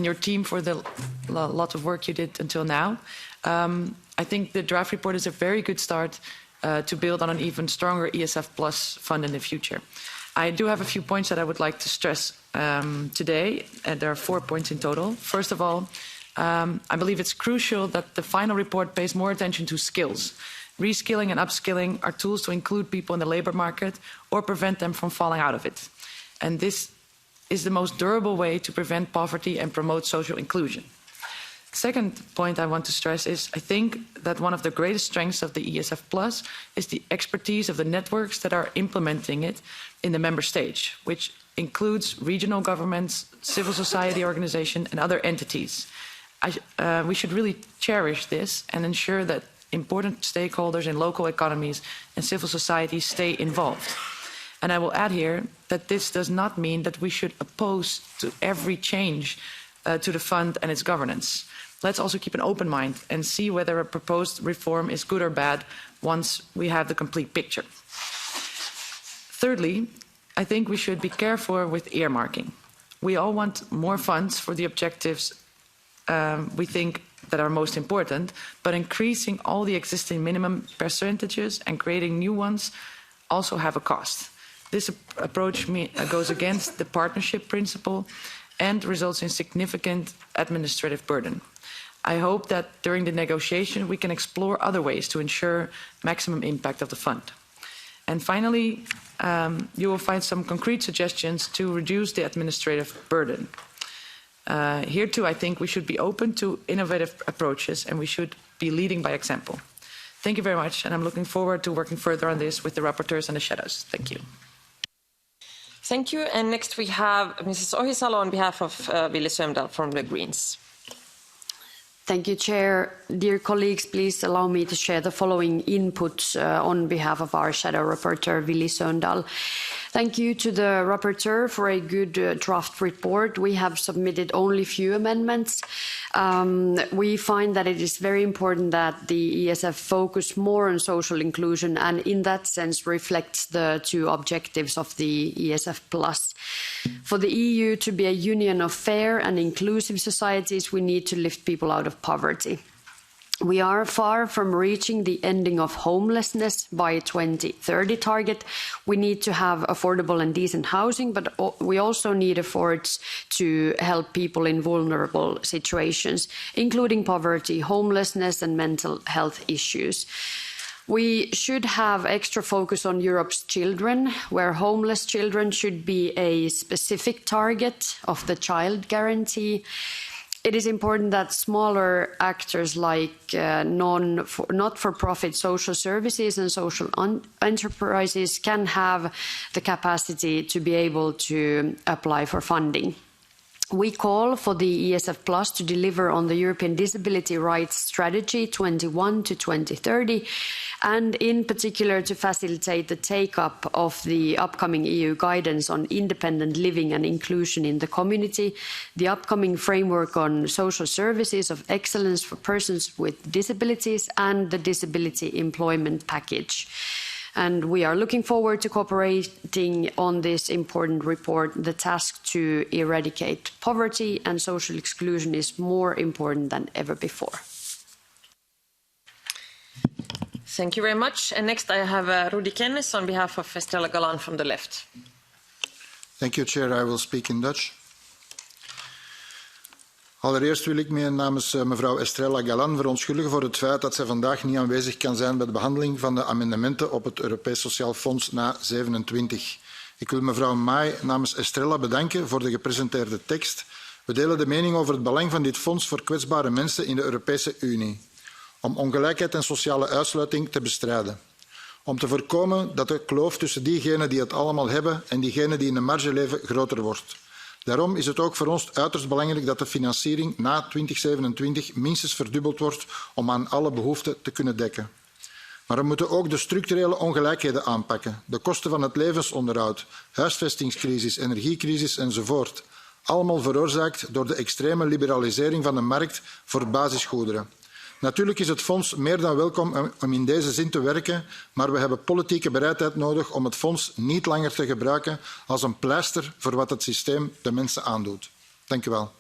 your team for the lot of work you did until now. I think the draft report is a very good start to build on an even stronger ESF Plus fund in the future. I do have a few points that I would like to stress today, and there are 4 points in total. First of all, I believe it's crucial that the final report pays more attention to skills. Reskilling and upskilling are tools to include people in the labour market or prevent them from falling out of it. And this is the most durable way to prevent poverty and promote social inclusion. Second point I want to stress is I think that one of the greatest strengths of the ESF Plus is the expertise of the networks that are implementing it in the member stage, which includes regional governments, civil society organizations and other entities. We should really cherish this and ensure that important stakeholders in local economies and civil society stay involved. And I will add here that this does not mean that we should oppose to every change to the fund and its governance. Let's also keep an open mind and see whether a proposed reform is good or bad once we have the complete picture. Thirdly, I think we should be careful with earmarking. We all want more funds for the objectives we think that are most important, but increasing all the existing minimum percentages and creating new ones also have a cost. This approach goes against the partnership principle and results in significant administrative burden. I hope that during the negotiation we can explore other ways to ensure maximum impact of the fund. And finally, you will find some concrete suggestions to reduce the administrative burden. Here too, I think we should be open to innovative approaches and we should be leading by example. Thank you very much, and I'm looking forward to working further on this with the rapporteurs and the shadows. Thank you. Thank you. And next we have Mrs. Ohisalo on behalf of Ville Sömdahl from the Greens. Thank you, Chair. Dear colleagues, please allow me to share the following input on behalf of our Shadow Rapporteur, Ville Sömdahl. Thank you to the Rapporteur for a good draft report. We have submitted only few amendments. We find that it is very important that the ESF focus more on social inclusion and in that sense reflects the two objectives of the ESF Plus. For the EU to be a union of fair and inclusive societies, we need to lift people out of poverty. We are far from reaching the ending of homelessness by 2030 target. We need to have affordable and decent housing, but we also need efforts to help people in vulnerable situations, including poverty, homelessness, and mental health issues. We should have extra focus on Europe's children, where homeless children should be a specific target of the child guarantee. It is important that smaller actors like not-for-profit social services and social enterprises can have the capacity to be able to apply for funding. We call for the ESF Plus to deliver on the European Disability Rights Strategy 21 to 2030, and in particular to facilitate the take-up of the upcoming EU guidance on independent living and inclusion in the community, the upcoming framework on social services of excellence for persons with disabilities, and the disability employment package. And we are looking forward to cooperating on this important report. The task to eradicate poverty and social exclusion is more important than ever before. Thank you very much. And next I have Rudi Kennis on behalf of Estrella Galan from the left. Thank you, Chair. I will speak in Dutch. Allereerst wil ik me namens mevrouw Estrella Galan verontschuldigen voor het feit dat zij vandaag niet aanwezig kan zijn bij de behandeling van de amendementen op het Europees Sociaal Fonds na 27. Ik wil mevrouw Mai namens Estrella bedanken voor de gepresenteerde tekst. We delen de mening over het belang van dit fonds voor kwetsbare mensen in de Europese Unie. Om ongelijkheid en sociale uitsluiting te bestrijden. Om te voorkomen dat de kloof tussen diegenen die het allemaal hebben en diegenen die in de marge leven groter wordt. Daarom is het ook voor ons uiterst belangrijk dat de financiering na 2027 minstens verdubbeld wordt om aan alle behoeften te kunnen dekken. Maar we moeten ook de structurele ongelijkheden aanpakken. De kosten van het levensonderhoud, huisvestingscrisis, energiecrisis enzovoort. Allemaal veroorzaakt door de extreme liberalisering van de markt voor basisgoederen. Natuurlijk is het fonds meer dan welkom om in deze zin te werken, maar we hebben politieke bereidheid nodig om het fonds niet langer te gebruiken als een pleister voor wat het systeem de mensen aandoet. Dank u wel.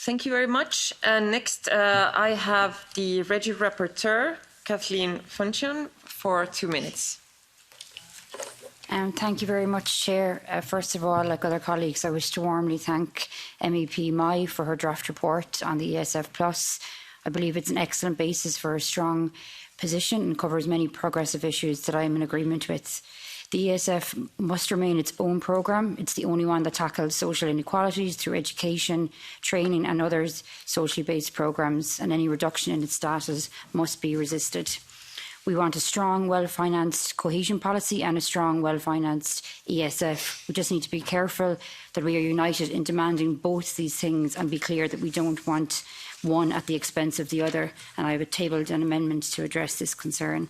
Thank you very much. Next I have the Regi rapporteur, Kathleen Funchion, for 2 minutes. Thank you very much, Chair. First of all, like other colleagues, I wish to warmly thank MEP Mai for her draft report on the ESF Plus. I believe it's an excellent basis for a strong position and covers many progressive issues that I am in agreement with. The ESF must remain its own programme. It's the only one that tackles social inequalities through education, training and other socially based programmes, and any reduction in its status must be resisted. We want a strong, well-financed cohesion policy and a strong, well-financed ESF. We just need to be careful that we are united in demanding both these things and be clear that we don't want one at the expense of the other. And I have tabled an amendment to address this concern.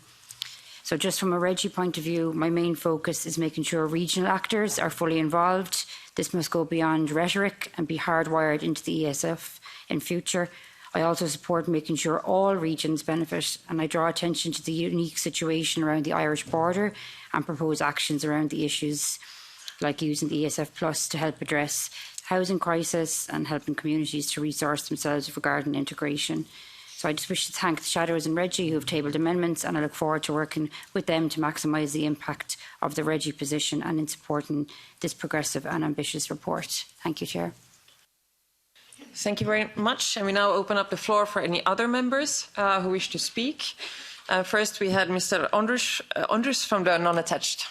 So just from a Regi point of view, my main focus is making sure regional actors are fully involved. This must go beyond rhetoric and be hardwired into the ESF in future. I also support making sure all regions benefit, and I draw attention to the unique situation around the Irish border and propose actions around the issues like using the ESF Plus to help address housing crisis and helping communities to resource themselves regarding integration. So I just wish to thank the Shadows and Regi who have tabled amendments, and I look forward to working with them to maximise the impact of the Regi position and in supporting this progressive and ambitious report. Thank you, Chair. Thank you very much. And we now open up the floor for any other members who wish to speak. First, we had Mr. Ondrus from the non-attached.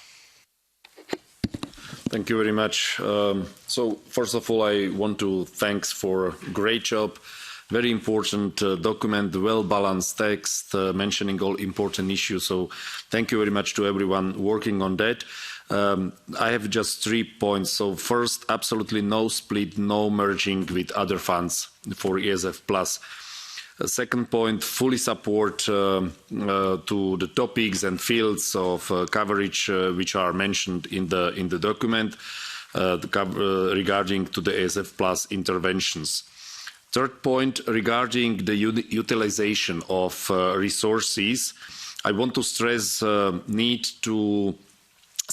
Thank you very much. So, first of all, I want to thank for a great job. Very important document, well-balanced text, mentioning all important issues. So, thank you very much to everyone working on that. I have just 3 points. So first, absolutely no split, no merging with other funds for ESF Plus. Second point, fully support to the topics and fields of coverage which are mentioned in the document regarding to the ESF Plus interventions. Third point, regarding the utilization of resources, I want to stress need to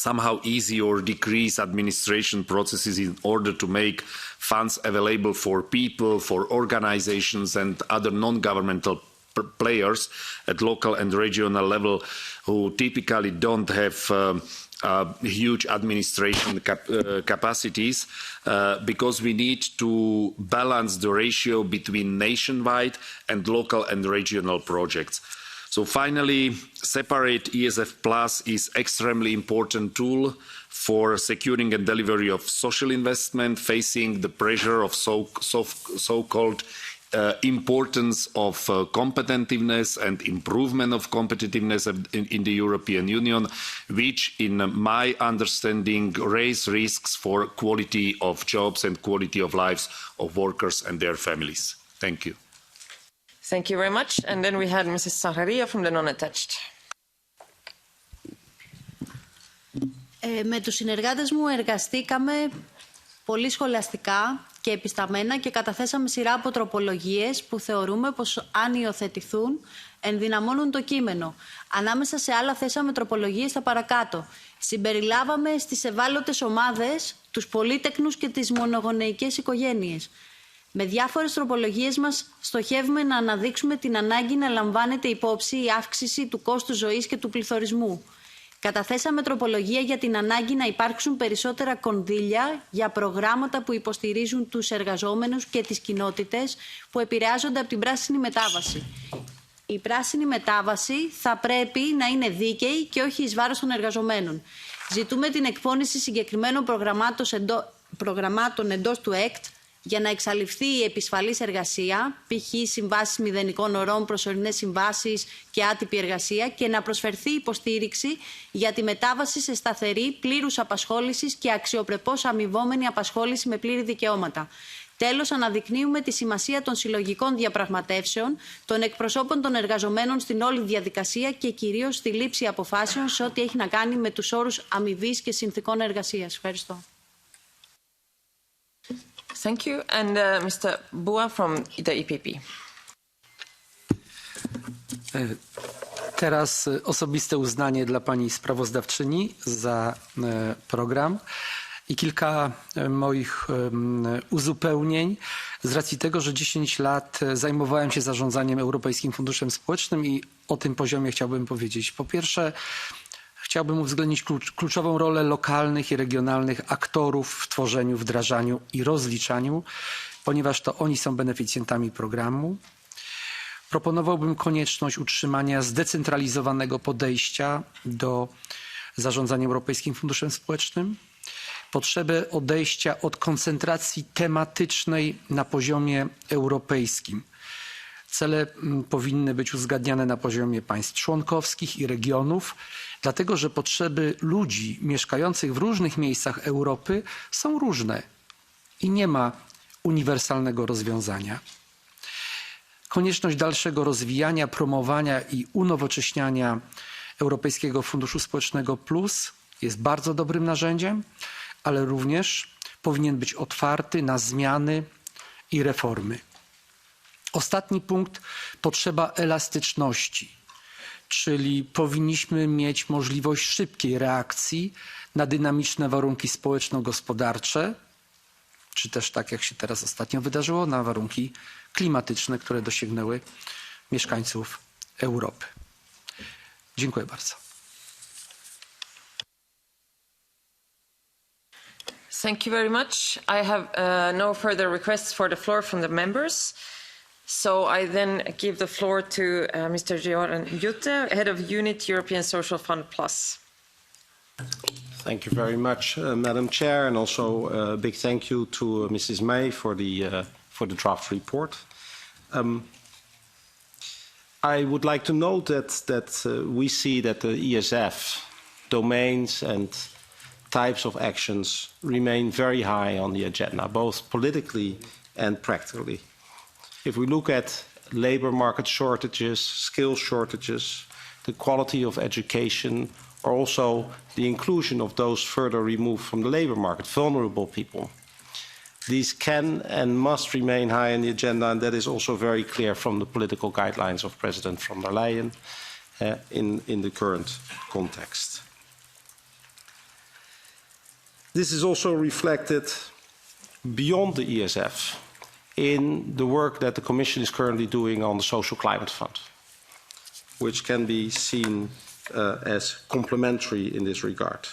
somehow easy or decrease administration processes in order to make funds available for people, for organizations and other non-governmental players at local and regional level who typically don't have huge administration capacities, because we need to balance the ratio between nationwide and local and regional projects. So finally, separate ESF Plus is extremely important tool for securing and delivery of social investment, facing the pressure of so-called importance of competitiveness and improvement of competitiveness in the European Union, which in my understanding raise risks for quality of jobs and quality of lives of workers and their families. Thank you. Thank you very much. And then we had Mrs. Zaharia from the non-attached. Με τους συνεργάτες μου εργαστήκαμε πολύ σχολαστικά και επισταμμένα και καταθέσαμε σειρά από τροπολογίες που θεωρούμε πως αν υιοθετηθούν ενδυναμώνουν το κείμενο. Ανάμεσα σε άλλα θέσαμε τροπολογίες στα παρακάτω. Συμπεριλάβαμε στις ευάλωτες ομάδες τους πολύτεκνους και τις μονογονεϊκές οικογένειες. Με διάφορες τροπολογίες μας στοχεύουμε να αναδείξουμε την ανάγκη να λαμβάνεται υπόψη η αύξηση του κόστου ζωής και του πληθωρισμού. Καταθέσαμε τροπολογία για την ανάγκη να υπάρξουν περισσότερα κονδύλια για προγράμματα που υποστηρίζουν τους εργαζόμενους και τις κοινότητες που επηρεάζονται από την πράσινη μετάβαση. Η πράσινη μετάβαση θα πρέπει να είναι δίκαιη και όχι εις βάρος των εργαζομένων. Ζητούμε την εκπόνηση συγκεκριμένων προγραμμάτων εντός του ΕΚΤ για να εξαλειφθεί η επισφαλής εργασία, π.χ. συμβάσεις μηδενικών ωρών, προσωρινές συμβάσεις και άτυπη εργασία και να προσφερθεί υποστήριξη για τη μετάβαση σε σταθερή, πλήρους απασχόλησης και αξιοπρεπώς αμοιβόμενη απασχόληση με πλήρη δικαιώματα. Τέλος, αναδεικνύουμε τη σημασία των συλλογικών διαπραγματεύσεων, των εκπροσώπων των εργαζομένων στην όλη διαδικασία και κυρίως στη λήψη αποφάσεων σε ό,τι έχει να κάνει με τους όρους αμοιβής και συνθηκών εργασίας. Ευχαριστώ. Thank you. And Mr. Bua from the EPP. Teraz osobiste uznanie dla pani sprawozdawczyni za program i kilka moich uzupełnień z racji tego, że 10 lat zajmowałem się zarządzaniem Europejskim Funduszem Społecznym i o tym poziomie chciałbym powiedzieć. Po pierwsze, chciałbym uwzględnić kluczową rolę lokalnych i regionalnych aktorów w tworzeniu, wdrażaniu i rozliczaniu, ponieważ to oni są beneficjentami programu. Proponowałbym konieczność utrzymania zdecentralizowanego podejścia do zarządzania Europejskim Funduszem Społecznym, potrzebę odejścia od koncentracji tematycznej na poziomie europejskim. Cele powinny być uzgadniane na poziomie państw członkowskich i regionów, dlatego że potrzeby ludzi mieszkających w różnych miejscach Europy są różne i nie ma uniwersalnego rozwiązania. Konieczność dalszego rozwijania, promowania i unowocześniania Europejskiego Funduszu Społecznego Plus jest bardzo dobrym narzędziem, ale również powinien być otwarty na zmiany i reformy. Ostatni punkt, potrzeba elastyczności, czyli powinniśmy mieć możliwość szybkiej reakcji na dynamiczne warunki społeczno-gospodarcze, czy też tak jak się teraz ostatnio wydarzyło, na warunki klimatyczne, które dosięgnęły mieszkańców Europy. Dziękuję bardzo. Thank you very much. I have no further requests for the floor from the members. So I then give the floor to Mr. Göran Jutte, Head of Unit European Social Fund Plus. Thank you very much, Madam Chair, and also a big thank you to Mrs. May for the draft report. I would like to note that we see that the ESF domains and types of actions remain very high on the agenda, both politically and practically. If we look at labour market shortages, skill shortages, the quality of education, or also the inclusion of those further removed from the labour market, vulnerable people, these can and must remain high on the agenda, and that is also very clear from the political guidelines of President von der Leyen in the current context. This is also reflected beyond the ESF in the work that the Commission is currently doing on the Social Climate Fund, which can be seen as complementary in this regard.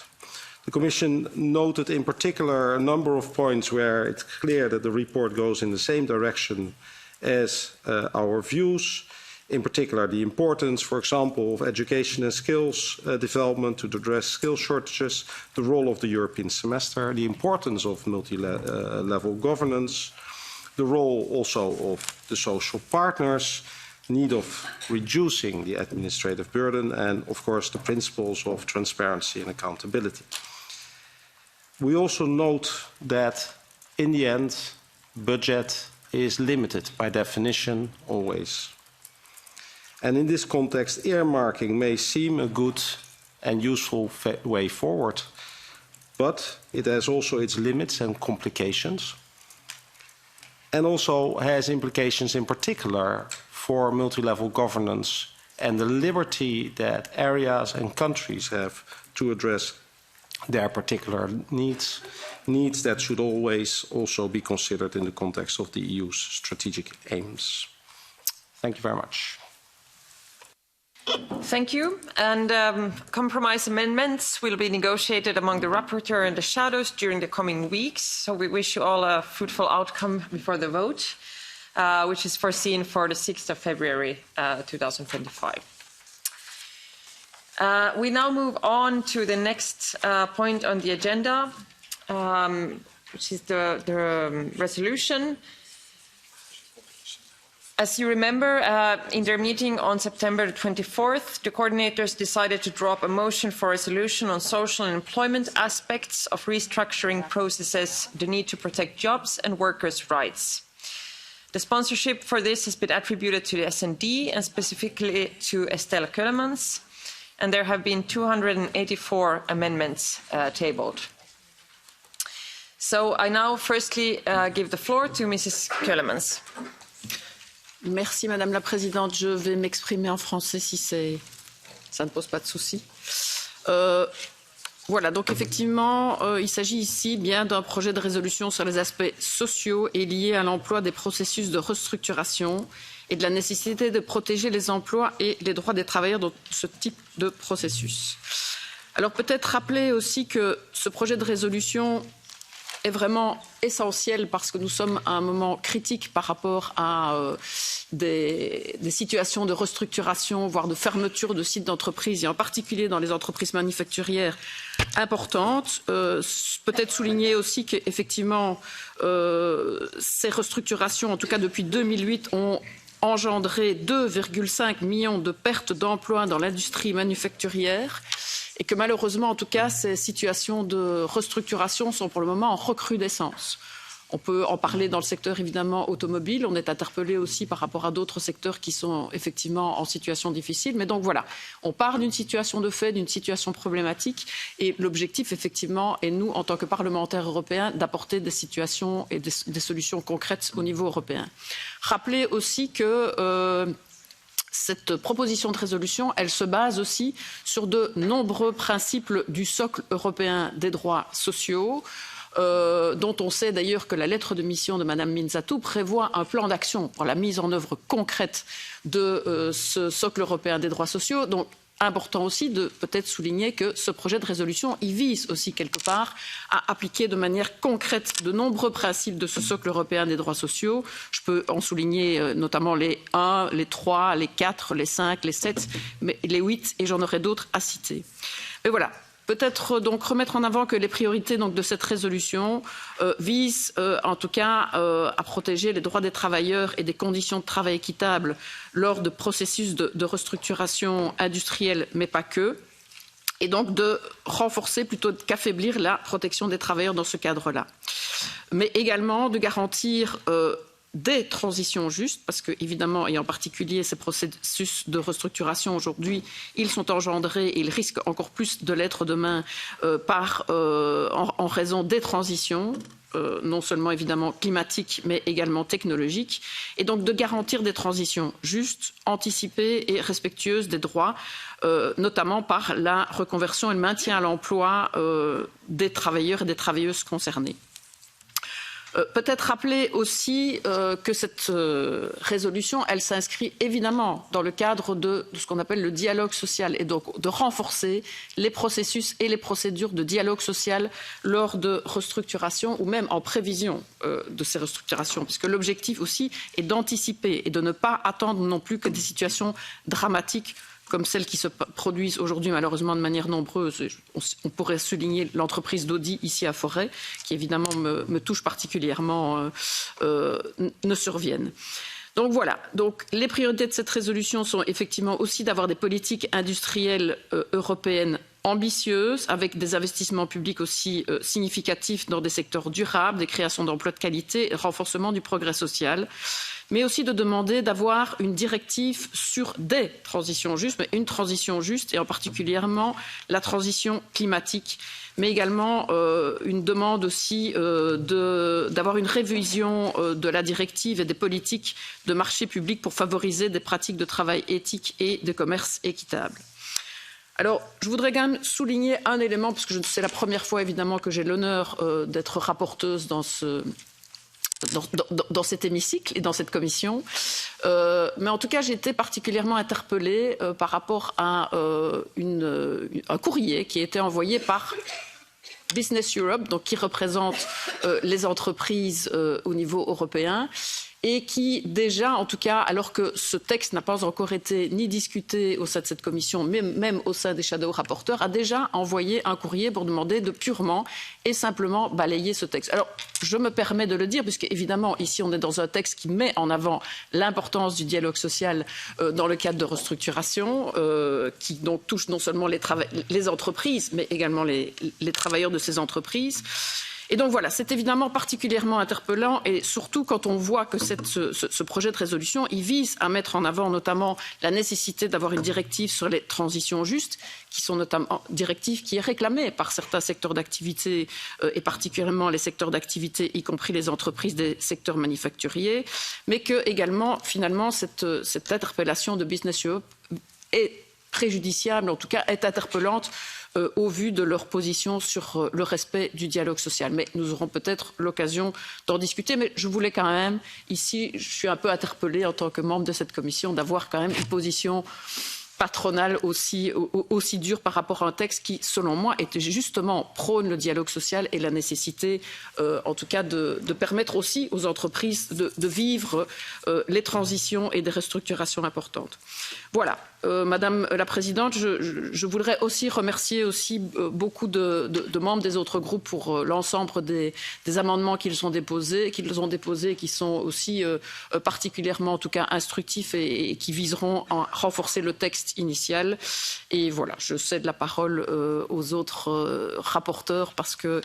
The Commission noted in particular a number of points where it's clear that the report goes in the same direction as our views, in particular the importance, for example, of education and skills development to address skill shortages, the role of the European semester, the importance of multi-level governance, the role also of the social partners, need of reducing the administrative burden, and of course the principles of transparency and accountability. We also note that in the end, budget is limited by definition always. And in this context, earmarking may seem a good and useful way forward, but it has also its limits and complications, and also has implications in particular for multi-level governance and the liberty that areas and countries have to address their particular needs that should always also be considered in the context of the EU's strategic aims. Thank you very much. Thank you. And compromise amendments will be negotiated among the rapporteur and the shadows during the coming weeks. So we wish you all a fruitful outcome before the vote, which is foreseen for the 6th of February 2025. We now move on to the next point on the agenda, which is the resolution. As you remember, in their meeting on September 24th, the coordinators decided to draw up a motion for resolution on social and employment aspects of restructuring processes, the need to protect jobs and workers' rights. The sponsorship for this has been attributed to the SD and specifically to Estelle Keulemans, and there have been 284 amendments tabled. So I now firstly give the floor to Mrs. Keulemans. Merci Madame la Présidente. Je vais m'exprimer en français si ça ne pose pas de souci. Voilà, donc effectivement, il s'agit ici bien d'un projet de résolution sur les aspects sociaux et liés à l'emploi des processus de restructuration et de la nécessité de protéger les emplois et les droits des travailleurs dans ce type de processus. Alors peut-être rappeler aussi que ce projet de résolution est vraiment essentiel parce que nous sommes à un moment critique par rapport à des situations de restructuration, voire de fermeture de sites d'entreprises, et en particulier dans les entreprises manufacturières importantes. Peut-être souligner aussi qu'effectivement, ces restructurations, en tout cas depuis 2008, ont engendré 2,5 millions de pertes d'emplois dans l'industrie manufacturière, et que malheureusement, en tout cas, ces situations de restructuration sont pour le moment en recrudescence. On peut en parler dans le secteur évidemment automobile, on est interpellé aussi par rapport à d'autres secteurs qui sont effectivement en situation difficile, mais donc voilà, on part d'une situation de fait, d'une situation problématique, et l'objectif effectivement est, nous, en tant que parlementaires européens, d'apporter des situations et des solutions concrètes au niveau européen. Rappelez aussi que cette proposition de résolution, elle se base aussi sur de nombreux principes du socle européen des droits sociaux, dont on sait d'ailleurs que la lettre de mission de Mme Minzatou prévoit un plan d'action pour la mise en œuvre concrète de ce socle européen des droits sociaux. Donc, important aussi de peut-être souligner que ce projet de résolution y vise aussi quelque part à appliquer de manière concrète de nombreux principes de ce socle européen des droits sociaux. Je peux en souligner notamment les 1, les 3, les 4, les 5, les 7, mais les 8, et j'en aurai d'autres à citer. Mais voilà. Peut-être donc remettre en avant que les priorités donc, de cette résolution visent en tout cas à protéger les droits des travailleurs et des conditions de travail équitables lors de processus de restructuration industrielle, mais pas que, et donc de renforcer plutôt qu'affaiblir la protection des travailleurs dans ce cadre-là. Mais également de garantir des transitions justes, parce que, évidemment, et en particulier ces processus de restructuration aujourd'hui, ils sont engendrés et ils risquent encore plus de l'être demain en raison des transitions non seulement évidemment climatiques, mais également technologiques, et donc de garantir des transitions justes, anticipées et respectueuses des droits, notamment par la reconversion et le maintien à l'emploi des travailleurs et des travailleuses concernés. Peut-être rappeler aussi que cette résolution, elle s'inscrit évidemment dans le cadre de ce qu'on appelle le dialogue social et donc de renforcer les processus et les procédures de dialogue social lors de restructurations ou même en prévision de ces restructurations, puisque l'objectif aussi est d'anticiper et de ne pas attendre non plus que des situations dramatiques comme celles qui se produisent aujourd'hui malheureusement de manière nombreuse. On pourrait souligner l'entreprise d'Audi ici à Forêt, qui évidemment me touche particulièrement, ne surviennent. Donc voilà, donc, les priorités de cette résolution sont effectivement aussi d'avoir des politiques industrielles européennes ambitieuses, avec des investissements publics aussi significatifs dans des secteurs durables, des créations d'emplois de qualité et le renforcement du progrès social, mais aussi de demander d'avoir une directive sur des transitions justes, mais une transition juste et en particulièrement la transition climatique, mais également une demande aussi d'avoir une révision de la directive et des politiques de marché public pour favoriser des pratiques de travail éthique et de commerce équitable. Alors, je voudrais quand même souligner un élément, parce que c'est la première fois évidemment que j'ai l'honneur d'être rapporteuse dans cet hémicycle et dans cette commission. Mais en tout cas, j'ai été particulièrement interpellée par rapport à un courrier qui a été envoyé par Business Europe, donc qui représente les entreprises au niveau européen, et qui déjà, en tout cas, alors que ce texte n'a pas encore été ni discuté au sein de cette commission, mais même au sein des shadow rapporteurs, a déjà envoyé un courrier pour demander de purement et simplement balayer ce texte. Alors, je me permets de le dire, puisque évidemment, ici, on est dans un texte qui met en avant l'importance du dialogue social dans le cadre de restructuration, qui donc touche non seulement les entreprises, mais également les travailleurs de ces entreprises. Et donc voilà, c'est évidemment particulièrement interpellant et surtout quand on voit que ce projet de résolution, il vise à mettre en avant notamment la nécessité d'avoir une directive sur les transitions justes, qui sont notamment directive qui est réclamée par certains secteurs d'activité et particulièrement les secteurs d'activité, y compris les entreprises des secteurs manufacturiers, mais que également finalement cette interpellation de Business Europe est préjudiciable, en tout cas est interpellante au vu de leur position sur le respect du dialogue social. Mais nous aurons peut-être l'occasion d'en discuter. Mais je voulais quand même, ici, je suis un peu interpellée en tant que membre de cette commission d'avoir quand même une position patronale aussi dure par rapport à un texte qui, selon moi, était justement prône le dialogue social et la nécessité, en tout cas, de permettre aussi aux entreprises de vivre les transitions et des restructurations importantes. Voilà. Madame la Présidente, je voudrais aussi remercier aussi beaucoup de membres des autres groupes pour l'ensemble des amendements qu'ils ont déposés, qui sont aussi particulièrement, en tout cas, instructifs et qui viseront à renforcer le texte initial. Et voilà, je cède la parole aux autres rapporteurs parce que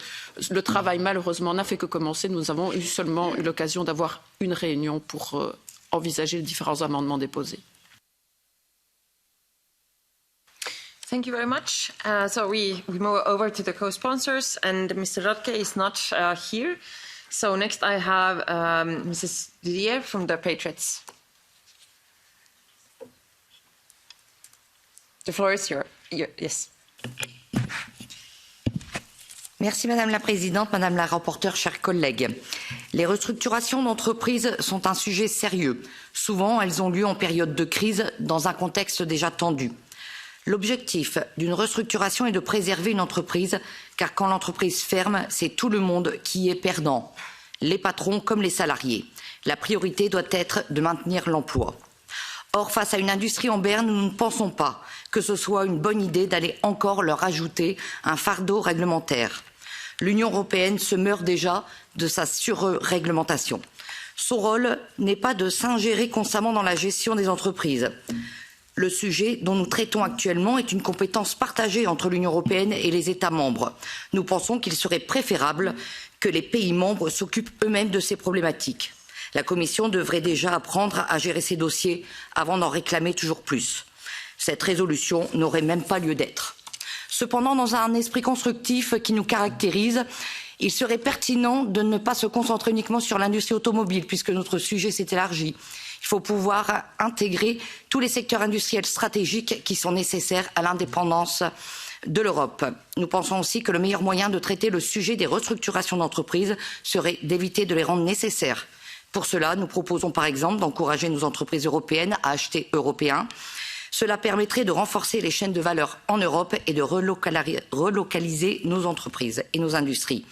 le travail, malheureusement, n'a fait que commencer. Nous avons seulement eu l'occasion d'avoir une réunion pour envisager les différents amendements déposés. Thank you very much. So we move over to the co-sponsors, and Mr. Radke is not here. So next I have Mrs. Didier from the Patriots. The floor is yours. Yes. Merci Madame la Présidente, Madame la rapporteure, chers collègues. Les restructurations d'entreprises sont un sujet sérieux. Souvent, elles ont lieu en période de crise, dans un contexte déjà tendu. L'objectif d'une restructuration est de préserver une entreprise, car quand l'entreprise ferme, c'est tout le monde qui est perdant, les patrons comme les salariés. La priorité doit être de maintenir l'emploi. Or, face à une industrie en berne, nous ne pensons pas que ce soit une bonne idée d'aller encore leur ajouter un fardeau réglementaire. L'Union européenne se meurt déjà de sa surréglementation. Son rôle n'est pas de s'ingérer constamment dans la gestion des entreprises. Le sujet dont nous traitons actuellement est une compétence partagée entre l'Union européenne et les États membres. Nous pensons qu'il serait préférable que les pays membres s'occupent eux-mêmes de ces problématiques. La Commission devrait déjà apprendre à gérer ces dossiers avant d'en réclamer toujours plus. Cette résolution n'aurait même pas lieu d'être. Cependant, dans un esprit constructif qui nous caractérise, il serait pertinent de ne pas se concentrer uniquement sur l'industrie automobile, puisque notre sujet s'est élargi. Il faut pouvoir intégrer tous les secteurs industriels stratégiques qui sont nécessaires à l'indépendance de l'Europe. Nous pensons aussi que le meilleur moyen de traiter le sujet des restructurations d'entreprises serait d'éviter de les rendre nécessaires. Pour cela, nous proposons par exemple d'encourager nos entreprises européennes à acheter européen. Cela permettrait de renforcer les chaînes de valeur en Europe et de relocaliser nos entreprises et nos industries.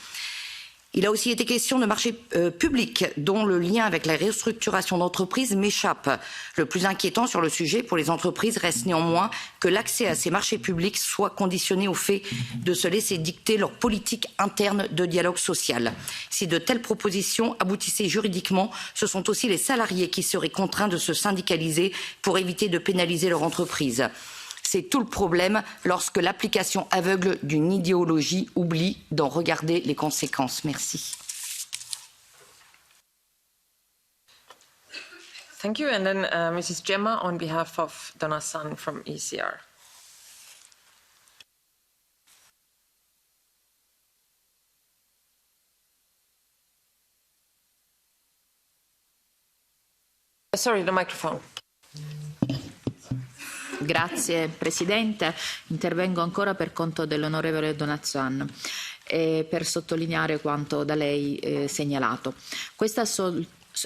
Il a aussi été question de marchés publics dont le lien avec la restructuration d'entreprises m'échappe. Le plus inquiétant sur le sujet pour les entreprises reste néanmoins que l'accès à ces marchés publics soit conditionné au fait de se laisser dicter leur politique interne de dialogue social. Si de telles propositions aboutissaient juridiquement, ce sont aussi les salariés qui seraient contraints de se syndicaliser pour éviter de pénaliser leur entreprise. C'est tout le problème lorsque l'application aveugle d'une idéologie oublie d'en regarder les conséquences. Merci. Thank you. And then Mrs. Gemma on behalf of Donna Sun from ECR. Sorry, the microphone. Grazie Presidente, intervengo ancora per conto dell'onorevole Donazan per sottolineare quanto da lei segnalato. Questa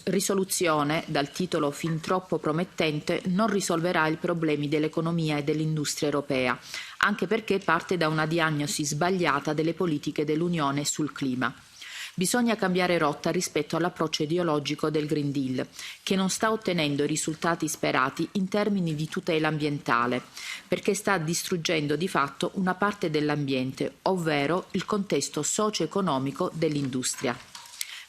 risoluzione, dal titolo fin troppo promettente, non risolverà i problemi dell'economia e dell'industria europea, anche perché parte da una diagnosi sbagliata delle politiche dell'Unione sul clima. Bisogna cambiare rotta rispetto all'approccio ideologico del Green Deal, che non sta ottenendo i risultati sperati in termini di tutela ambientale, perché sta distruggendo di fatto una parte dell'ambiente, ovvero il contesto socio-economico dell'industria.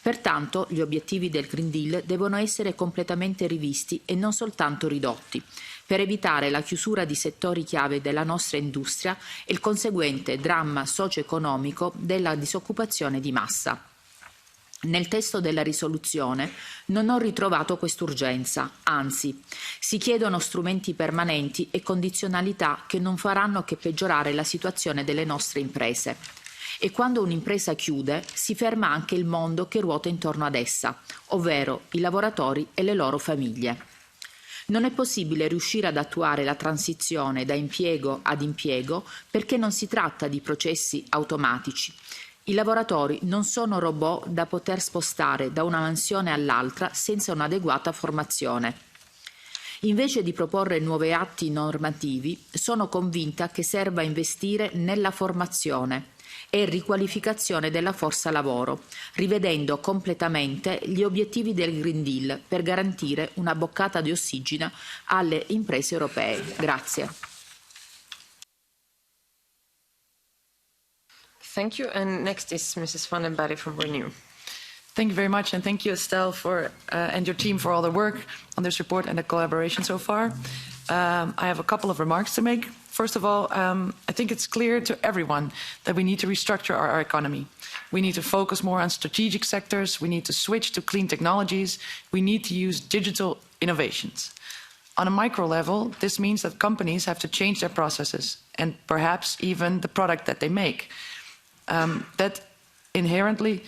Pertanto, gli obiettivi del Green Deal devono essere completamente rivisti e non soltanto ridotti, per evitare la chiusura di settori chiave della nostra industria e il conseguente dramma socio-economico della disoccupazione di massa. Nel testo della risoluzione non ho ritrovato quest'urgenza, anzi, si chiedono strumenti permanenti e condizionalità che non faranno che peggiorare la situazione delle nostre imprese. E quando un'impresa chiude, si ferma anche il mondo che ruota intorno ad essa, ovvero i lavoratori e le loro famiglie. Non è possibile riuscire ad attuare la transizione da impiego ad impiego perché non si tratta di processi automatici. I lavoratori non sono robot da poter spostare da una mansione all'altra senza un'adeguata formazione. Invece di proporre nuovi atti normativi, sono convinta che serva investire nella formazione e riqualificazione della forza lavoro, rivedendo completamente gli obiettivi del Green Deal per garantire una boccata di ossigeno alle imprese europee. Grazie. Thank you. And next is Mrs. Van den Berre from Renew. Thank you very much, and thank you, Estelle, and your team for all the work on this report and the collaboration so far. I have a couple of remarks to make. First of all, I think it's clear to everyone that we need to restructure our economy. We need to focus more on strategic sectors. We need to switch to clean technologies. We need to use digital innovations. On a micro level, this means that companies have to change their processes and perhaps even the product that they make. That inherently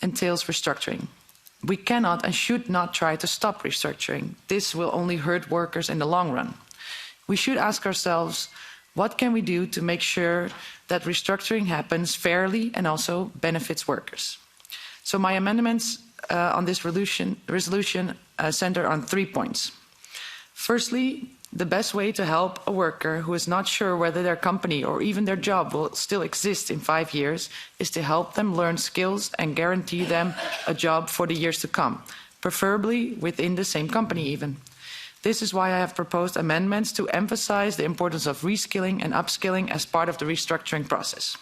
entails restructuring. We cannot and should not try to stop restructuring. This will only hurt workers in the long run. We should ask ourselves, what can we do to make sure that restructuring happens fairly and also benefits workers? So my amendments on this resolution center on 3 points. Firstly, the best way to help a worker who is not sure whether their company or even their job will still exist in 5 years is to help them learn skills and guarantee them a job for the years to come, preferably within the same company even. This is why I have proposed amendments to emphasize the importance of reskilling and upskilling as part of the restructuring process.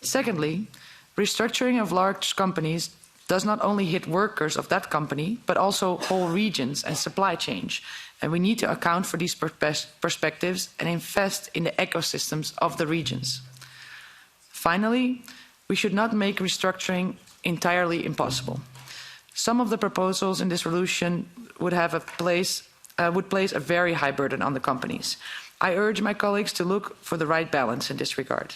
Secondly, restructuring of large companies does not only hit workers of that company, but also whole regions and supply chains. And we need to account for these perspectives and invest in the ecosystems of the regions. Finally, we should not make restructuring entirely impossible. Some of the proposals in this resolution would place a very high burden on the companies. I urge my colleagues to look for the right balance in this regard.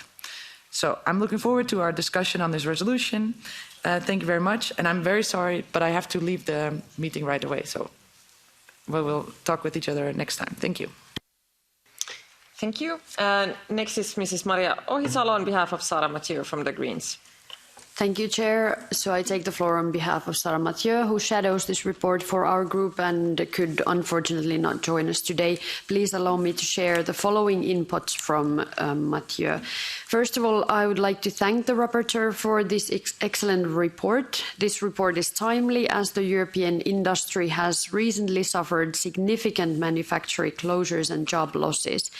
So I'm looking forward to our discussion on this resolution. Thank you very much. And I'm very sorry, but I have to leave the meeting right away. So we will talk with each other next time. Thank you. Thank you. Next is Mrs. Maria Ohisalo on behalf of Sara Mathieu from the Greens. Thank you, Chair. So I take the floor on behalf of Sara Mathieu, who shadows this report for our group and could unfortunately not join us today. Please allow me to share the following inputs from Mathieu. First of all, I would like to thank the rapporteur for this excellent report. This report is timely as the European industry has recently suffered significant manufacturing closures and job losses.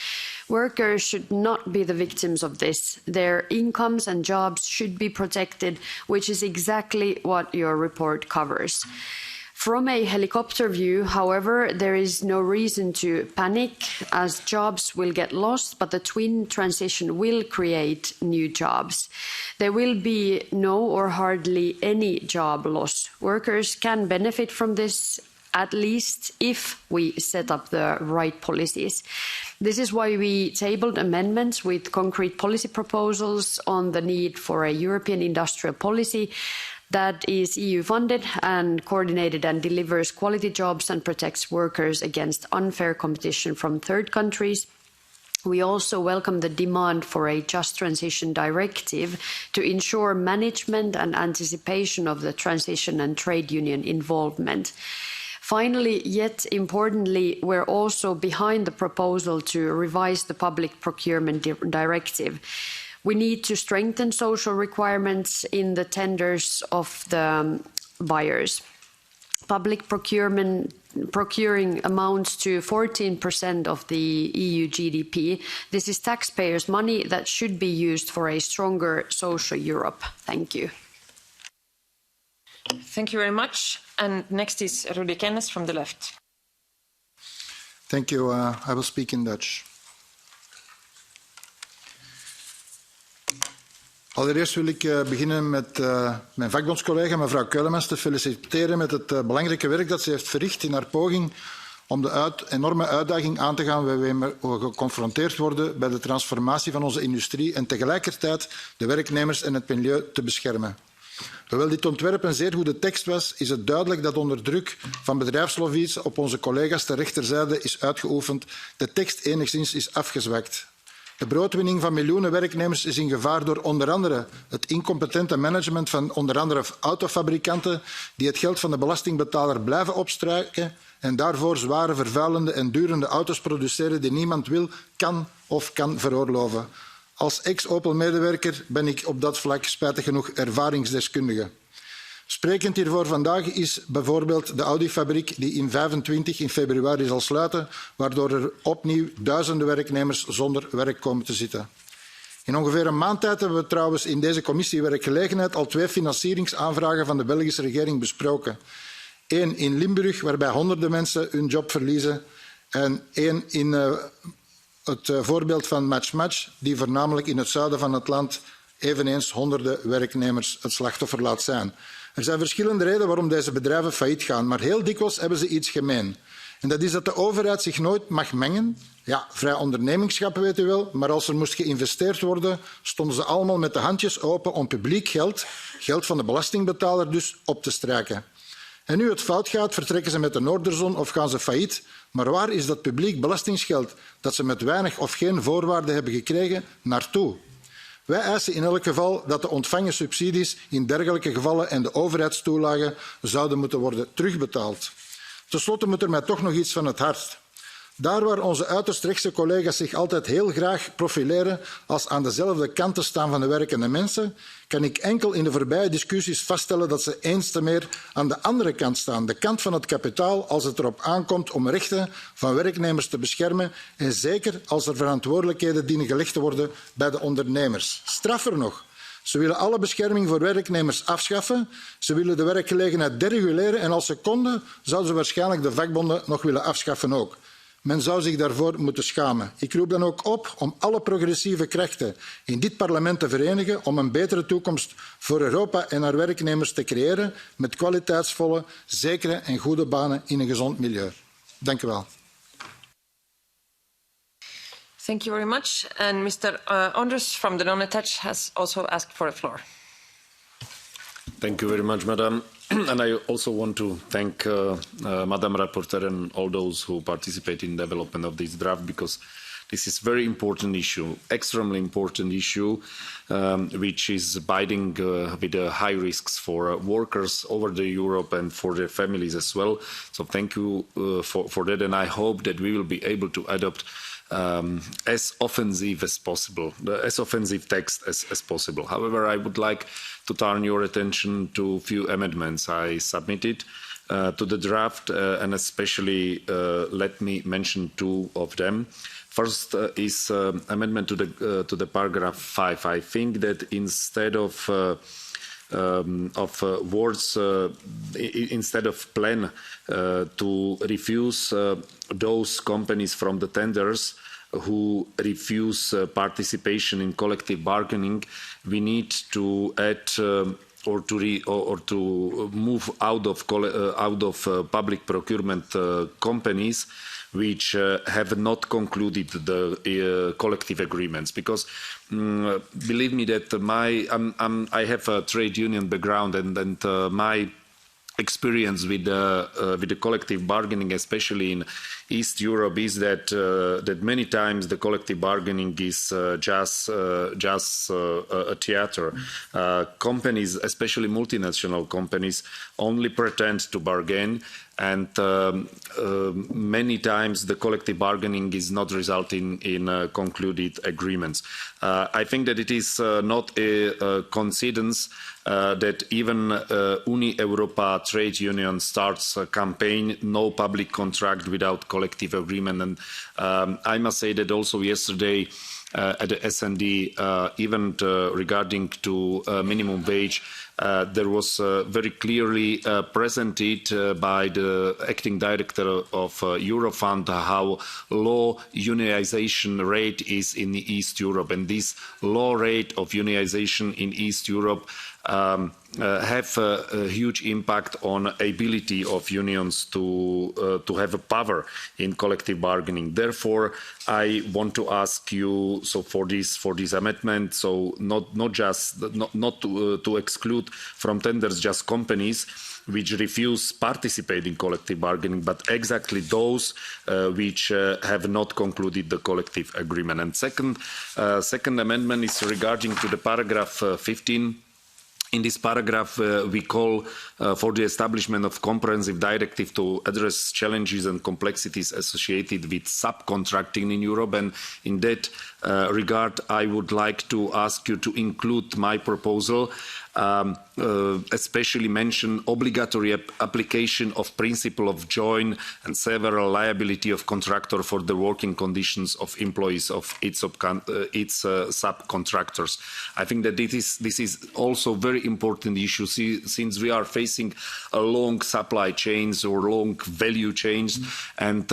Workers should not be the victims of this. Their incomes and jobs should be protected, which is exactly what your report covers. From a helicopter view, however, there is no reason to panic as jobs will get lost, but the twin transition will create new jobs. There will be no or hardly any job loss. Workers can benefit from this, at least if we set up the right policies. This is why we tabled amendments with concrete policy proposals on the need for a European industrial policy that is EU-funded and coordinated and delivers quality jobs and protects workers against unfair competition from third countries. We also welcome the demand for a Just Transition Directive to ensure management and anticipation of the transition and trade union involvement. Finally, yet importantly, we're also behind the proposal to revise the Public Procurement Directive. We need to strengthen social requirements in the tenders of the buyers. Public procuring amounts to 14% of the EU GDP. This is taxpayers' money that should be used for a stronger social Europe. Thank you. Thank you very much. And next is Rudy Kennis from the left. Thank you. I will speak in Dutch. Allereerst wil ik beginnen met mijn vakbondscollega mevrouw Keulemans te feliciteren met het belangrijke werk dat ze heeft verricht in haar poging om de enorme uitdaging aan te gaan waarmee we geconfronteerd worden bij de transformatie van onze industrie en tegelijkertijd de werknemers en het milieu te beschermen. Hoewel dit ontwerp een zeer goede tekst was, is het duidelijk dat onder druk van bedrijfslobby's op onze collega's ter rechterzijde is uitgeoefend, de tekst enigszins is afgezwakt. De broodwinning van miljoenen werknemers is in gevaar door onder andere het incompetente management van onder andere autofabrikanten die het geld van de belastingbetaler blijven opstrijken en daarvoor zware, vervuilende en durende auto's produceren die niemand wil, kan of kan veroorloven. Als ex-Opel-medewerker ben ik op dat vlak spijtig genoeg ervaringsdeskundige. Sprekend hiervoor vandaag is bijvoorbeeld de Audi-fabriek die in februari zal sluiten, waardoor er opnieuw duizenden werknemers zonder werk komen te zitten. In ongeveer een maand tijd hebben we trouwens in deze commissie werkgelegenheid al 2 financieringsaanvragen van de Belgische regering besproken. 1 in Limburg, waarbij honderden mensen hun job verliezen, en 1 in het voorbeeld van Match, die voornamelijk in het zuiden van het land eveneens honderden werknemers het slachtoffer laat zijn. Er zijn verschillende redenen waarom deze bedrijven failliet gaan, maar heel dikwijls hebben ze iets gemeen. En dat is dat de overheid zich nooit mag mengen. Ja, vrij ondernemingschap weet u wel, maar als er moest geïnvesteerd worden, stonden ze allemaal met de handjes open om publiek geld, geld van de belastingbetaler dus, op te strijken. En nu het fout gaat, vertrekken ze met de Noorderzon of gaan ze failliet. Maar waar is dat publiek belastingsgeld dat ze met weinig of geen voorwaarden hebben gekregen naartoe? Wij eisen in elk geval dat de ontvangen subsidies in dergelijke gevallen en de overheidstoelagen zouden moeten worden terugbetaald. Ten slotte moet er mij toch nog iets van het hart. Daar waar onze uiterst rechtse collega's zich altijd heel graag profileren als aan dezelfde kant te staan van de werkende mensen, kan ik enkel in de voorbije discussies vaststellen dat ze eens te meer aan de andere kant staan, de kant van het kapitaal als het erop aankomt om rechten van werknemers te beschermen en zeker als er verantwoordelijkheden dienen gelegd te worden bij de ondernemers. Straffer nog. Ze willen alle bescherming voor werknemers afschaffen. Ze willen de werkgelegenheid dereguleren en als ze konden, zouden ze waarschijnlijk de vakbonden nog willen afschaffen ook. Men zou zich daarvoor moeten schamen. Ik roep dan ook op om alle progressieve krachten in dit parlement te verenigen om een betere toekomst voor Europa en haar werknemers te creëren met kwaliteitsvolle, zekere en goede banen in een gezond milieu. Dank u wel. Thank you very much. And Mr. Onders from the non-attached has also asked for the floor. Thank you very much, Madam. And I also want to thank Madam Rapporteur and all those who participate in the development of this draft, because this is a very important issue, extremely important issue, which is abiding with the high risks for workers over the Europe and for their families as well. So thank you for that, and I hope that we will be able to adopt as offensive as possible, as offensive text as possible. However, I would like to turn your attention to a few amendments I submitted to the draft, and especially let me mention two of them. First is amendment to the paragraph 5. I think that instead of words, instead of plan to refuse those companies from the tenders who refuse participation in collective bargaining, we need to add or to move out of public procurement companies which have not concluded the collective agreements. Because believe me that I have a trade union background, and my experience with the collective bargaining, especially in East Europe, is that many times the collective bargaining is just a theater. Companies, especially multinational companies, only pretend to bargain, and many times the collective bargaining is not resulting in concluded agreements. I think that it is not a coincidence that even Uni Europa trade union starts a campaign, no public contract without collective agreement. And I must say that also yesterday at the S&D event regarding to minimum wage, there was very clearly presented by the acting director of Eurofund how low unionization rate is in East Europe, and this low rate of unionization in East Europe have a huge impact on ability of unions to have a power in collective bargaining. Therefore, I want to ask you for this amendment, so not to exclude from tenders just companies which refuse participate in collective bargaining, but exactly those which have not concluded the collective agreement. And second amendment is regarding to the paragraph 15. In this paragraph, we call for the establishment of comprehensive directive to address challenges and complexities associated with subcontracting in Europe. And in that regard, I would like to ask you to include my proposal, especially mention obligatory application of principle of joint and several liability of contractor for the working conditions of employees of its subcontractors. I think that this is also a very important issue, since we are facing a long supply chains or long value chains, and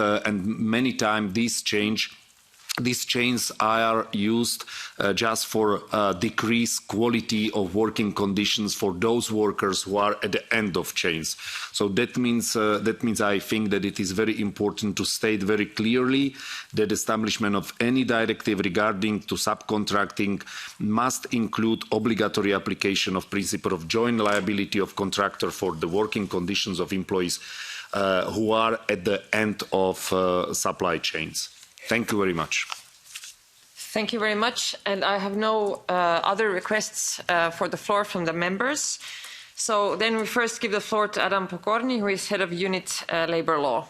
many times these chains are used just for decrease quality of working conditions for those workers who are at the end of chains. So that means I think that it is very important to state very clearly that establishment of any directive regarding to subcontracting must include obligatory application of principle of joint liability of contractor for the working conditions of employees who are at the end of supply chains. Thank you very much. Thank you very much. And I have no other requests for the floor from the members. So then we first give the floor to Adam Pokorny, who is head of unit Labour Law.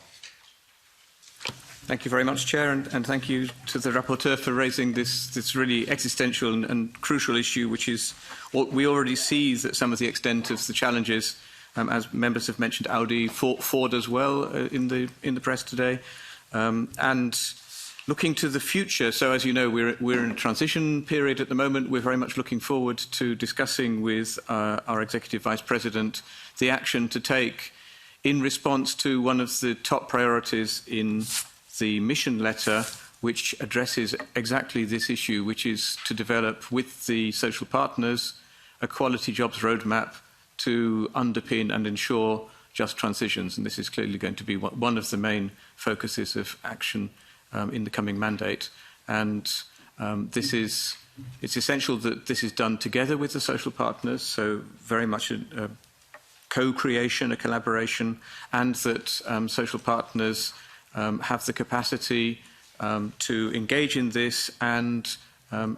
Thank you very much, Chair, and thank you to the rapporteur for raising this really existential and crucial issue, which is what we already see that some of the extent of the challenges, as members have mentioned, Audi, Ford as well in the press today, and looking to the future. So, as you know, we're in a transition period at the moment. We're very much looking forward to discussing with our Executive Vice President the action to take in response to one of the top priorities in the mission letter, which addresses exactly this issue, which is to develop with the social partners a quality jobs roadmap to underpin and ensure just transitions. And this is clearly going to be one of the main focuses of action in the coming mandate. And it's essential that this is done together with the social partners, so very much a co-creation, a collaboration, and that social partners have the capacity to engage in this, and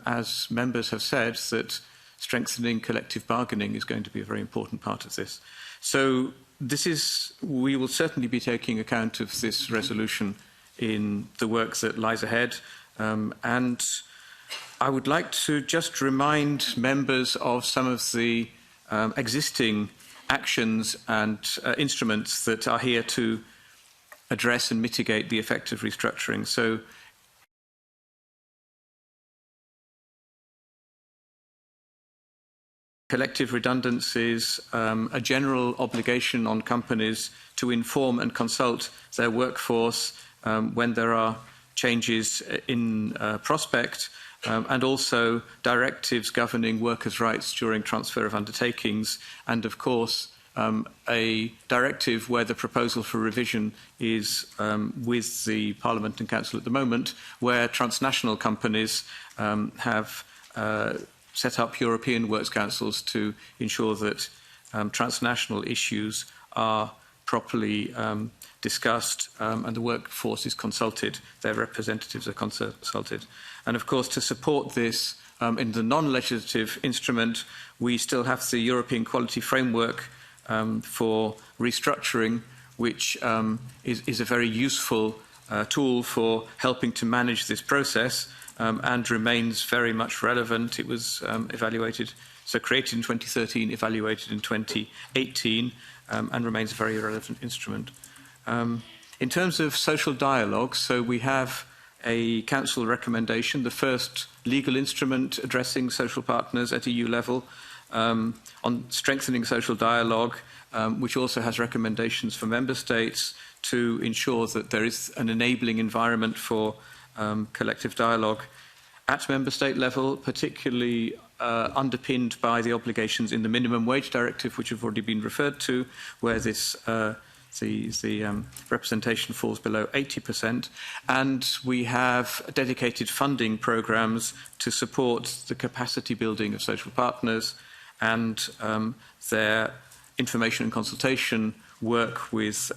as members have said, that strengthening collective bargaining is going to be a very important part of this. So we will certainly be taking account of this resolution in the work that lies ahead. And I would like to just remind members of some of the existing actions and instruments that are here to address and mitigate the effect of restructuring. So collective redundancies, a general obligation on companies to inform and consult their workforce when there are changes in prospect, and also directives governing workers' rights during transfer of undertakings, and of course a directive where the proposal for revision is with the Parliament and Council at the moment, where transnational companies have set up European Works Councils to ensure that transnational issues are properly discussed and the workforce is consulted, their representatives are consulted. And of course, to support this in the non-legislative instrument, we still have the European Quality Framework for restructuring, which is a very useful tool for helping to manage this process and remains very much relevant. It was created in 2013, evaluated in 2018, and remains a very relevant instrument. In terms of social dialogue, so we have a Council recommendation, the first legal instrument addressing social partners at EU level, on strengthening social dialogue, which also has recommendations for Member States to ensure that there is an enabling environment for collective dialogue at Member State level, particularly underpinned by the obligations in the Minimum Wage Directive, which have already been referred to, where this the representation falls below 80%, and we have dedicated funding programmes to support the capacity building of social partners and their information and consultation work with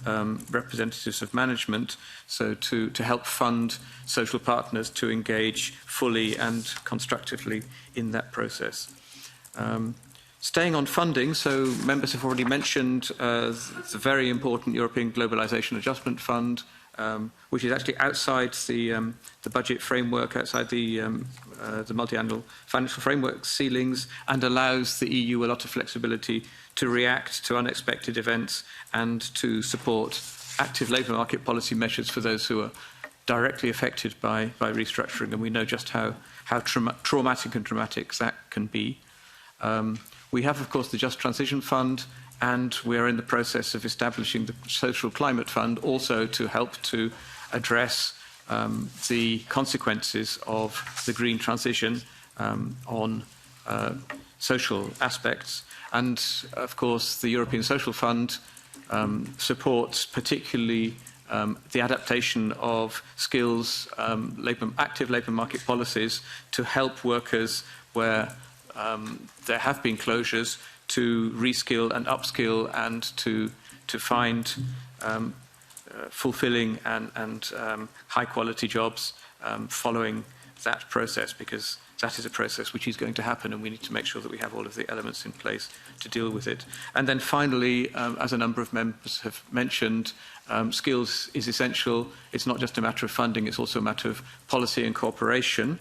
representatives of management, so to help fund social partners to engage fully and constructively in that process. Staying on funding, so members have already mentioned the very important European Globalisation Adjustment Fund, which is actually outside the budget framework, outside the multi-annual financial framework ceilings, and allows the EU a lot of flexibility to react to unexpected events and to support active labour market policy measures for those who are directly affected by restructuring, and we know just how traumatic and dramatic that can be. We have, of course, the Just Transition Fund, and we are in the process of establishing the Social Climate Fund, also to help to address the consequences of the green transition on social aspects. And, of course, the European Social Fund supports particularly the adaptation of skills, active labour market policies to help workers where there have been closures to reskill and upskill and to find fulfilling and high-quality jobs following that process, because that is a process which is going to happen, and we need to make sure that we have all of the elements in place to deal with it. And then finally, as a number of members have mentioned, skills is essential. It's not just a matter of funding, it's also a matter of policy and cooperation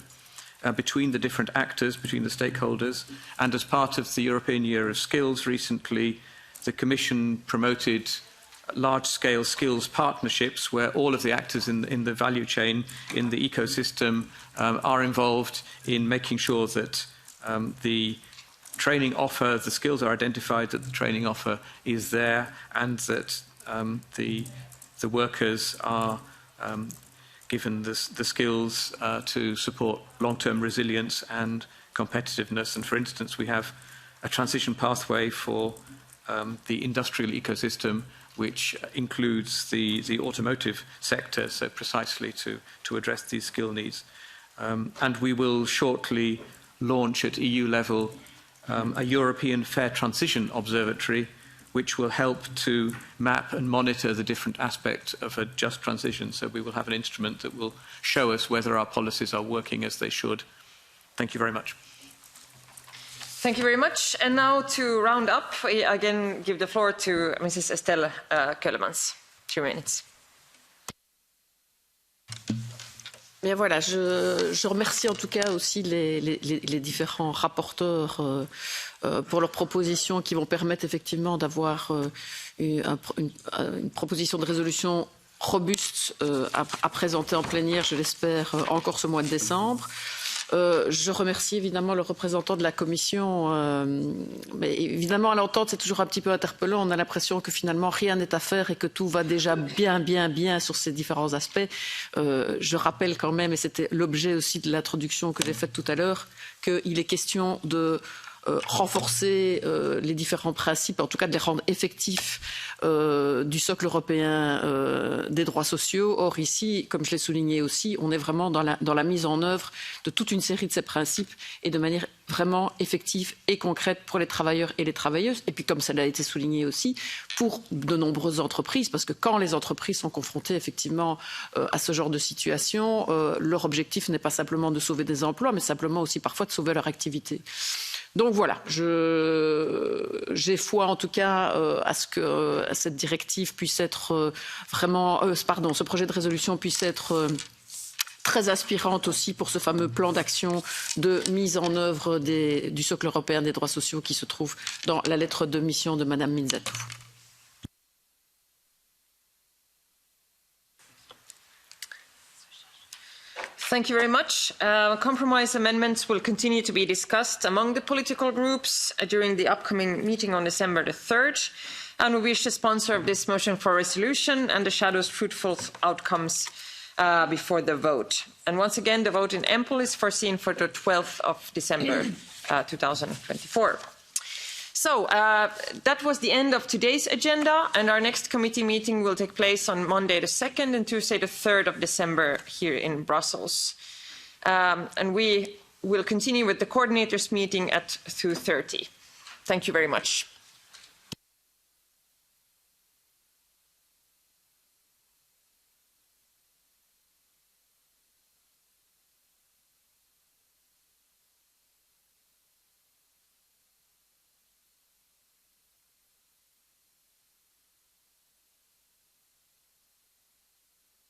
between the different actors, between the stakeholders. And as part of the European Year of Skills recently, the Commission promoted large-scale skills partnerships where all of the actors in the value chain, in the ecosystem, are involved in making sure that the training offer, the skills are identified, that the training offer is there, and that the workers are given the skills to support long-term resilience and competitiveness. And for instance, we have a transition pathway for the industrial ecosystem, which includes the automotive sector, so precisely to address these skill needs. And we will shortly launch at EU level a European Fair Transition Observatory, which will help to map and monitor the different aspects of a just transition. So we will have an instrument that will show us whether our policies are working as they should. Thank you very much. Thank you very much. And now to round up, I again give the floor to Mrs. Estelle Keulemans. 2 minutes. Bien voilà, je remercie en tout cas aussi les différents rapporteurs pour leurs propositions qui vont permettre effectivement d'avoir une proposition de résolution robuste à présenter en plénière, je l'espère, encore ce mois de décembre. Je remercie évidemment le représentant de la Commission. Mais évidemment, à l'entendre, c'est toujours un petit peu interpellant. On a l'impression que finalement, rien n'est à faire et que tout va déjà bien sur ces différents aspects. Je rappelle quand même, et c'était l'objet aussi de l'introduction que j'ai faite tout à l'heure, qu'il est question de renforcer les différents principes, en tout cas de les rendre effectifs du socle européen des droits sociaux. Or ici, comme je l'ai souligné aussi, on est vraiment dans la mise en œuvre de toute une série de ces principes et de manière vraiment effective et concrète pour les travailleurs et les travailleuses. Et puis comme ça a été souligné aussi, pour de nombreuses entreprises, parce que quand les entreprises sont confrontées effectivement à ce genre de situation, leur objectif n'est pas simplement de sauver des emplois, mais simplement aussi parfois de sauver leur activité. Donc voilà, j'ai foi en tout cas à ce que cette directive puisse être ce projet de résolution puisse être très inspirante aussi pour ce fameux plan d'action de mise en œuvre du socle européen des droits sociaux qui se trouve dans la lettre de mission de Madame Minzatou. Thank you very much. Compromise amendments will continue to be discussed among the political groups during the upcoming meeting on December the 3rd. And we wish the sponsor of this motion for resolution and the shadows fruitful outcomes before the vote. And once again, the vote in EMPL is foreseen for the 12th of December 2024. So that was the end of today's agenda, and our next committee meeting will take place on Monday the 2nd and Tuesday the 3rd of December here in Brussels. And we will continue with the coordinators meeting at 2:30. Thank you very much.